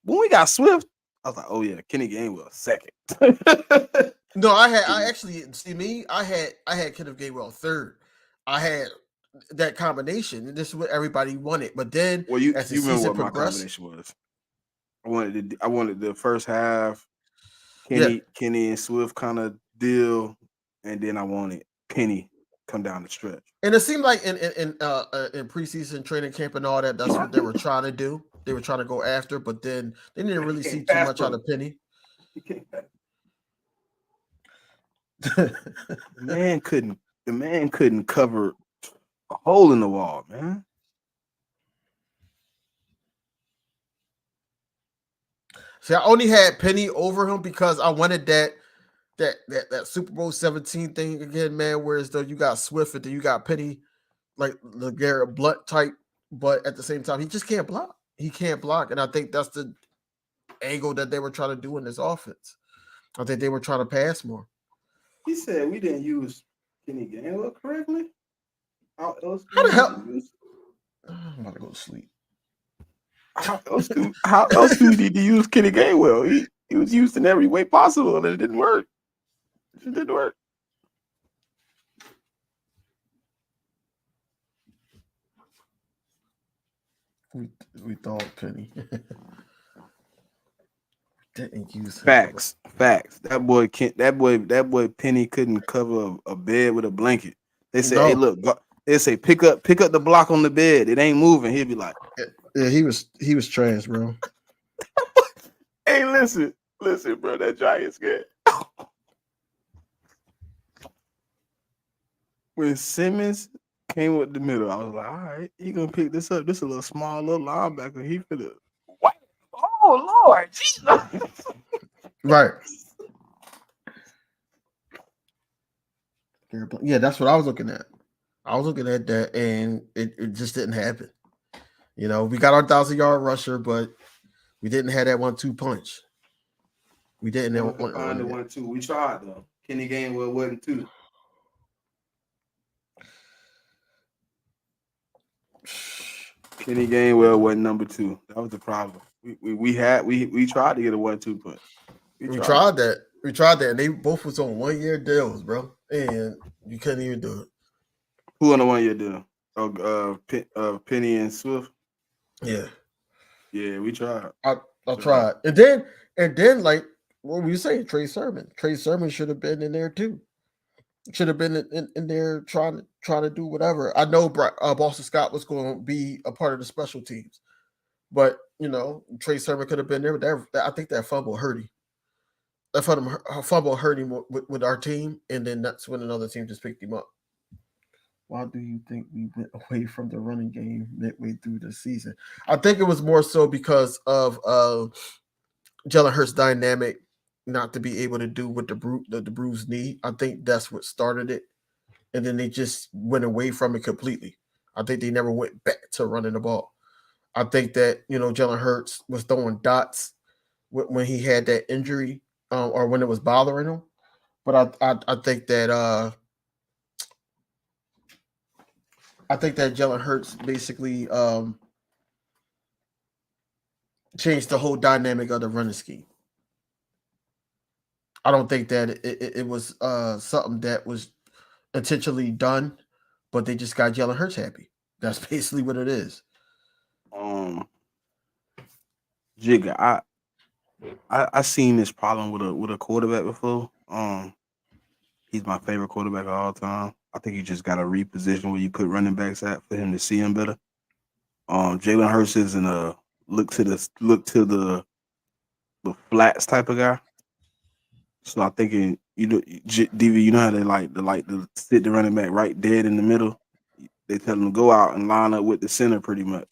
When we got Swift, I was like, "Oh yeah, Kenny Gainwell second." No, I had Kenneth Gainwell third. I had that combination. This is what everybody wanted. But then, well, you as the remember season what progressed, my combination was? I wanted the first half, Kenny and Swift kind of deal, and then I wanted Penny come down the stretch. And it seemed like in preseason training camp and all that, that's what they were trying to do. They were trying to go after, but then they didn't really see too much out of Penny. The man couldn't cover a hole in the wall, man. See, I only had Penny over him because I wanted that Super Bowl 17 thing again, man. Whereas though you got Swift and then you got Penny like the Garrett Blunt type, but at the same time, he just can't block. He can't block, and I think that's the angle that they were trying to do in this offense. I think they were trying to pass more. He said we didn't use Kenny Gainwell correctly. How else? How the hell? I'm about to go to sleep. How else do we need to use Kenny Gainwell? He was used in every way possible, and it didn't work. It didn't work. We thought Penny didn't use him. Facts. That boy Penny couldn't cover a bed with a blanket. They say, "Hey, look." They say, "Pick up the block on the bed. It ain't moving." He'd be like, "Yeah, he was trash, bro." Hey, listen, bro. That Giants game. When Simmons came with the middle, I was like, all right, he gonna pick this up. This is a little small little linebacker. He finna what? Oh Lord, Jesus. Right. Yeah, that's what I was looking at. I was looking at that, and it just didn't happen. You know, we got our 1,000-yard rusher, but we didn't have that 1-2 punch. We didn't find the 1-2. We tried though. Kenny Gainwell wasn't two. Kenny Gainwell wasn't number 2. That was the problem. We tried to get a 1-2 punch. We tried that. We tried that, and they both was on 1-year deals, bro. And you couldn't even do it. Who on the 1-year deal? Penny and Swift. Yeah, we tried. I tried, and then like what were you saying? Trey Sermon. Trey Sermon should have been in there too. Should have been in there trying to do whatever. I know Boston Scott was going to be a part of the special teams, but you know Trey Sermon could have been there. But I think that fumble hurt him. That fumble hurt him with our team, and then that's when another team just picked him up. Why do you think we went away from the running game midway through the season? I think it was more so because of Jalen Hurts' dynamic not to be able to do what the bruised knee. I think that's what started it. And then they just went away from it completely. I think they never went back to running the ball. I think that, you know, Jalen Hurts was throwing dots when he had that injury or when it was bothering him. But I think that Jalen Hurts basically changed the whole dynamic of the running scheme. I don't think that it was something that was intentionally done, but they just got Jalen Hurts happy. That's basically what it is. Jigga, I seen this problem with a quarterback before. He's my favorite quarterback of all time. I think you just got to reposition where you put running backs at for him to see him better. Jalen Hurts isn't a look to the flats type of guy. So I'm thinking, you know, DV, you know how they like to sit the running back right dead in the middle. They tell them to go out and line up with the center pretty much.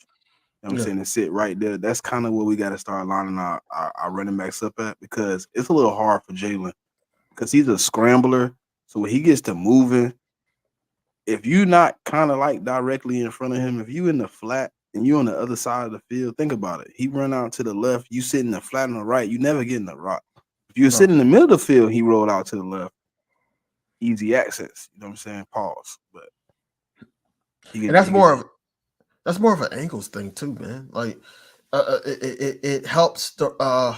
You know what I'm saying? And sit right there. That's kind of where we got to start lining our running backs up at, because it's a little hard for Jalen because he's a scrambler. So when he gets to moving, if you're not kind of like directly in front of him, if you in the flat and you on the other side of the field, think about it. He run out to the left, you sit in the flat on the right, you never get in the rock. If you sit in the middle of the field, he rolled out to the left. Easy access. You know what I'm saying? Pause. But that's more of an ankles thing too, man. Like it helps the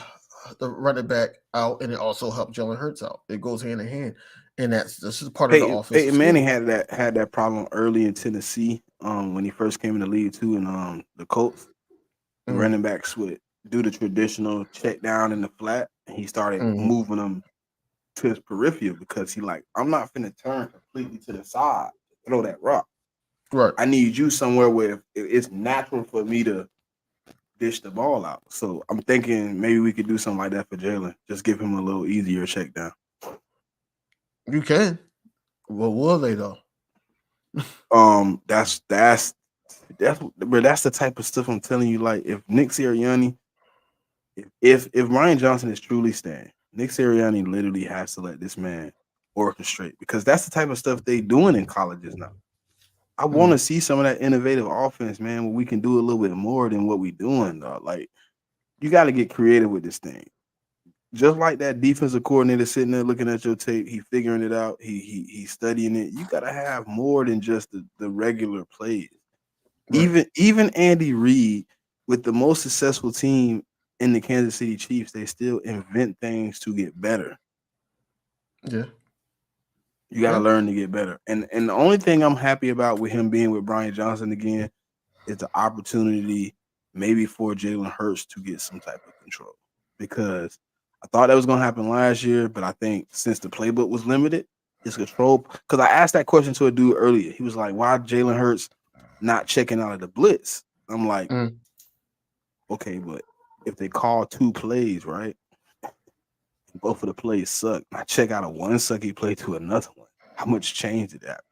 running back out, and it also helps Jalen Hurts out. It goes hand in hand, and this is part of the offense. Peyton Manning had that problem early in Tennessee when he first came in the league too, and the Colts. The running backs would do the traditional check down in the flat, and he started moving them to his peripheral because he like, I'm not finna turn completely to the side to throw that rock. Right. I need you somewhere where it's natural for me to dish the ball out. So I'm thinking maybe we could do something like that for Jalen. Just give him a little easier check down. You can. Well, will they though? That's the type of stuff I'm telling you. Like if Nick Sirianni, if Ryan Johnson is truly staying, Nick Sirianni literally has to let this man orchestrate, because that's the type of stuff they doing in colleges now. I want to see some of that innovative offense, man, where we can do a little bit more than what we doing, dog. Like, you got to get creative with this thing. Just like that defensive coordinator sitting there looking at your tape, he figuring it out, he's studying it. You got to have more than just the regular plays. Right. Even Andy Reid, with the most successful team in the Kansas City Chiefs, they still invent things to get better. Yeah. You got to Yeah. learn to get better. And the only thing I'm happy about with him being with Brian Johnson again is the opportunity maybe for Jalen Hurts to get some type of control, because I thought that was going to happen last year, but I think since the playbook was limited, his control. Because I asked that question to a dude earlier. He was like, "Why Jalen Hurts not checking out of the blitz?" I'm like, okay, but if they call 2 plays, right? Both of the plays suck. I check out of one sucky play to another one. How much change did that?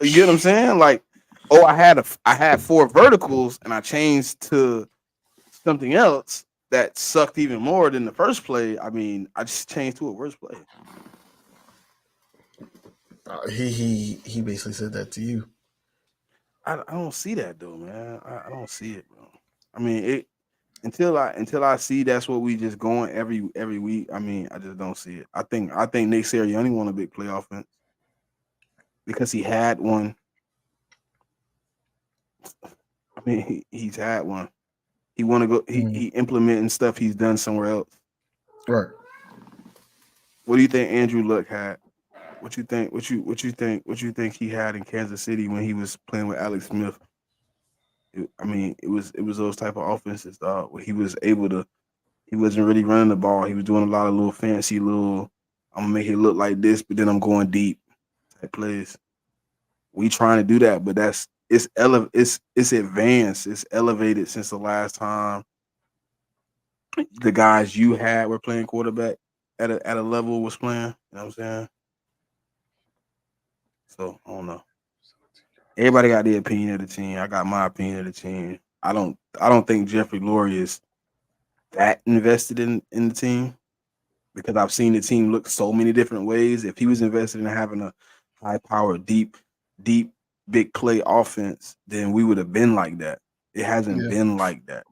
You get what I'm saying? Like, oh, I had 4 verticals and I changed to something else that sucked even more than the first play. I mean, I just changed to a worse play. He basically said that to you. I don't see that though, man. I don't see it, bro. I mean, it until I see that's what we just going every week. I mean, I just don't see it. I think Nick Sirianni won a big play offense because he had one. I mean, he's had one. He want to go. He implementing stuff he's done somewhere else. Right. What do you think Andrew Luck had? What you think? What you think he had in Kansas City when he was playing with Alex Smith? I mean, it was those type of offenses, where he was able to. He wasn't really running the ball. He was doing a lot of little fancy little. I'm gonna make it look like this, but then I'm going deep type plays. We trying to do that, but it's advanced. It's elevated since the last time the guys you had were playing quarterback at a level was playing. You know what I'm saying? So I don't know. Everybody got their opinion of the team. I got my opinion of the team. I don't think Jeffrey Lurie is that invested in the team, because I've seen the team look so many different ways. If he was invested in having a high power, deep, big play offense, then we would have been like that. It hasn't been like that.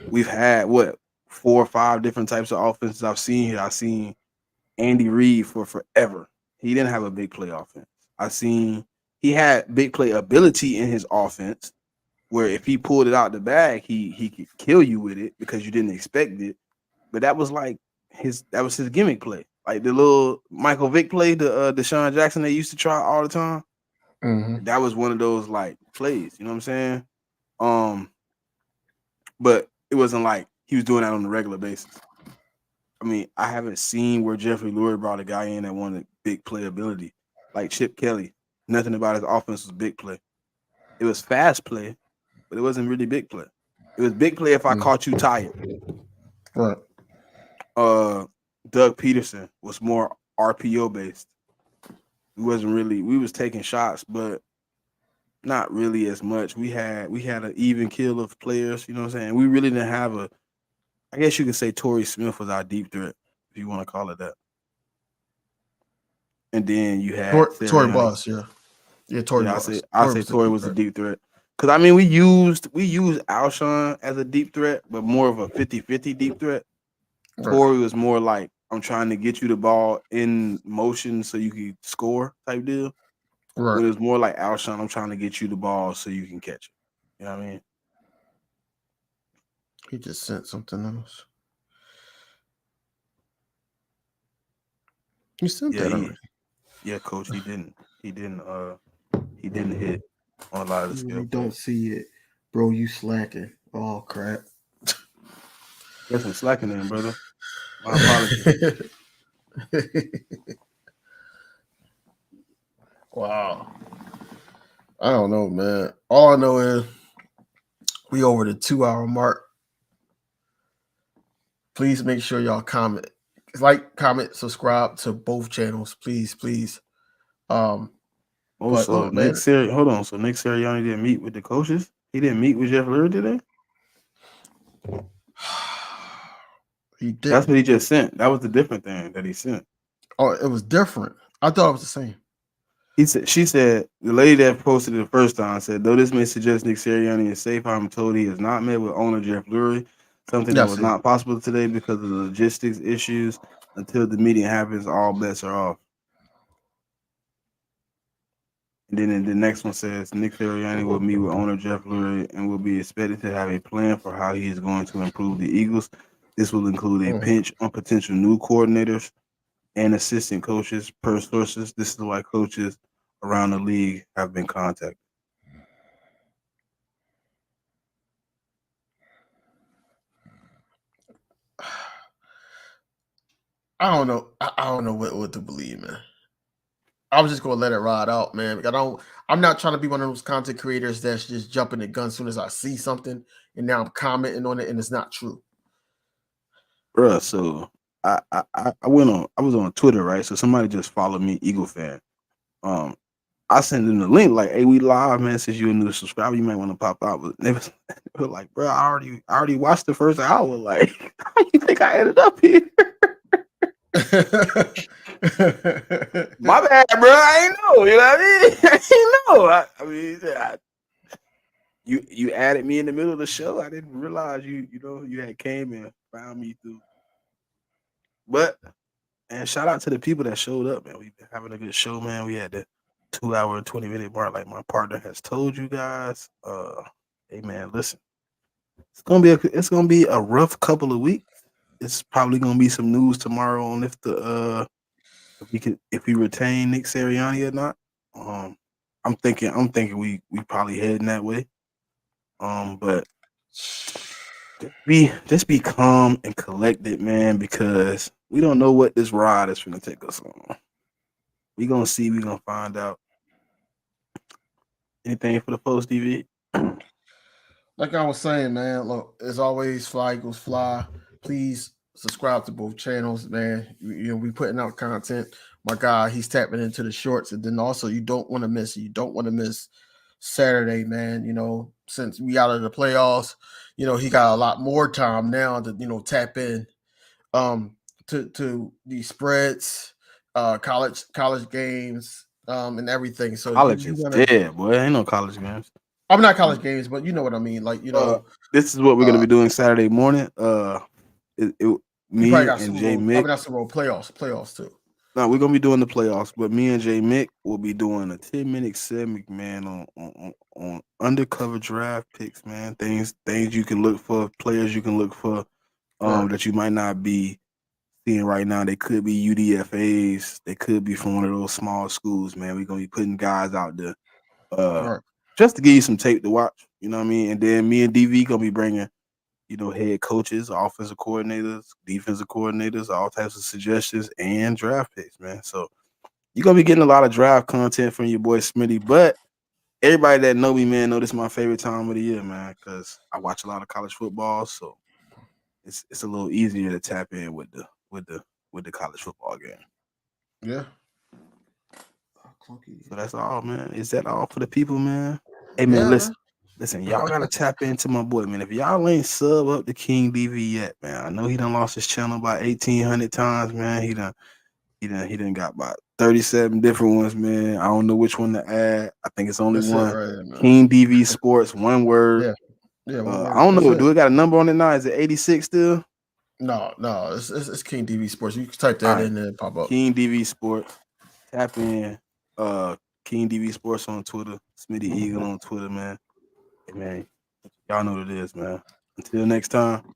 We've had 4 or 5 different types of offenses I've seen here. I've seen Andy Reid for forever. He didn't have a big play offense. I've seen he had big play ability in his offense, where if he pulled it out the bag, he could kill you with it because you didn't expect it. But that was like his gimmick play, like the little Michael Vick play, the Deshaun Jackson they used to try all the time. That was one of those like plays, you know what I'm saying? But it wasn't like he was doing that on a regular basis. I mean, I haven't seen where Jeffrey Lurie brought a guy in that wanted big play ability, like Chip Kelly. Nothing about his offense was big play. It was fast play, but it wasn't really big play. It was big play if I caught you tired. Right. Doug Peterson was more RPO based. We was taking shots, but not really as much. We had an even kill of players, you know what I'm saying? We really didn't have I guess you could say Torrey Smith was our deep threat, if you want to call it that. And then you had Torrey Boss, yeah. Yeah, Torrey Boss. I say Torrey was a deep threat. Because I mean we used Alshon as a deep threat, but more of a 50-50 deep threat. Right. Torrey was more like, I'm trying to get you the ball in motion so you can score type deal. Right. It was more like Alshon, I'm trying to get you the ball so you can catch it. You know what I mean? He just sent something else. He sent that already. Yeah, coach, he didn't hit on a lot of the skill. You don't see it, bro. You slacking. Oh crap. Guess I'm slacking then, brother. My apologies. Wow. I don't know, man. All I know is we over the 2-hour mark. Please make sure y'all comment, subscribe to both channels, please. So Nick Sirianni didn't meet with the coaches. He didn't meet with Jeff Lurie today. He did. That's what he just sent. That was the different thing that he sent. Oh, it was different. I thought it was the same. She said, the lady that posted it the first time said, though this may suggest Nick Sirianni is safe, I'm told he has not met with owner Jeff Lurie, something that was not possible today because of the logistics issues. Until the meeting happens, all bets are off. And then the next one says, Nick Sirianni will meet with owner Jeff Lurie and will be expected to have a plan for how he is going to improve the Eagles. This will include a pinch on potential new coordinators and assistant coaches. Per sources, this is why coaches around the league have been contacted. I don't know. I don't know what to believe, man. I was just gonna let it ride out, man. I'm not trying to be one of those content creators that's just jumping the gun as soon as I see something and now I'm commenting on it and it's not true. Bruh, so I was on Twitter, right? So somebody just followed me, Eagle fan. I sent them the link, like, hey, we live, man. Since you're a new subscriber, you might want to pop out. But they were like, bro, I already watched the first hour. Like, how you think I ended up here? My bad, bro. I ain't know. You know what I mean? I ain't know. You added me in the middle of the show. I didn't realize you had came and found me through. But, and shout out to the people that showed up, man. We've been having a good show, man. We had the 2 hour and 20-minute mark, like my partner has told you guys. Hey, man, listen. It's gonna be a rough couple of weeks. It's probably gonna be some news tomorrow on if we retain Nick Sirianni or not. I'm thinking we probably heading that way. But just be calm and collected, man, because we don't know what this ride is gonna take us on. We gonna see. We gonna find out. Anything for the post, DV? Like I was saying, man. Look, as always, Fly Eagles Fly. Please subscribe to both channels, man. We putting out content. My guy, he's tapping into the shorts, and then also you don't want to miss Saturday, man. Since we out of the playoffs, he got a lot more time now to tap in to these spreads, college games, and everything. So college is dead, boy. Ain't no college games. I'm not college games, but you know what I mean. Like this is what we're gonna be doing Saturday morning. Me and Jay Mick. That's the road playoffs too. No, we're gonna be doing the playoffs, but me and Jay Mick will be doing a 10-minute segment, man, on undercover draft picks, man. Things you can look for, players you can look for, that you might not be seeing right now. They could be UDFAs, they could be from one of those small schools, man. We're gonna be putting guys out there, just to give you some tape to watch. You know what I mean? And then me and DV gonna be bringing, head coaches, offensive coordinators, defensive coordinators, all types of suggestions and draft picks, man. So you're going to be getting a lot of draft content from your boy Smitty. But everybody that know me, man, know this is my favorite time of the year, man, because I watch a lot of college football. So it's a little easier to tap in with the college football game. Yeah. So that's all, man. Is that all for the people, man? Hey, man, Listen, y'all gotta tap into my boy, man. If y'all ain't sub up to King DV yet, man, I know he done lost his channel about 1,800 times, man. He done got about 37 different ones, man. I don't know which one to add. I think it's only one. Right, King DV Sports, one word. Yeah. I don't know. Do it got a number on it now? Is it 86 still? No. It's King DV Sports. You can type that in and pop up. King DV Sports. Tap in. King DV Sports on Twitter. Smitty Eagle on Twitter, man. Hey, man, y'all know what it is, man. Until next time.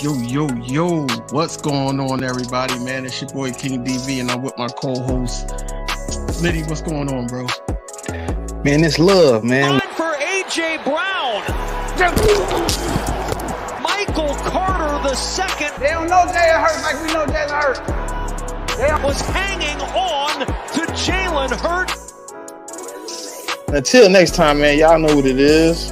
Yo, what's going on, everybody, man? It's your boy King DV, and I'm with my co-host Smitty. What's going on, bro? Man, it's love, man. Time for A.J. Brown. Michael Carter the second. They don't know Jalen Hurts like we know Jalen Hurts. Was hanging on to Jalen Hurts. Until next time, man, y'all know what it is.